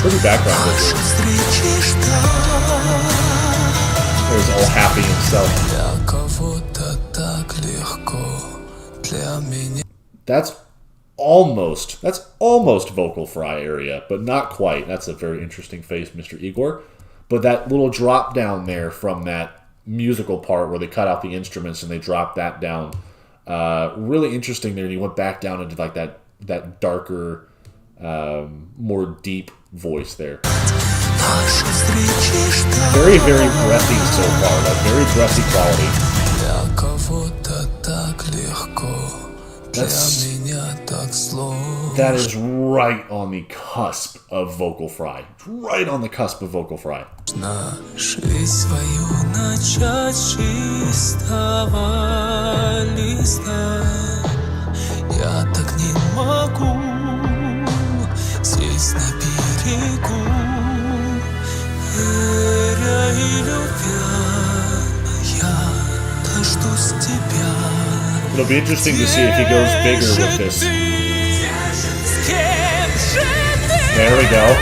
Pretty background with it. He's all happy himself. для меня. That's almost vocal fry area, but not quite. That's a very interesting face, Mr. Igor. But that little drop down there from that musical part where they cut out the instruments and they dropped that down, really interesting there. And he went back down into like that darker, more deep voice there. Very, very breathy so far, like very breathy quality. Для кого-то так легко, для меня так сложно. That is right on the cusp of vocal fry. Right on the cusp of vocal fry. Жизнь свою начать с чистого листа. Я так не могу здесь на берегу. Веря и любя, я дождусь тебя. It'll be interesting to see if he goes bigger with this. There we go.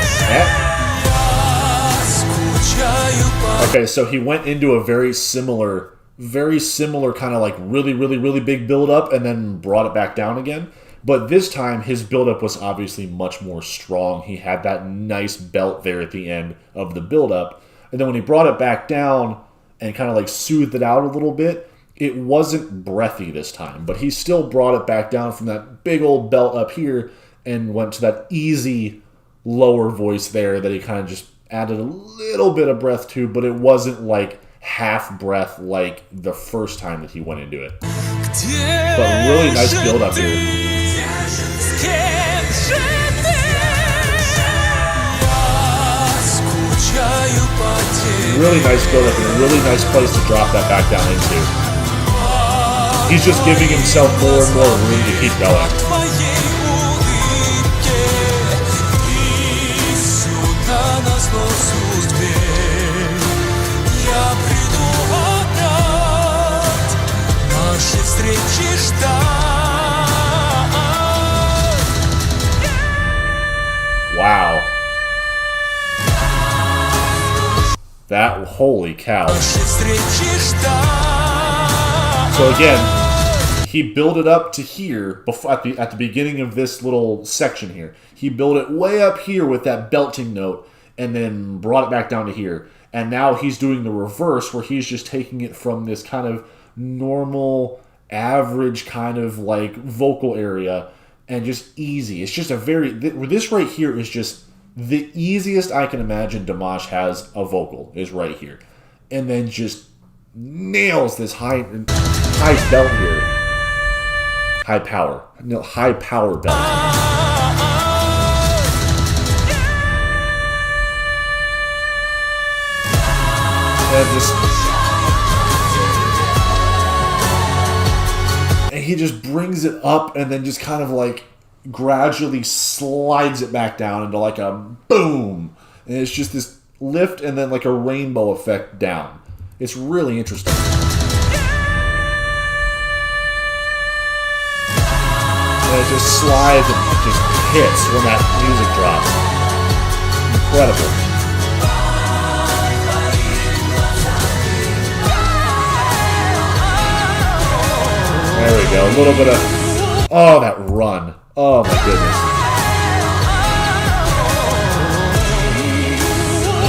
Okay, so he went into a very similar kind of like really, really, really big build-up and then brought it back down again. But this time, his build-up was obviously much more strong. He had that nice belt there at the end of the build-up. And then when he brought it back down and kind of like soothed it out a little bit, it wasn't breathy this time. But he still brought it back down from that big old belt up here and went to that easy lower voice there that he kind of just added a little bit of breath to, but it wasn't like half breath like the first time that he went into it. But really nice build up here. Really nice build up and a really nice place to drop that back down into. He's just giving himself more and more room to keep going. Wow. That, holy cow. So again, he built it up to here before, at the beginning of this little section here. He built it way up here with that belting note and then brought it back down to here. And now he's doing the reverse where he's just taking it from this kind of normal, average kind of like vocal area and just easy. It's just a very, this right here is just the easiest I can imagine Dimash has a vocal is right here. And then just nails this high belt here. High power belt. And he just brings it up and then just kind of like gradually slides it back down into like a boom. And it's just this lift and then like a rainbow effect down. It's really interesting. And it just slides and just hits when that music drops. Incredible. There we go. A little bit of... Oh, that run. Oh, my goodness.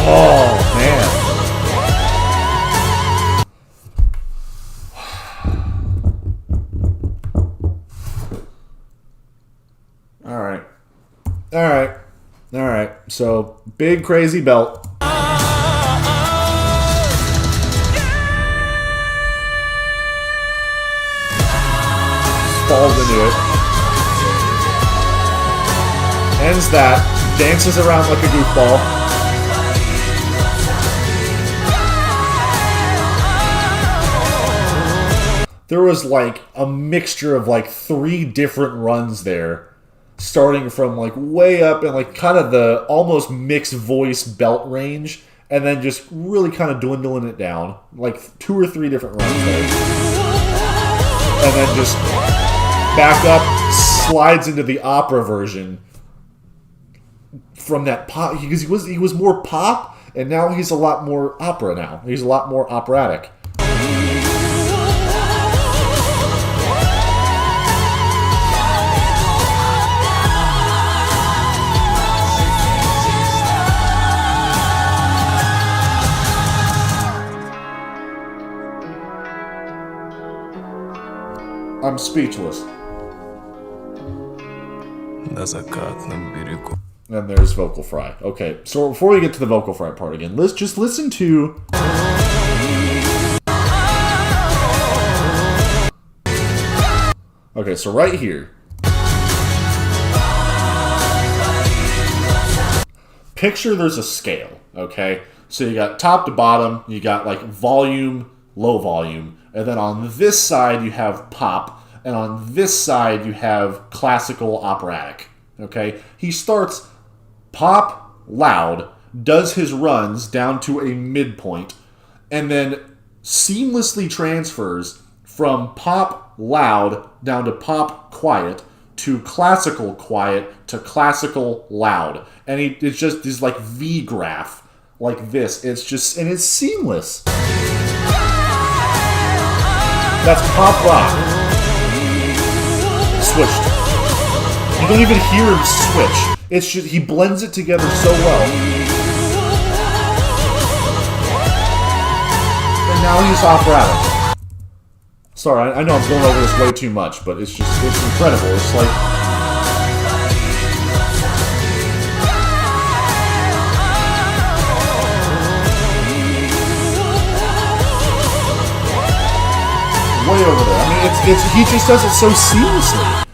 Oh, man. All right. So, big crazy belt. Falls into it. Ends that. Dances around like a goofball. There was like a mixture of like 3 different runs there. Starting from like way up in like kind of the almost mixed voice belt range. And then just really kind of dwindling it down. Like 2 or 3 different runs there. And then just... back up, slides into the opera version from that pop, because he was more pop, and now he's a lot more opera now. He's a lot more operatic. I'm speechless. На закатном берегу. And there's vocal fry. Okay, so before we get to the vocal fry part again, let's just listen to... Okay, so right here. Picture there's a scale, okay? So you got top to bottom, you got like volume, low volume, and then on this side you have pop, and on this side you have classical operatic, okay? He starts pop, loud, does his runs down to a midpoint, and then seamlessly transfers from pop, loud, down to pop, quiet, to classical quiet, to classical loud. And it's just this like V graph, like this. It's just, and it's seamless. That's pop rock. Switched. You don't even hear him switch. It's just, he blends it together so well. And now he's operatic. Sorry, I know I'm going over this way too much, but it's just, it's incredible. It's like... way over there. I mean, it's he just does it so seamlessly.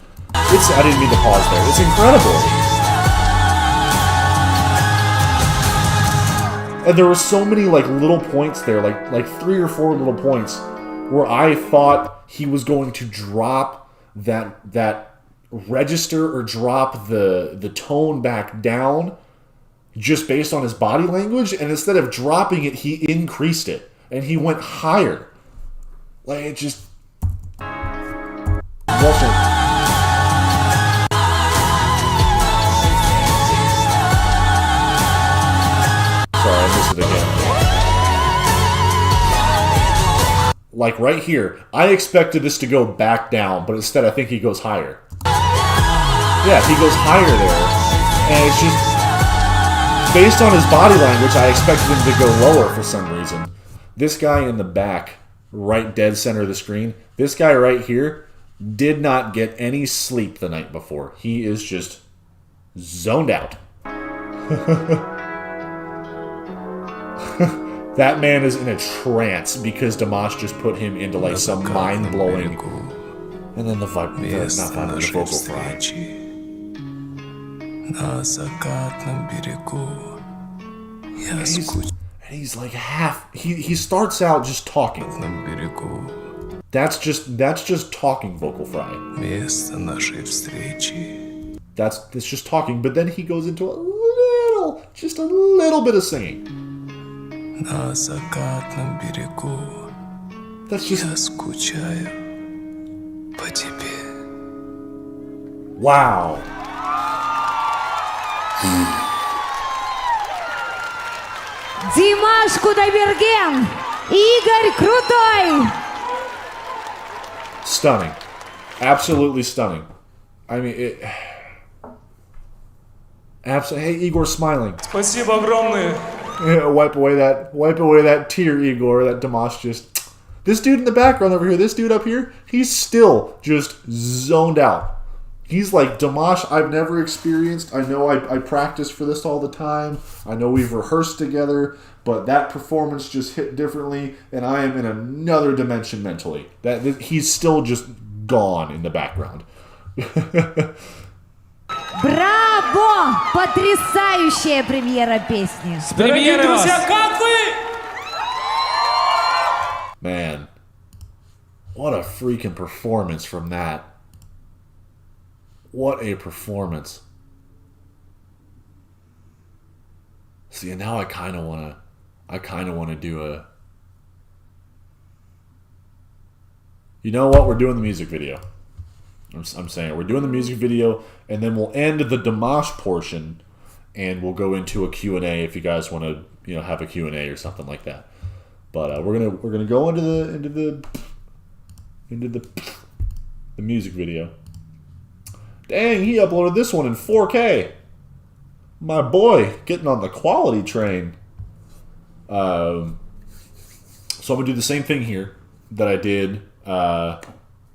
I didn't mean to pause there. It's incredible. And there were so many like little points there, like 3 or 4 little points where I thought he was going to drop that register or drop the tone back down just based on his body language, and instead of dropping it, he increased it and he went higher. Like, it just... Sorry, I missed it again. Like, right here, I expected this to go back down, but instead I think he goes higher. Yeah, he goes higher there. And it's just... Based on his body language, I expected him to go lower for some reason. This guy in the back... right dead center of the screen. This guy right here did not get any sleep the night before. He is just zoned out. That man is in a trance because Dimash just put him into like some mind-blowing... And then the vocal fry. На закатном берегу. Я скучаю. And he's like half. He starts out just talking. That's just talking vocal fry. Место нашей встречи. It's just talking, but then he goes into just a little bit of singing. На закатном берегу. That's just. Я скучаю по тебе. Wow. Димаш Кудайберген! Игорь Крутой! Stunning. Absolutely stunning. I mean, it... Absolutely. Hey, Igor's smiling. Спасибо огромное. Yeah, wipe away that tear, Igor, that Dimash just... This dude in the background over here, this dude up here, he's still just zoned out. He's like, Dimash, I've never experienced. I know I practice for this all the time. I know we've rehearsed together, but that performance just hit differently, and I am in another dimension mentally. That he's still just gone in the background. Браво! Потрясающая премьера песни. Дорогие друзья, как вы? Man, what a freaking performance from that. What a performance. See, and now I kind of want to do a... You know what? We're doing the music video. I'm saying we're doing the music video, and then we'll end the Dimash portion, and we'll go into a Q&A if you guys want to, have a Q&A or something like that. But we're gonna go into the music video. Dang, he uploaded this one in 4K. My boy, getting on the quality train. So I'm gonna do the same thing here that I did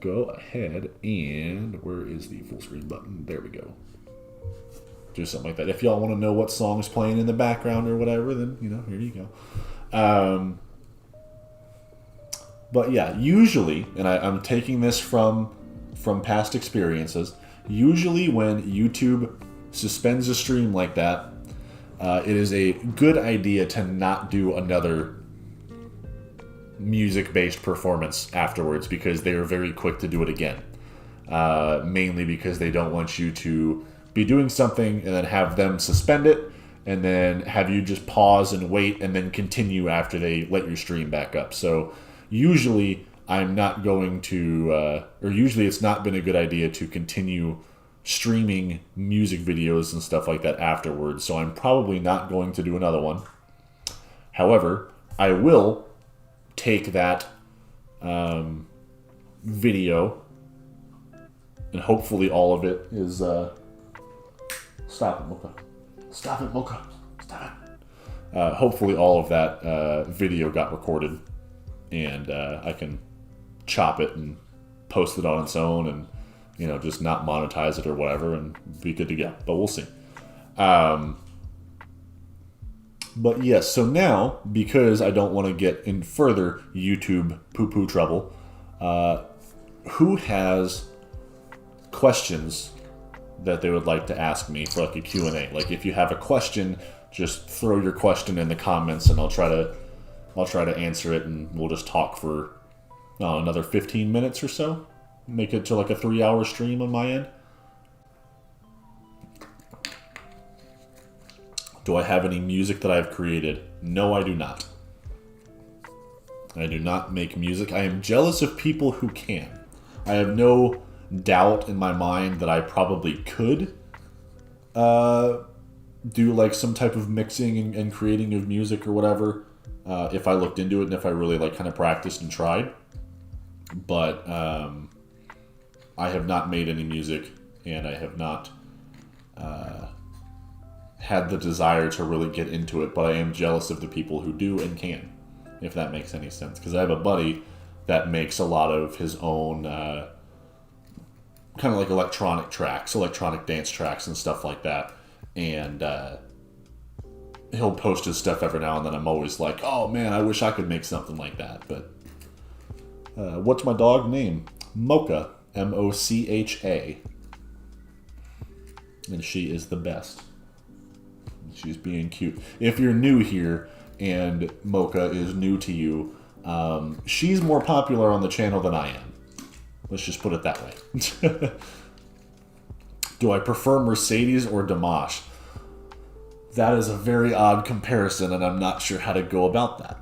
go ahead and where is the full screen button? There we go. Do something like that. If y'all want to know what song is playing in the background or whatever, then here you go. But yeah, usually, and I'm taking this from past experiences. Usually, when YouTube suspends a stream like that, it is a good idea to not do another music-based performance afterwards because they are very quick to do it again. Mainly because they don't want you to be doing something and then have them suspend it and then have you just pause and wait and then continue after they let your stream back up. So usually I'm not going to, or usually it's not been a good idea to continue streaming music videos and stuff like that afterwards. So I'm probably not going to do another one. However, I will take that video and hopefully all of it is stop it, Mocha. Stop it, Mocha. Stop it. Hopefully all of that video got recorded and I can chop it and post it on its own and just not monetize it or whatever and be good to go. But we'll see. But yes, so now, because I don't want to get in further YouTube poo-poo trouble, who has questions that they would like to ask me for like a Q&A? Like if you have a question, just throw your question in the comments and I'll try to answer it and we'll just talk for another 15 minutes or so. Make it to like a 3-hour stream on my end. Do I have any music that I've created? No, I do not. I do not make music. I am jealous of people who can. I have no doubt in my mind that I probably could do like some type of mixing and creating of music or whatever if I looked into it and if I really like kind of practiced and tried. But I have not made any music and I have not had the desire to really get into it, but I am jealous of the people who do and can, if that makes any sense. Because I have a buddy that makes a lot of his own kind of like electronic tracks, electronic dance tracks and stuff like that. And he'll post his stuff every now and then. I'm always like, oh man, I wish I could make something like that. But what's my dog name? Mocha. M-O-C-H-A. And she is the best. She's being cute. If you're new here and Mocha is new to you, she's more popular on the channel than I am. Let's just put it that way. Do I prefer Mercedes or Dimash? That is a very odd comparison, and I'm not sure how to go about that.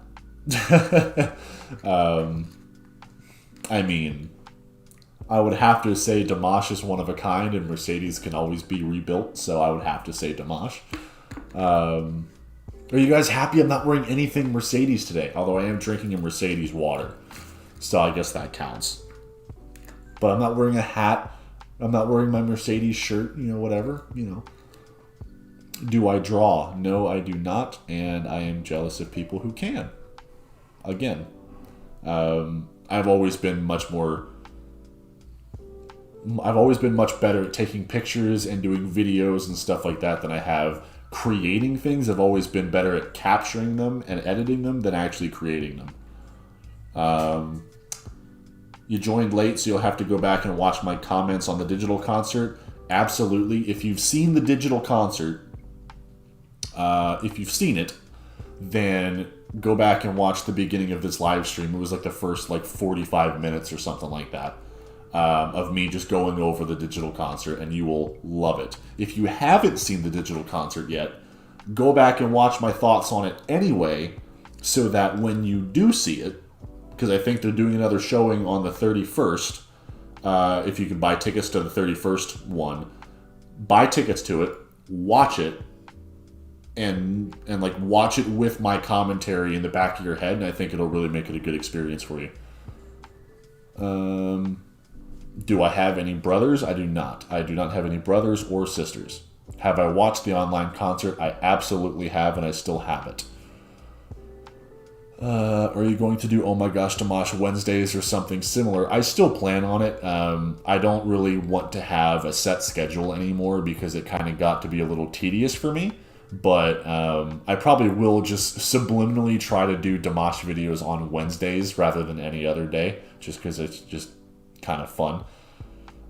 I mean, I would have to say Dimash is one of a kind, and Mercedes can always be rebuilt, so I would have to say Dimash. Are you guys happy I'm not wearing anything Mercedes today? Although I am drinking a Mercedes water, so I guess that counts. But I'm not wearing a hat. I'm not wearing my Mercedes shirt, whatever, Do I draw? No, I do not, and I am jealous of people who can. Again, I've always been much better at taking pictures and doing videos and stuff like that than I have creating things. I've always been better at capturing them and editing them than actually creating them. You joined late, so you'll have to go back and watch my comments on the digital concert. Absolutely. If you've seen the digital concert, if you've seen it, then go back and watch the beginning of this live stream. It was like the first 45 minutes or something like that of me just going over the digital concert, and you will love it. If you haven't seen the digital concert yet, go back and watch my thoughts on it anyway, so that when you do see it, because I think they're doing another showing on the 31st, if you can buy tickets to the 31st one, buy tickets to it, watch it, and watch it with my commentary in the back of your head, and I think it'll really make it a good experience for you. Do I have any brothers? I do not. I do not have any brothers or sisters. Have I watched the online concert? I absolutely have, and I still have it. Are you going to do Oh My Gosh Dimash Wednesdays or something similar? I still plan on it. I don't really want to have a set schedule anymore because it kind of got to be a little tedious for me. But I probably will just subliminally try to do Dimash videos on Wednesdays rather than any other day, just because it's just kind of fun.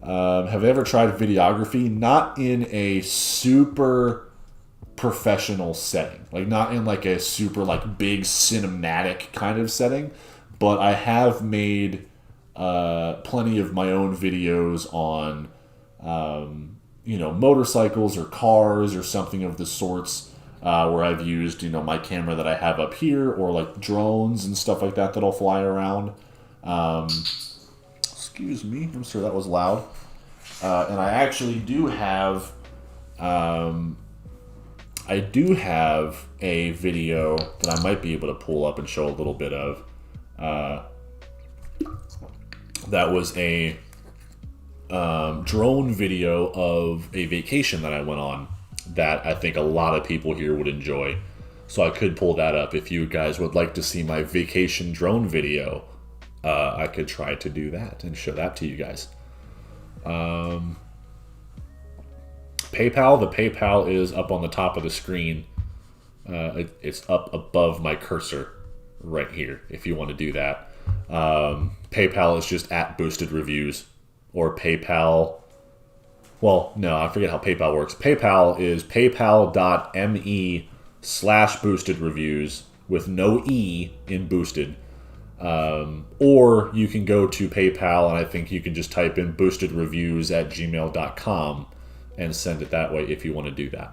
Have I ever tried videography? Not in a super professional setting, like not in like a super like big cinematic kind of setting, but I have made plenty of my own videos on motorcycles or cars or something of the sorts, where I've used my camera that I have up here, or like drones and stuff like that that'll fly around. Excuse me, I'm sure that was loud. And I actually do have a video that I might be able to pull up and show a little bit of. That was a drone video of a vacation that I went on that I think a lot of people here would enjoy. So I could pull that up. If you guys would like to see my vacation drone video, I could try to do that and show that to you guys. PayPal. The PayPal is up on the top of the screen. It's up above my cursor right here if you want to do that. PayPal is just at Boosted Reviews, or PayPal. Well, no, I forget how PayPal works. PayPal is paypal.me/Boosted Reviews with no E in Boosted. Or you can go to PayPal and I think you can just type in boostedreviews@gmail.com and send it that way if you want to do that.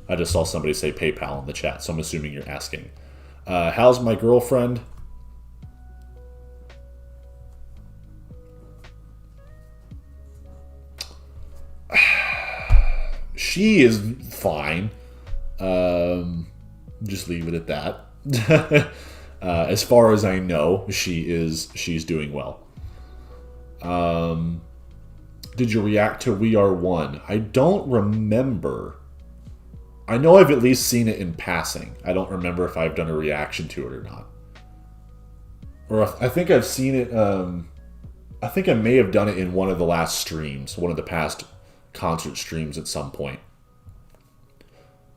I just saw somebody say PayPal in the chat, so I'm assuming you're asking. How's my girlfriend? She is fine. Just leave it at that. As far as I know, she's doing well. Did you react to We Are One? I don't remember. I know I've at least seen it in passing. I don't remember if I've done a reaction to it or not. Or I think I've seen it. I think I may have done it in one of the last streams, one of the past concert streams at some point.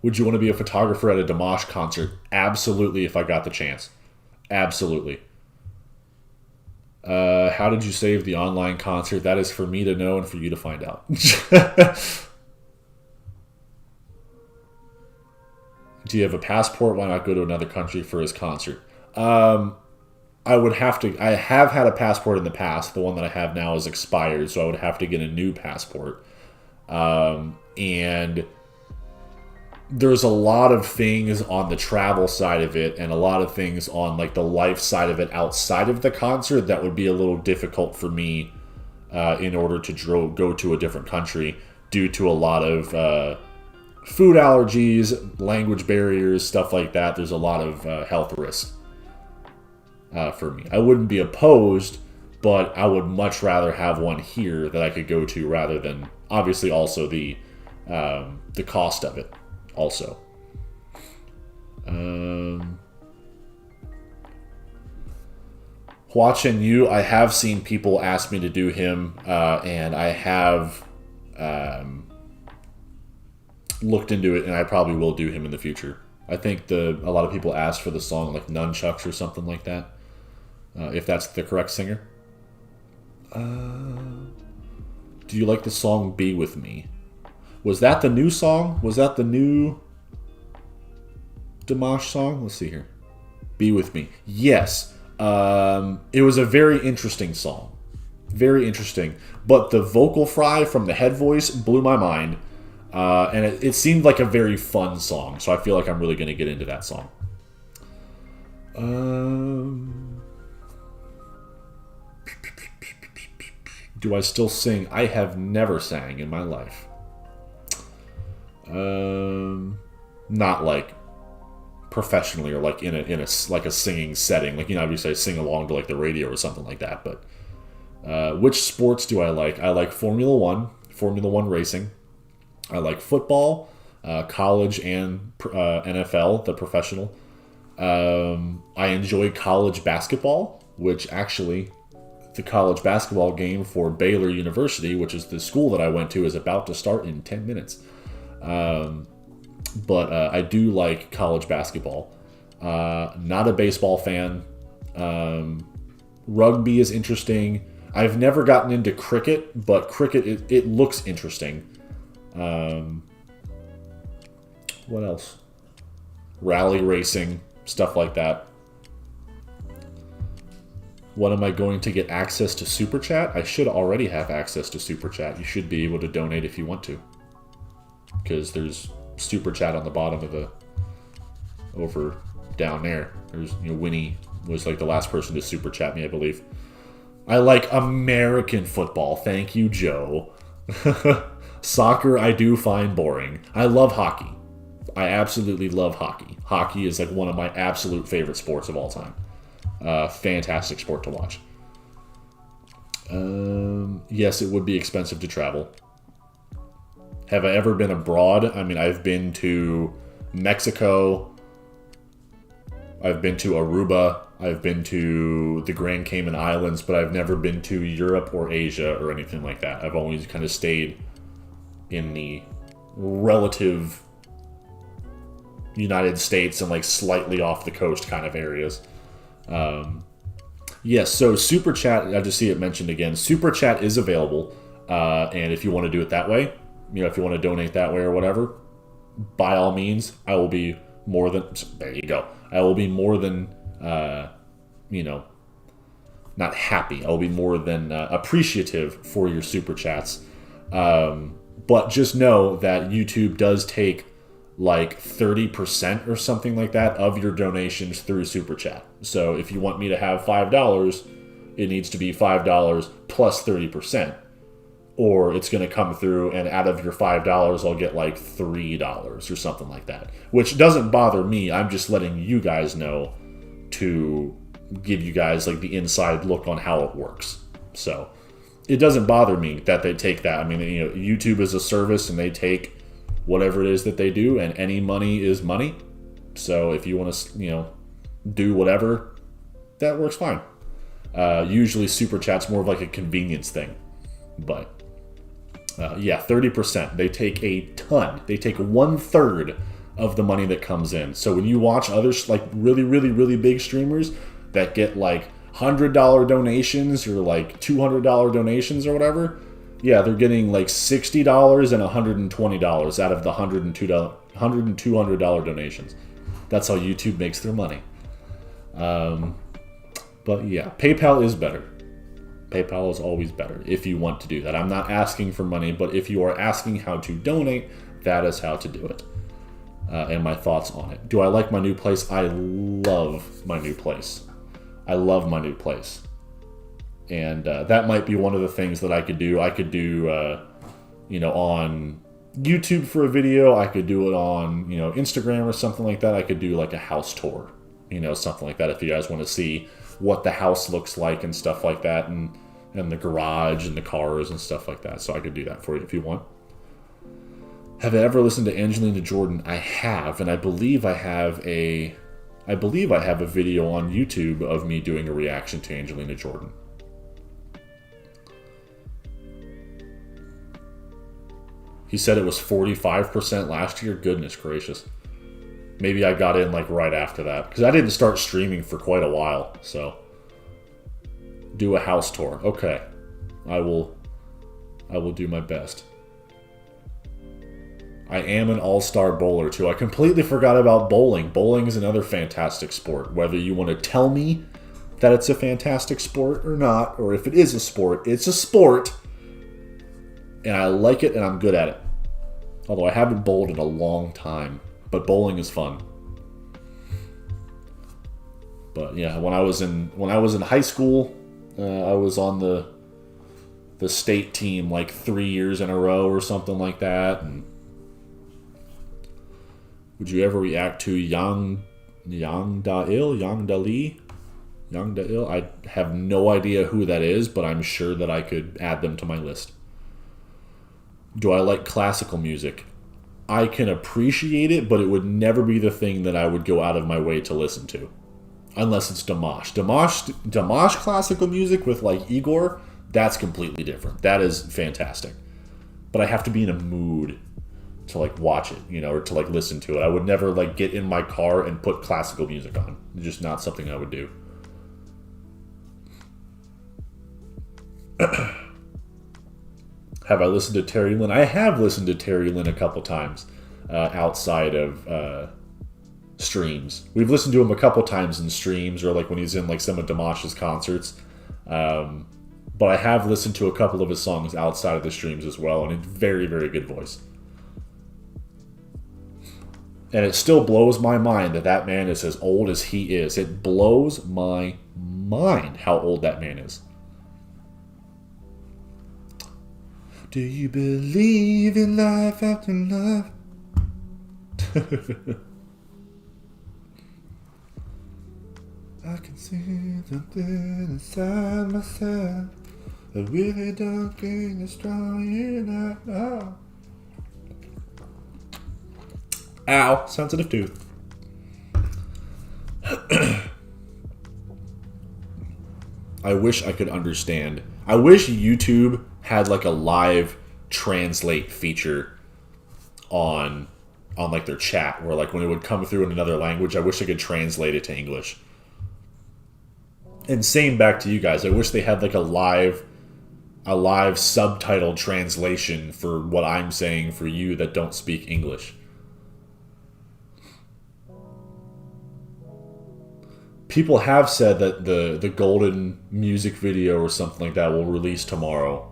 Would you want to be a photographer at a Dimash concert? Absolutely, if I got the chance. Absolutely. How did you save the online concert? That is for me to know and for you to find out. Do you have a passport? Why not go to another country for his concert? I have had a passport in the past. The one that I have now is expired, so I would have to get a new passport. And there's a lot of things on the travel side of it and a lot of things on like the life side of it outside of the concert that would be a little difficult for me in order to go to a different country due to a lot of food allergies, language barriers, stuff like that. There's a lot of health risks for me. I wouldn't be opposed, but I would much rather have one here that I could go to rather than obviously also the cost of it. Also, watching you, I have seen people ask me to do him, and I have looked into it, and I probably will do him in the future. I think a lot of people asked for the song like Nunchucks or something like that, if that's the correct singer. Do you like the song Be With Me? Was that the new song? Was that the new Dimash song? Let's see here. Be With Me. Yes. It was a very interesting song. Very interesting. But the vocal fry from the head voice blew my mind. And it seemed like a very fun song. So I feel like I'm really going to get into that song. Do I still sing? I have never sang in my life. Not like professionally or like in a like a singing setting, like obviously I sing along to like the radio or something like that. But which sports do I like? I like Formula One racing. I like football, college and NFL, the professional. I enjoy college basketball, which actually, the college basketball game for Baylor University, which is the school that I went to, is about to start in 10 minutes. But I do like college basketball. Not a baseball fan. Rugby is interesting. I've never gotten into cricket, but cricket, it looks interesting. What else? Rally racing, stuff like that. When am I going to get access to Super Chat? I should already have access to Super Chat. You should be able to donate if you want to. Because there's Super Chat on the bottom of the... over down there. There's, Winnie was like the last person to Super Chat me, I believe. I like American football. Thank you, Joe. Soccer, I do find boring. I love hockey. I absolutely love hockey. Hockey is like one of my absolute favorite sports of all time. Fantastic sport to watch. Yes, it would be expensive to travel. Have I ever been abroad? I mean, I've been to Mexico. I've been to Aruba. I've been to the Grand Cayman Islands, but I've never been to Europe or Asia or anything like that. I've always kind of stayed in the relative United States and like slightly off the coast kind of areas. Yes, so Super Chat, I just see it mentioned again. Super Chat is available, and if you want to do it that way, if you want to donate that way or whatever, by all means, I will be more than... There you go. I will be more than, not happy. I will be more than appreciative for your Super Chats. But just know that YouTube does take like 30% or something like that of your donations through Super Chat. So if you want me to have $5, it needs to be $5 plus 30%. Or it's going to come through and out of your $5, I'll get like $3 or something like that. Which doesn't bother me. I'm just letting you guys know to give you guys like the inside look on how it works. So it doesn't bother me that they take that. I mean, YouTube is a service and they take whatever it is that they do, and any money is money. So if you want to, do whatever, that works fine. Usually Super Chat's more of like a convenience thing. But, 30%. They take a ton. They take 1/3 of the money that comes in. So when you watch others, like really, really, really big streamers that get like $100 donations or like $200 donations or whatever, yeah, they're getting like $60 and $120 out of the $100 and $200 donations. That's how YouTube makes their money. But yeah, PayPal is better. PayPal is always better if you want to do that. I'm not asking for money, but if you are asking how to donate, that is how to do it. And my thoughts on it. Do I like my new place? I love my new place. I love my new place. And that might be one of the things that I could do. I could do, on YouTube for a video. I could do it on, Instagram or something like that. I could do like a house tour, something like that if you guys want to see what the house looks like and stuff like that, and the garage and the cars and stuff like that. So I could do that for you if you want. Have I ever listened to Angelina Jordan? I have, and I believe I have a video on YouTube of me doing a reaction to Angelina Jordan. He said it was 45% last year. Goodness gracious. Maybe I got in like right after that, because I didn't start streaming for quite a while. So do a house tour. Okay. I will do my best. I am an all-star bowler too. I completely forgot about bowling. Bowling is another fantastic sport. Whether you want to tell me that it's a fantastic sport or not, or if it is a sport, it's a sport. And I like it and I'm good at it. Although I haven't bowled in a long time. But bowling is fun. But yeah, when I was in high school, I was on the state team like 3 years in a row or something like that. And would you ever react to Yang Dali? I have no idea who that is, but I'm sure that I could add them to my list. Do I like classical music? I can appreciate it, but it would never be the thing that I would go out of my way to listen to. Unless it's Dimash. Dimash classical music with like Igor, that's completely different. That is fantastic. But I have to be in a mood to like watch it, you know, or to like listen to it. I would never like get in my car and put classical music on. It's just not something I would do. Have I listened to Terry Lynn? I have listened to Terry Lynn a couple times outside of streams. We've listened to him a couple times in streams, or like when he's in like some of Dimash's concerts. But I have listened to a couple of his songs outside of the streams as well, and it's very, very good voice. And it still blows my mind that that man is as old as he is. It blows my mind how old that man is. Do you believe in life after love? I can see something inside myself. I really don't think it's strong enough. Oh. Ow, sensitive tooth. I wish I could understand. I wish YouTube had like a live translate feature on like their chat, where like when it would come through in another language, I wish I could translate it to English. And same back to you guys. I wish they had like a live subtitled translation for what I'm saying for you that don't speak English. People have said that the golden music video or something like that will release tomorrow,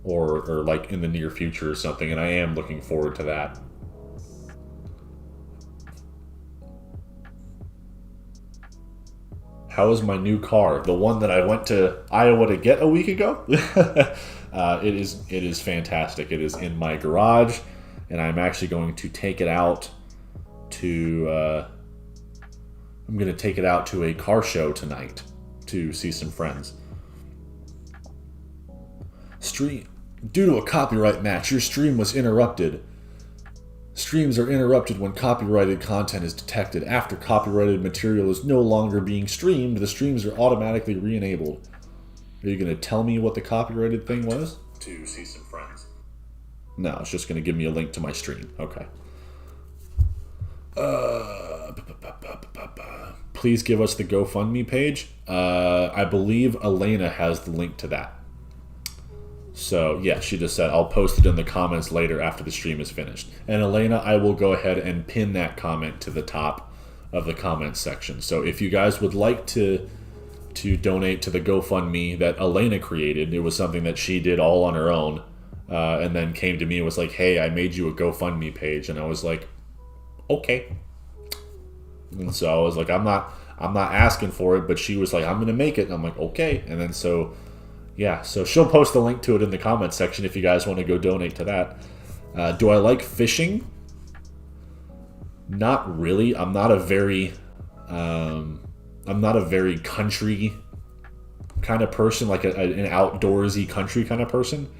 or like in the near future or something, and I am looking forward to that. How is my new car? The one that I went to Iowa to get a week ago? It is fantastic. It is in my garage, and I'm actually going to take it out to I'm going to take it out to a car show tonight to see some friends. Stream. Due to a copyright match, your stream was interrupted. Streams are interrupted when copyrighted content is detected. After copyrighted material is no longer being streamed, the streams are automatically re-enabled. Are you going to tell me what the copyrighted thing was? To see some friends. No, it's just going to give me a link to my stream. Okay. Please give us the GoFundMe page. I believe Elena has the link to that. So, yeah, she just said, I'll post it in the comments later after the stream is finished. And Elena, I will go ahead and pin that comment to the top of the comments section. So if you guys would like to donate to the GoFundMe that Elena created, it was something that she did all on her own, and then came to me and was like, hey, I made you a GoFundMe page. And I was like, okay. And so I was like, I'm not asking for it, but she was like, I'm going to make it. And I'm like, okay. And then so... yeah, so she'll post the link to it in the comments section if you guys want to go donate to that. Do I like fishing? Not really. I'm not a very country kind of person, like an outdoorsy country kind of person.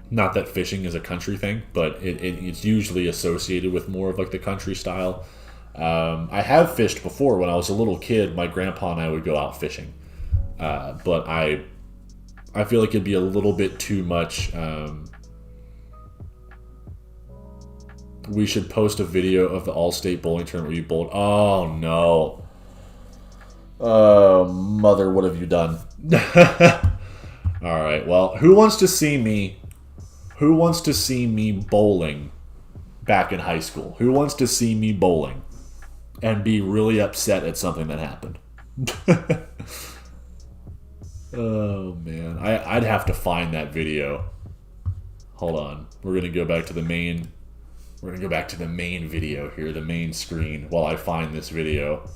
Not that fishing is a country thing, but it's usually associated with more of like the country style. I have fished before. When I was a little kid, my grandpa and I would go out fishing. But I feel like it'd be a little bit too much. We should post a video of the All-State Bowling Tournament where you bowled. Oh, no. Oh, mother, what have you done? All right, well, who wants to see me bowling back in high school? Who wants to see me bowling and be really upset at something that happened? Oh, man. I'd have to find that video. Hold on. We're going to go back to the main... We're going to go back to the main video here, the main screen, while I find this video.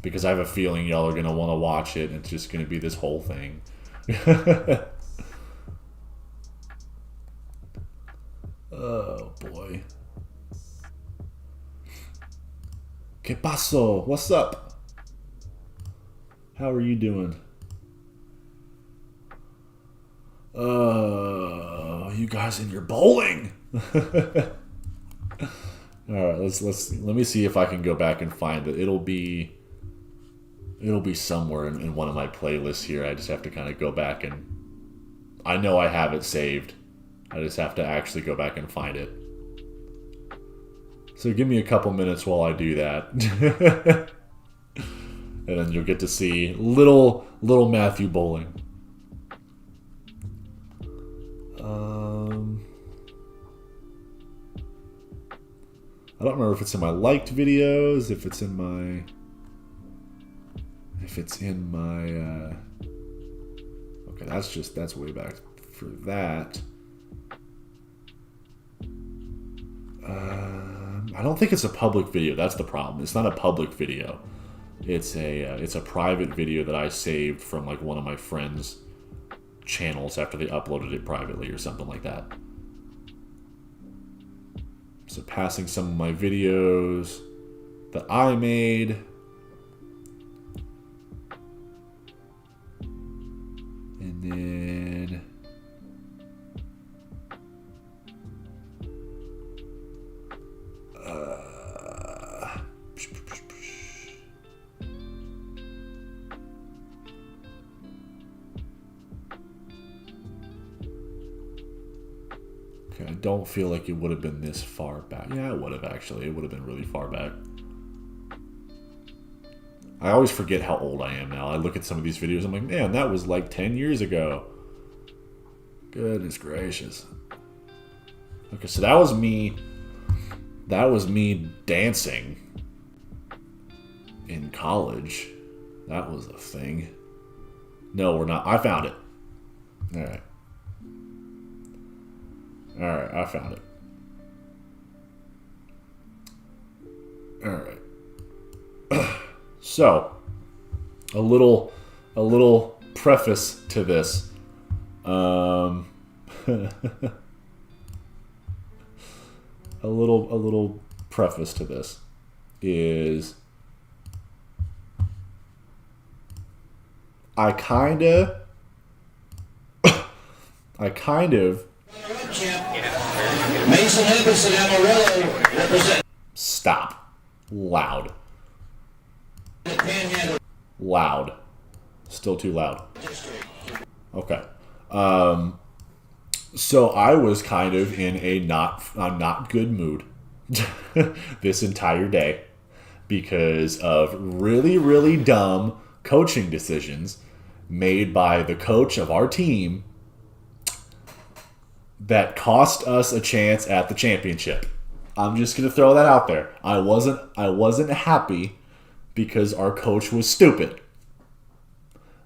Because I have a feeling y'all are going to want to watch it, and it's just going to be this whole thing. Oh, boy. ¿Qué pasó? What's up? How are you doing? You guys in your bowling. All right, let me see if I can go back and find it. It'll be somewhere in one of my playlists here. I just have to kind of go back and I know I have it saved. I just have to actually go back and find it. So give me a couple minutes while I do that. And then you'll get to see little Matthew bowling. I don't remember if it's in my liked videos, if it's in my okay, that's way back for that. I don't think it's a public video. That's the problem. It's not a public video. It's a private video that I saved from like one of my friends' channels after they uploaded it privately or something like that. So passing some of my videos that I made. And then I don't feel like it would have been this far back. Yeah, it would have actually. It would have been really far back. I always forget how old I am now. I look at some of these videos, I'm like, man, that was like 10 years ago. Goodness gracious. Okay, so that was me. That was me dancing in college. That was a thing. No, we're not. I found it. All right. All right, I found it. All right. So, a little preface to this. A little preface to this is I kind of Mason Henderson Amarillo represent. Stop. Loud. Loud. Still too loud. Okay. So I was kind of in a not good mood this entire day because of really dumb coaching decisions made by the coach of our team that cost us a chance at the championship. I'm just gonna throw that out there. I wasn't happy because our coach was stupid.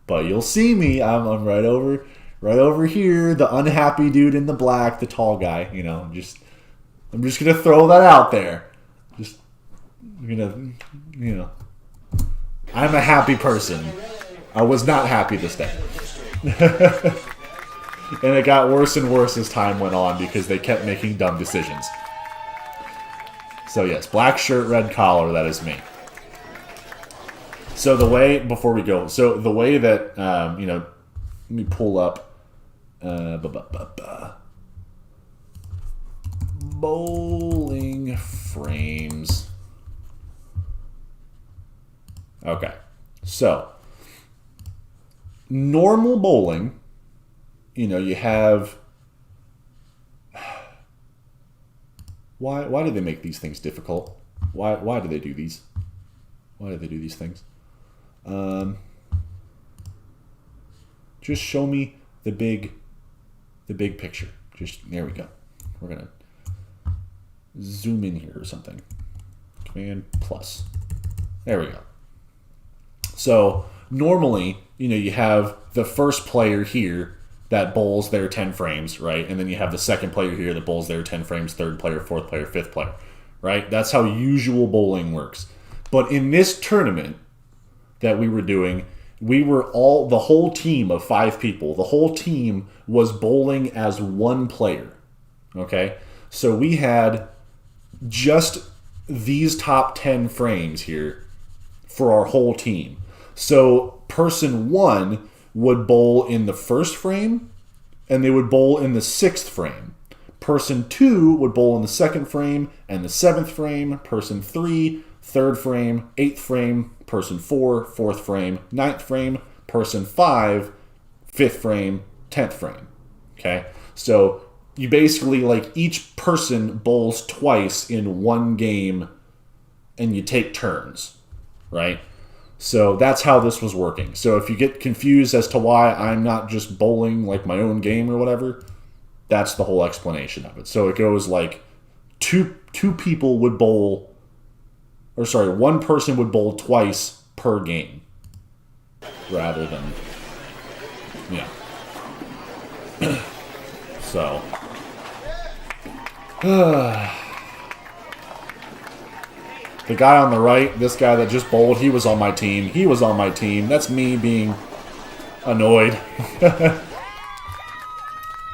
But you'll see me. I'm right over here, the unhappy dude in the black, the tall guy. You know, I'm just gonna throw that out there. Just I'm a happy person. I was not happy this day. And it got worse and worse as time went on because they kept making dumb decisions. So yes, black shirt, red collar, that is me. So the way, before we go, so the way that, let me pull up, bowling frames. Okay, so normal bowling, you have... Why do they make these things difficult? Why do they do these? Why do they do these things? Just show me the big picture. There we go. We're gonna zoom in here or something. Command plus. There we go. So normally, you have the first player here that bowls their 10 frames, right? And then you have the second player here that bowls their 10 frames, third player, fourth player, fifth player, right? That's how usual bowling works. But in this tournament that we were doing, the whole team of 5 people, the whole team was bowling as one player, okay? So we had just these top 10 frames here for our whole team. So person 1 would bowl in the first frame, and they would bowl in the 6th frame. Person 2 would bowl in the 2nd frame and the 7th frame. Person 3, 3rd frame, 8th frame. Person 4, 4th frame, 9th frame. Person 5, 5th frame, 10th frame. Okay? So you basically, like, each person bowls twice in one game and you take turns, right? So that's how this was working. So if you get confused as to why I'm not just bowling like my own game or whatever, that's the whole explanation of it. So it goes like two people would bowl, or sorry, one person would bowl twice per game rather than, yeah. So the guy on the right, this guy that just bowled, he was on my team. He was on my team. That's me being annoyed.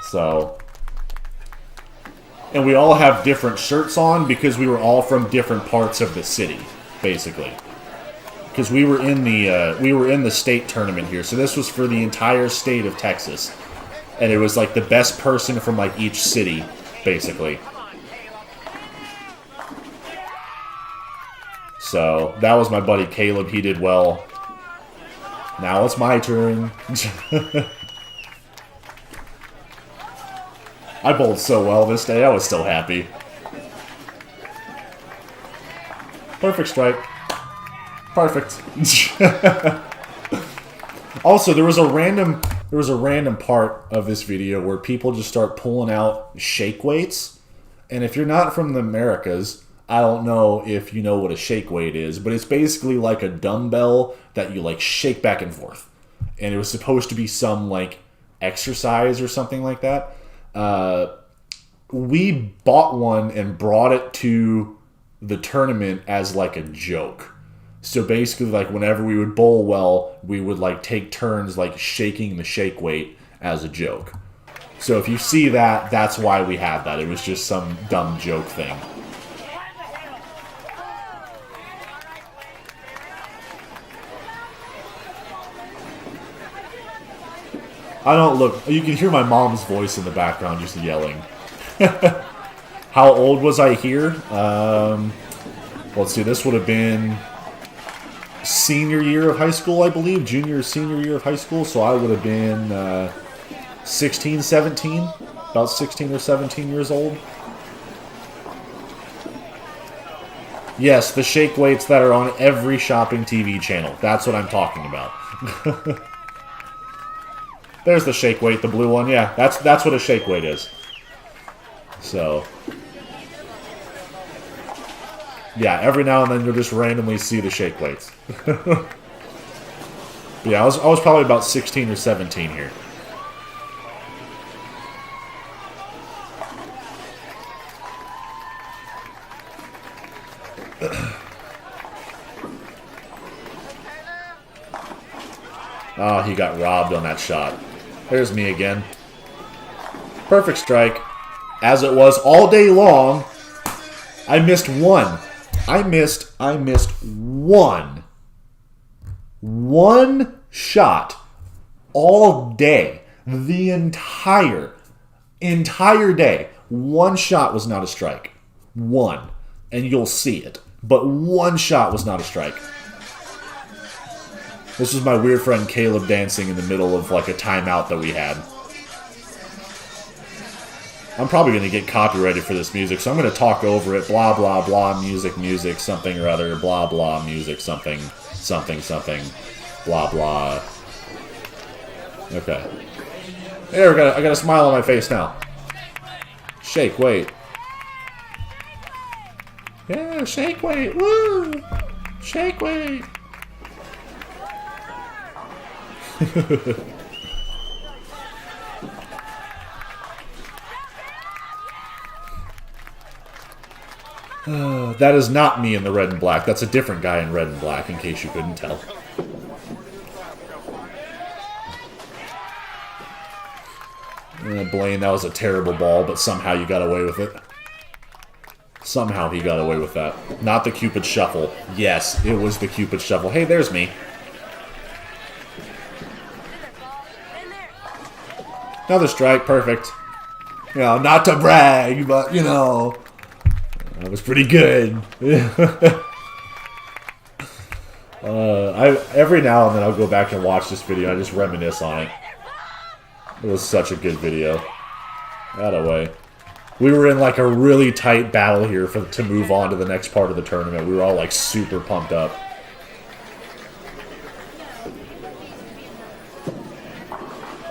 So, and we all have different shirts on because we were all from different parts of the city, basically. Because we were in the state tournament here, so this was for the entire state of Texas, and it was like the best person from like each city, basically. So that was my buddy Caleb. He did well. Now it's my turn. I bowled so well this day. I was still happy. Perfect strike. Perfect. Also, there was a random part of this video where people just start pulling out shake weights. And if you're not from the Americas, I don't know if you know what a shake weight is, but it's basically like a dumbbell that you like shake back and forth. And it was supposed to be some like exercise or something like that. We bought one and brought it to the tournament as like a joke. So basically, like whenever we would bowl well, we would like take turns like shaking the shake weight as a joke. So if you see that, that's why we had that. It was just some dumb joke thing. I don't look. You can hear my mom's voice in the background just yelling. How old was I here? Let's see. This would have been senior year of high school, I believe. Junior or senior year of high school. So I would have been 16, 17. About 16 or 17 years old. Yes, the shake weights that are on every shopping TV channel. That's what I'm talking about. There's the shake weight, the blue one. Yeah, that's what a shake weight is. So, yeah, every now and then you'll just randomly see the shake weights. But yeah, I was probably about 16 or 17 here. Oh, he got robbed on that shot. There's me again. Perfect strike. As it was all day long. I missed one. I missed one. One shot all day. The entire day. One shot was not a strike. One. And you'll see it. But one shot was not a strike. This was my weird friend Caleb dancing in the middle of like a timeout that we had. I'm probably going to get copyrighted for this music, so I'm going to talk over it. Blah, blah, blah, music, something or other. Blah, blah, music, something, something. Blah, blah. Okay. There, I got a smile on my face now. Shake weight. Yeah, shake weight. Woo! Shake weight. That is not me in the red and black. That's a different guy in red and black, in case you couldn't tell. Blaine, that was a terrible ball, but somehow you got away with it. Somehow he got away with that. Not the Cupid Shuffle. Yes, it was the Cupid Shuffle. Hey, there's me. Another strike, perfect. You know, not to brag, but, you know, that was pretty good. Every now and then I'll go back and watch this video. I just reminisce on it. It was such a good video. That away. We were in like a really tight battle here to move on to the next part of the tournament. We were all like super pumped up.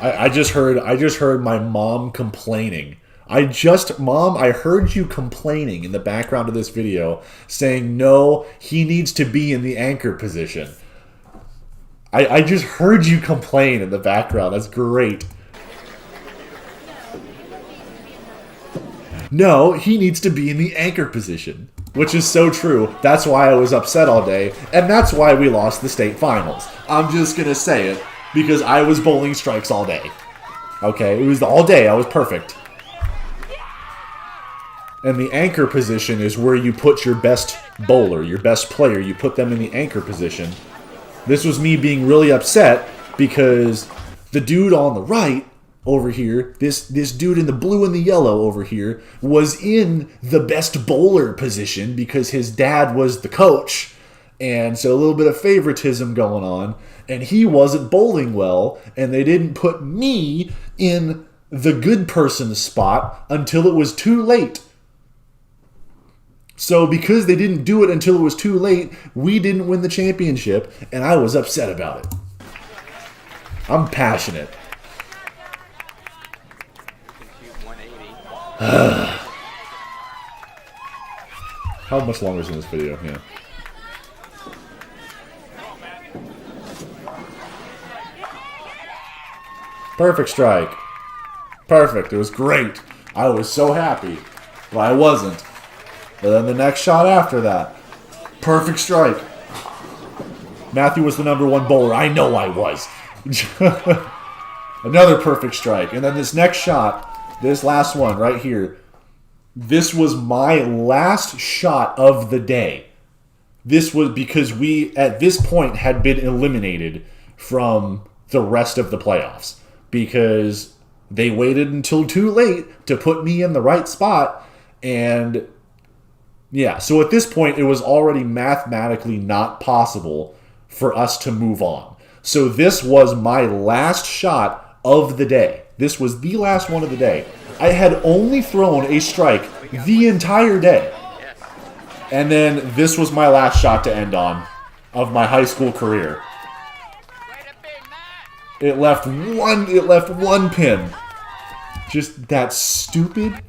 I just heard my mom complaining. Mom, I heard you complaining in the background of this video, saying, no, he needs to be in the anchor position. I just heard you complain in the background. That's great. No, he needs to be in the anchor position, which is so true. That's why I was upset all day, and that's why we lost the state finals. I'm just going to say it, because I was bowling strikes all day. Okay, it was all day. I was perfect. And the anchor position is where you put your best bowler, your best player. You put them in the anchor position. This was me being really upset because the dude on the right over here, this dude in the blue and the yellow over here, was in the best bowler position because his dad was the coach. And so a little bit of favoritism going on. And he wasn't bowling well, and they didn't put me in the good person's spot until it was too late. So because they didn't do it until it was too late, we didn't win the championship, and I was upset about it. I'm passionate. How much longer is in this video? Yeah. Perfect strike. Perfect. It was great. I was so happy. Well, I wasn't. But then the next shot after that. Perfect strike. Matthew was the #1 bowler. I know I was. Another perfect strike. And then this next shot, this last one right here, this was my last shot of the day. This was because we, at this point, had been eliminated from the rest of the playoffs. Because they waited until too late to put me in the right spot. And yeah, so at this point, it was already mathematically not possible for us to move on. So this was my last shot of the day. This was the last one of the day. I had only thrown a strike the entire day. And then this was my last shot to end on of my high school career. It left one pin. Just that stupid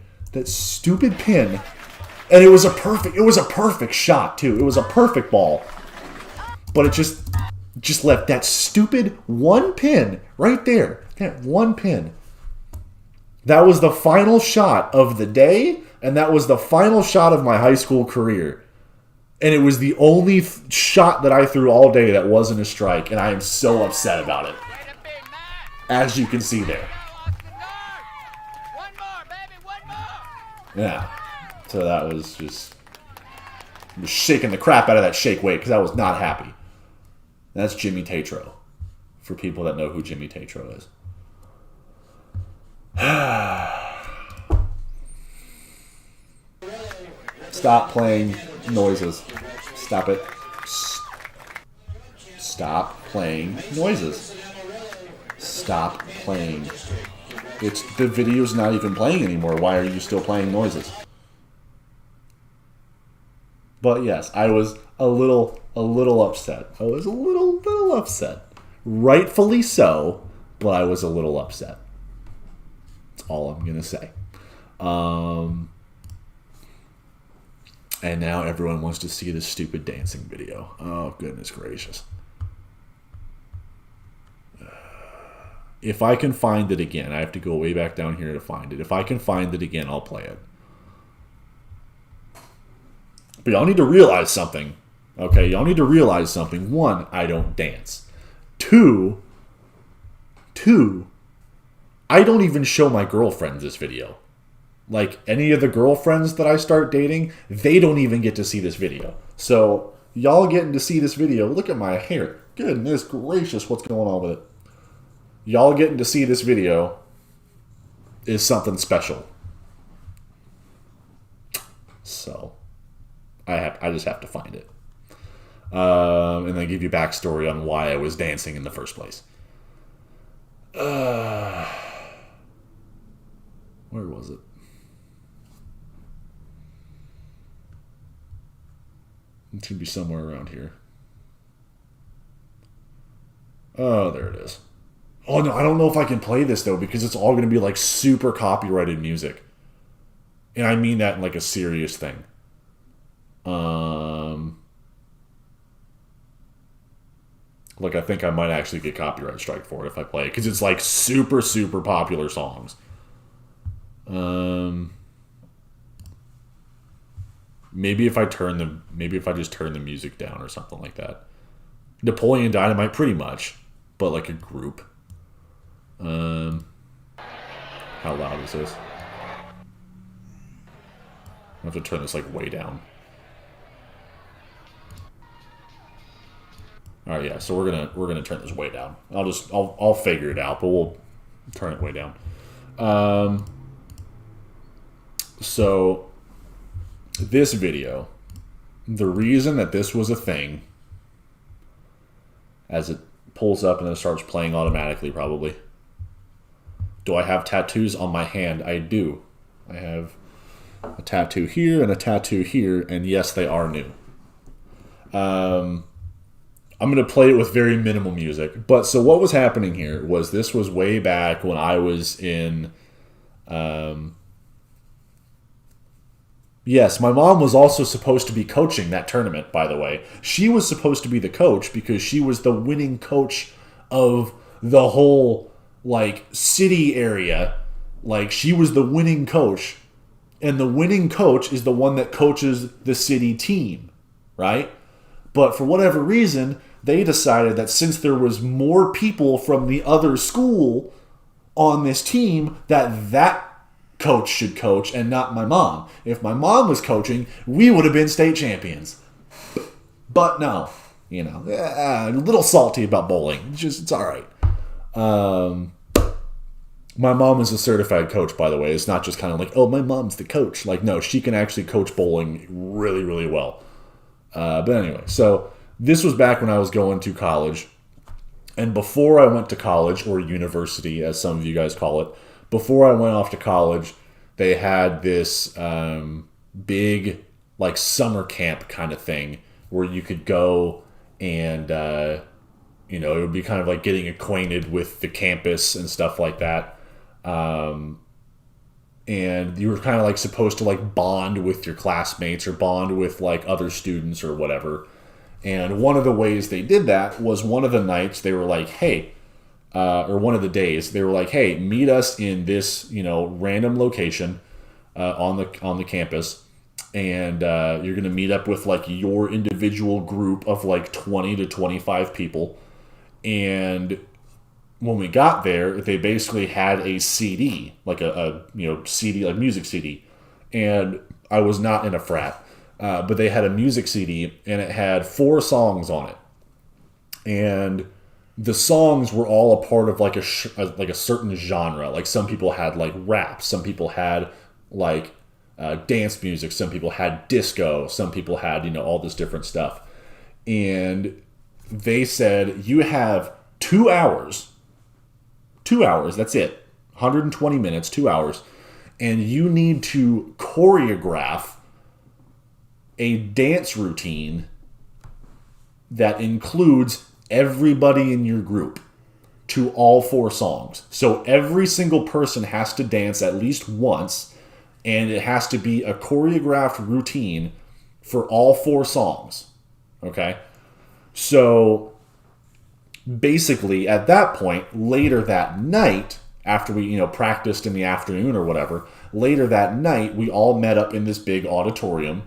pin. And it was a perfect shot too. It was a perfect ball. But it just left that stupid one pin right there. That one pin. That was the final shot of the day, and that was the final shot of my high school career. And it was the only shot that I threw all day that wasn't a strike, and I am so upset about it. As you can see there. Yeah. So that was just shaking the crap out of that shake weight because I was not happy. That's Jimmy Tatro. For people that know who Jimmy Tatro is. Stop playing noises. Stop it. Stop playing noises. Stop playing. The video's not even playing anymore. Why are you still playing noises? But yes, I was a little upset. I was a little upset. Rightfully so, but I was a little upset. That's all I'm gonna say. And now everyone wants to see this stupid dancing video. Oh, goodness gracious. If I can find it again, I have to go way back down here to find it. If I can find it again, I'll play it. But y'all need to realize something. Okay, y'all need to realize something. One, I don't dance. Two, I don't even show my girlfriends this video. Like, any of the girlfriends that I start dating, they don't even get to see this video. So, y'all getting to see this video. Look at my hair. Goodness gracious, what's going on with it? Y'all getting to see this video is something special. I just have to find it. And then give you backstory on why I was dancing in the first place. Where was it? It should be somewhere around here. Oh, there it is. Oh, no, I don't know if I can play this, though, because it's all going to be, like, super copyrighted music. And I mean that in, like, a serious thing. Like, I think I might actually get copyright strike for it if I play it, because it's, like, super, super popular songs. Maybe if I just turn the music down or something like that. Napoleon Dynamite, pretty much, but like a group. How loud is this? I have to turn this like way down. All right, yeah. So we're gonna turn this way down. I'll figure it out, but we'll turn it way down. So this video, the reason that this was a thing, as it pulls up and then starts playing automatically, probably. Do I have tattoos on my hand? I do. I have a tattoo here and a tattoo here, and yes, they are new. I'm going to play it with very minimal music. But so what was happening here was this was way back when I was in... Yes, my mom was also supposed to be coaching that tournament, by the way. She was supposed to be the coach because she was the winning coach of the whole, like, city area. Like, she was the winning coach. And the winning coach is the one that coaches the city team, right? But for whatever reason, they decided that since there was more people from the other school on this team, that coach should coach and not my mom. If my mom was coaching, we would have been state champions. But no, you know, a little salty about bowling. It's all right. My mom is a certified coach, by the way. It's not just kind of like, oh, my mom's the coach. Like, no, she can actually coach bowling really, really well. But anyway, so this was back when I was going to college. And before I went to college, or university, as some of you guys call it, before I went off to college, they had this big, like, summer camp kind of thing where you could go and, you know, it would be kind of like getting acquainted with the campus and stuff like that. And you were kind of like supposed to like bond with your classmates or bond with like other students or whatever. And one of the ways they did that was one of the nights they were like, hey, or one of the days they were like, hey, meet us in this, you know, random location on the campus, and you're gonna meet up with like your individual group of like 20 to 25 people. And when we got there, they basically had a CD, like a you know, CD, like music CD, and I was not in a frat, but they had a music CD and it had 4 songs on it, and the songs were all a part of like a certain genre. Like some people had like rap, some people had like dance music, some people had disco, some people had, you know, all this different stuff. And they said, you have 2 hours, that's it, 120 minutes, 2 hours, and you need to choreograph a dance routine that includes everybody in your group to all 4 songs. So every single person has to dance at least once, and it has to be a choreographed routine for all 4 songs. Okay? So basically at that point, later that night, after we, you know, practiced in the afternoon or whatever, later that night we all met up in this big auditorium,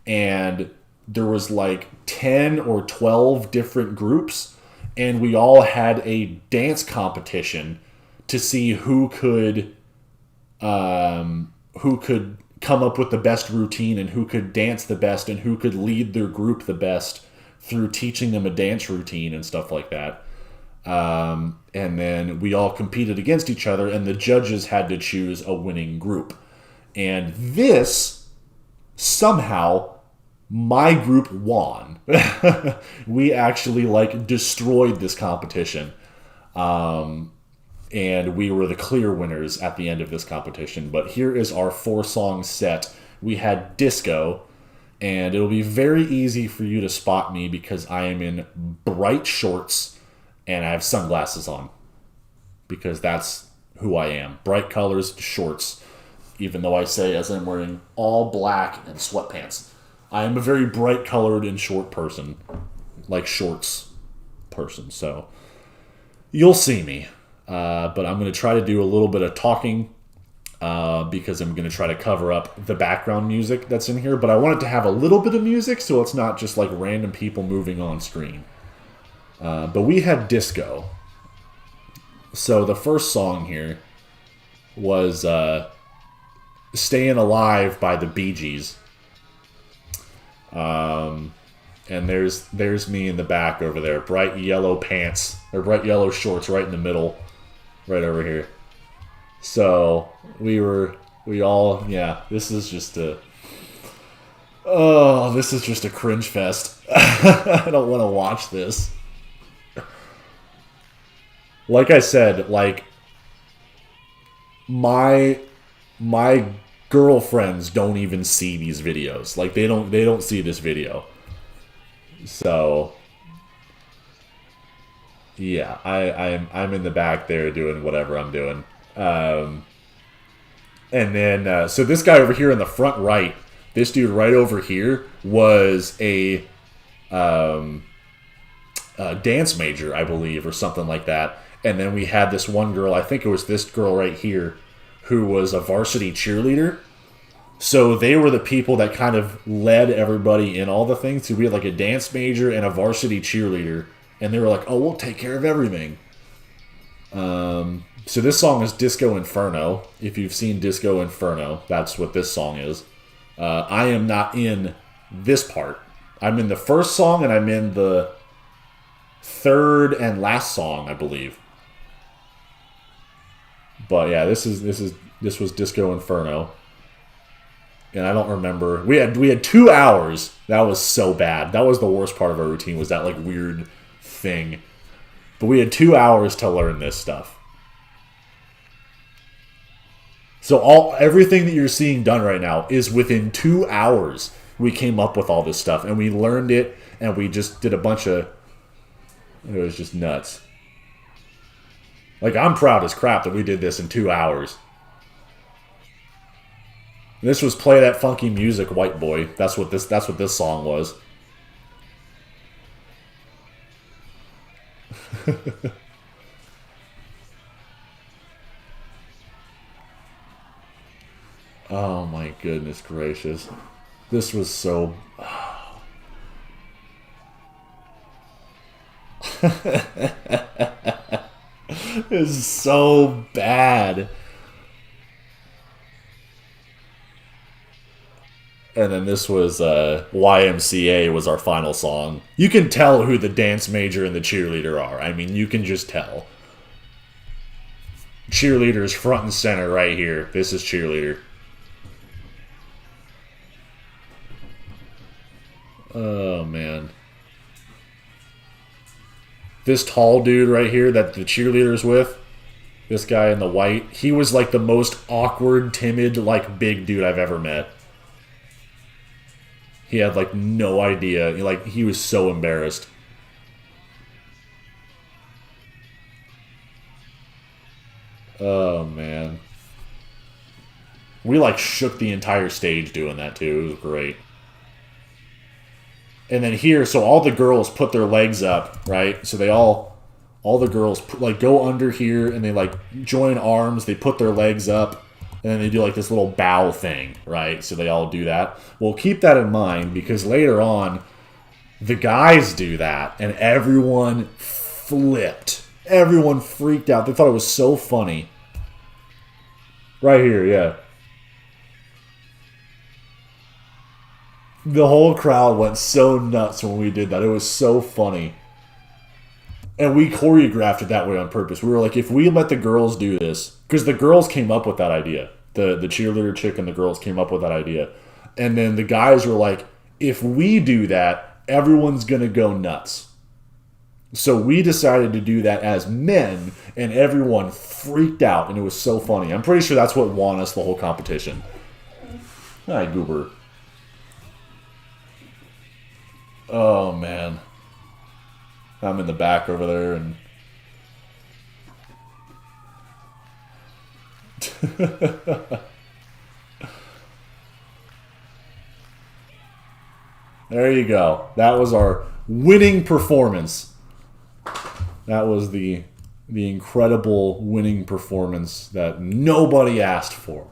and there was like 10 or 12 different groups, and we all had a dance competition to see who could come up with the best routine and who could dance the best and who could lead their group the best through teaching them a dance routine and stuff like that. And then we all competed against each other, and the judges had to choose a winning group. And this somehow my group won. We actually like destroyed this competition. And we were the clear winners at the end of this competition. But here is our 4-song set. We had disco, and it'll be very easy for you to spot me because I am in bright shorts and I have sunglasses on. Because that's who I am. Bright colors, shorts. Even though I say as I'm wearing all black and sweatpants. I am a very bright colored and short person. Like shorts person. So you'll see me. But I'm going to try to do a little bit of talking because I'm going to try to cover up the background music that's in here. But I want it to have a little bit of music so it's not just like random people moving on screen. But we had disco. So the first song here was Staying Alive by the Bee Gees. And there's me in the back over there. Bright yellow pants, or bright yellow shorts right in the middle. Right over here. So, this is just a cringe fest. I don't want to watch this. Like I said, like, my girlfriends don't even see these videos. Like, they don't see this video. So, yeah, I'm in the back there doing whatever I'm doing. And then, so this guy over here in the front right, this dude right over here was a dance major, I believe, or something like that. And then we had this one girl, I think it was this girl right here, who was a varsity cheerleader. So they were the people that kind of led everybody in all the things. So we had like a dance major and a varsity cheerleader. And they were like, oh, we'll take care of everything. So this song is Disco Inferno. If you've seen Disco Inferno, that's what this song is. I am not in this part. I'm in the first song and I'm in the third and last song, I believe. But yeah, this was Disco Inferno. And I don't remember. We had 2 hours. That was so bad. That was the worst part of our routine, was that like weird thing. But we had 2 hours to learn this stuff. So everything that you're seeing done right now is within 2 hours. We came up with all this stuff and we learned it and we just did a bunch of. It was just nuts. Like, I'm proud as crap that we did this in 2 hours. This was Play That Funky Music, White Boy. That's what this song was. Oh my goodness gracious. This was so... This is so bad. And then this was YMCA was our final song. You can tell who the dance major and the cheerleader are. I mean, you can just tell. Cheerleader is front and center right here. This is cheerleader. Oh, man. This tall dude right here that the cheerleader's with, this guy in the white, he was like the most awkward, timid, like big dude I've ever met. He had like no idea. Like, he was so embarrassed. Oh, man. We like shook the entire stage doing that too. It was great. And then here, so all the girls put their legs up, right? So they all the girls like go under here and they like join arms. They put their legs up and then they do like this little bow thing, right? So they all do that. Well, keep that in mind because later on, the guys do that and everyone flipped. Everyone freaked out. They thought it was so funny. Right here, yeah. The whole crowd went so nuts when we did that. It was so funny. And we choreographed it that way on purpose. We were like, if we let the girls do this, because the girls came up with that idea. The cheerleader chick and the girls came up with that idea. And then the guys were like, if we do that, everyone's going to go nuts. So we decided to do that as men, and everyone freaked out, and it was so funny. I'm pretty sure that's what won us the whole competition. Hi, Goober. Oh, man. I'm in the back over there, and... There you go. That was our winning performance. That was the incredible winning performance that nobody asked for.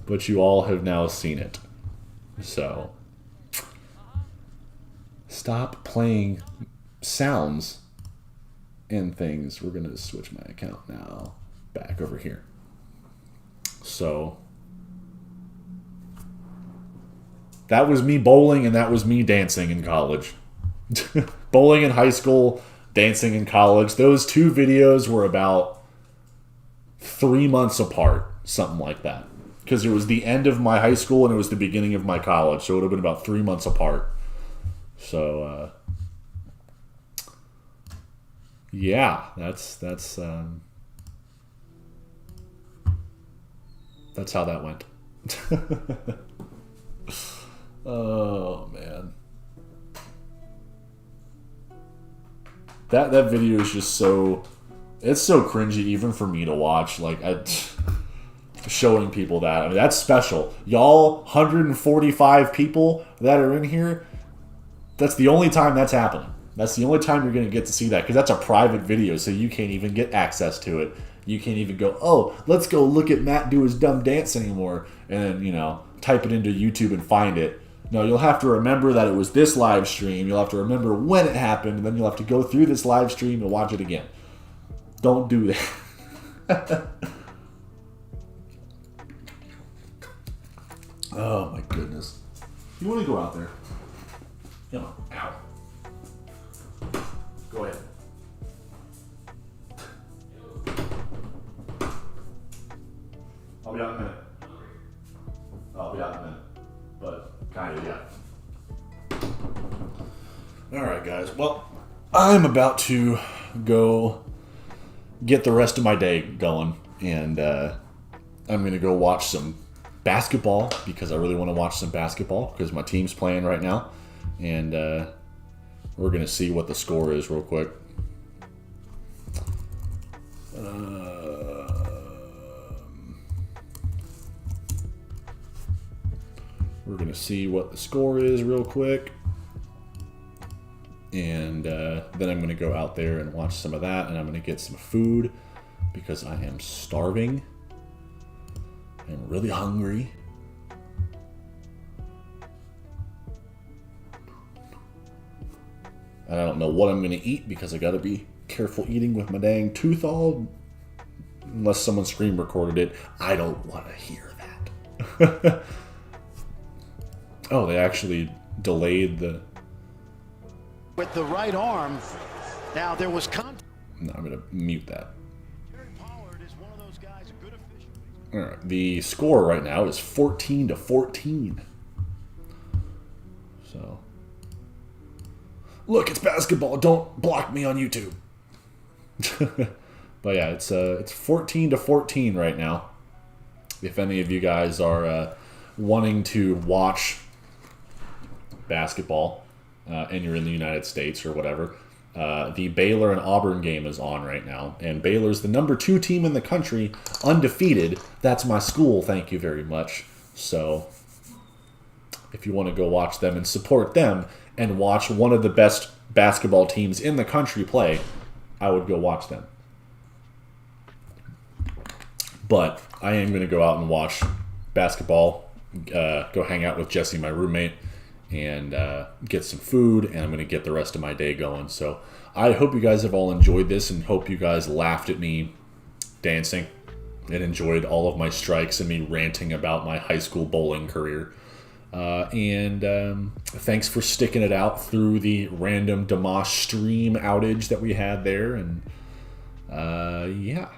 But you all have now seen it. So, stop playing sounds and things. We're going to switch my account now back over here. So, that was me bowling and that was me dancing in college. Bowling in high school, dancing in college. Those two videos were about 3 months apart, something like that. Because it was the end of my high school and it was the beginning of my college, so it would have been about 3 months apart. So, yeah, that's how that went. Oh man, that video is just it's so cringy even for me to watch. Like showing people that, I mean, that's special. Y'all, 145 people that are in here. That's the only time that's happening. That's the only time you're going to get to see that, because that's a private video, so you can't even get access to it. You can't even go, oh, let's go look at Matt do his dumb dance anymore, and then, type it into YouTube and find it. No, you'll have to remember that it was this live stream. You'll have to remember when it happened, and then you'll have to go through this live stream and watch it again. Don't do that. Oh, my goodness. You want to go out there? Come on. Ow. Go ahead. I'll be out in a minute. I'll be out in a minute. But, kind of, yeah. Alright, guys. Well, I'm about to go get the rest of my day going. And I'm going to go watch some basketball, because I really want to watch some basketball, because my team's playing right now. And we're going to see what the score is real quick. We're going to see what the score is real quick. And then I'm going to go out there and watch some of that. And I'm going to get some food, because I am starving. I'm really hungry. And I don't know what I'm going to eat, because I got to be careful eating with my dang tooth all. Unless someone screen recorded it. I don't want to hear that. Oh, they actually delayed the... With the right arm. Now, there was contact. No, I'm going to mute that. All right, the score right now is 14-14. So, look, it's basketball. Don't block me on YouTube. But yeah, it's 14-14 right now. If any of you guys are wanting to watch basketball and you're in the United States or whatever, the Baylor and Auburn game is on right now, and Baylor's the #2 team in the country, undefeated. That's my school, thank you very much. So if you want to go watch them and support them and watch one of the best basketball teams in the country play, I would go watch them. But I am going to go out and watch basketball, go hang out with Jesse, my roommate, and get some food, and I'm going to get the rest of my day going. So I hope you guys have all enjoyed this, and hope you guys laughed at me dancing and enjoyed all of my strikes and me ranting about my high school bowling career. And thanks for sticking it out through the random Dimash stream outage that we had there. And yeah.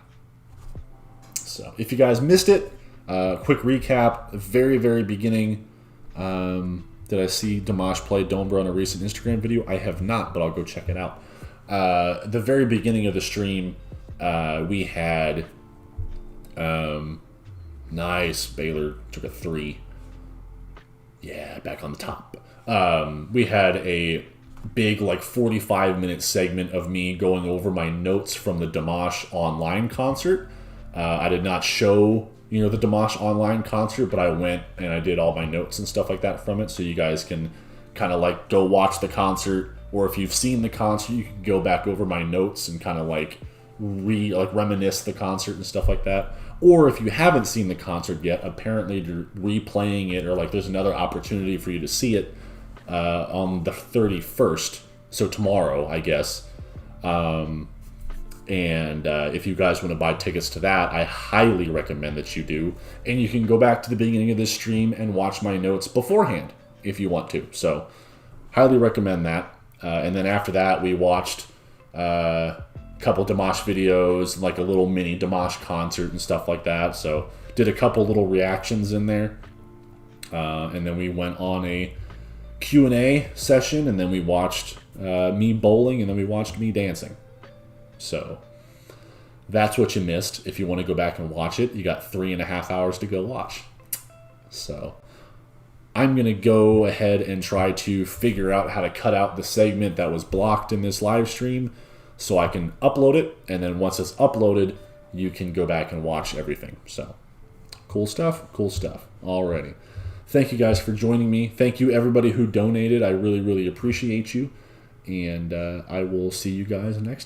So if you guys missed it, quick recap. Very, very beginning, Did I see Dimash play Dombra on a recent Instagram video? I have not, but I'll go check it out. The very beginning of the stream, we had nice. Baylor took a 3. Yeah, back on the top. We had a big, like, 45-minute segment of me going over my notes from the Dimash online concert. I did not show, the Dimash online concert, but I went and I did all my notes and stuff like that from it, so you guys can kind of, like, go watch the concert, or if you've seen the concert, you can go back over my notes and kind of, like, reminisce the concert and stuff like that. Or if you haven't seen the concert yet, apparently you're replaying it, or, like, there's another opportunity for you to see it on the 31st, so tomorrow, I guess. If you guys want to buy tickets to that, I highly recommend that you do. And you can go back to the beginning of this stream and watch my notes beforehand if you want to. So, highly recommend that. And then after that, we watched a couple Dimash videos, like a little mini Dimash concert and stuff like that. So, did a couple little reactions in there. And then we went on a Q&A session, and then we watched me bowling, and then we watched me dancing. So that's what you missed. If you want to go back and watch it, you got 3.5 hours to go watch. So I'm going to go ahead and try to figure out how to cut out the segment that was blocked in this live stream so I can upload it. And then once it's uploaded, you can go back and watch everything. So cool stuff. Cool stuff. Alrighty. Thank you guys for joining me. Thank you everybody who donated. I really, really appreciate you. And I will see you guys next time.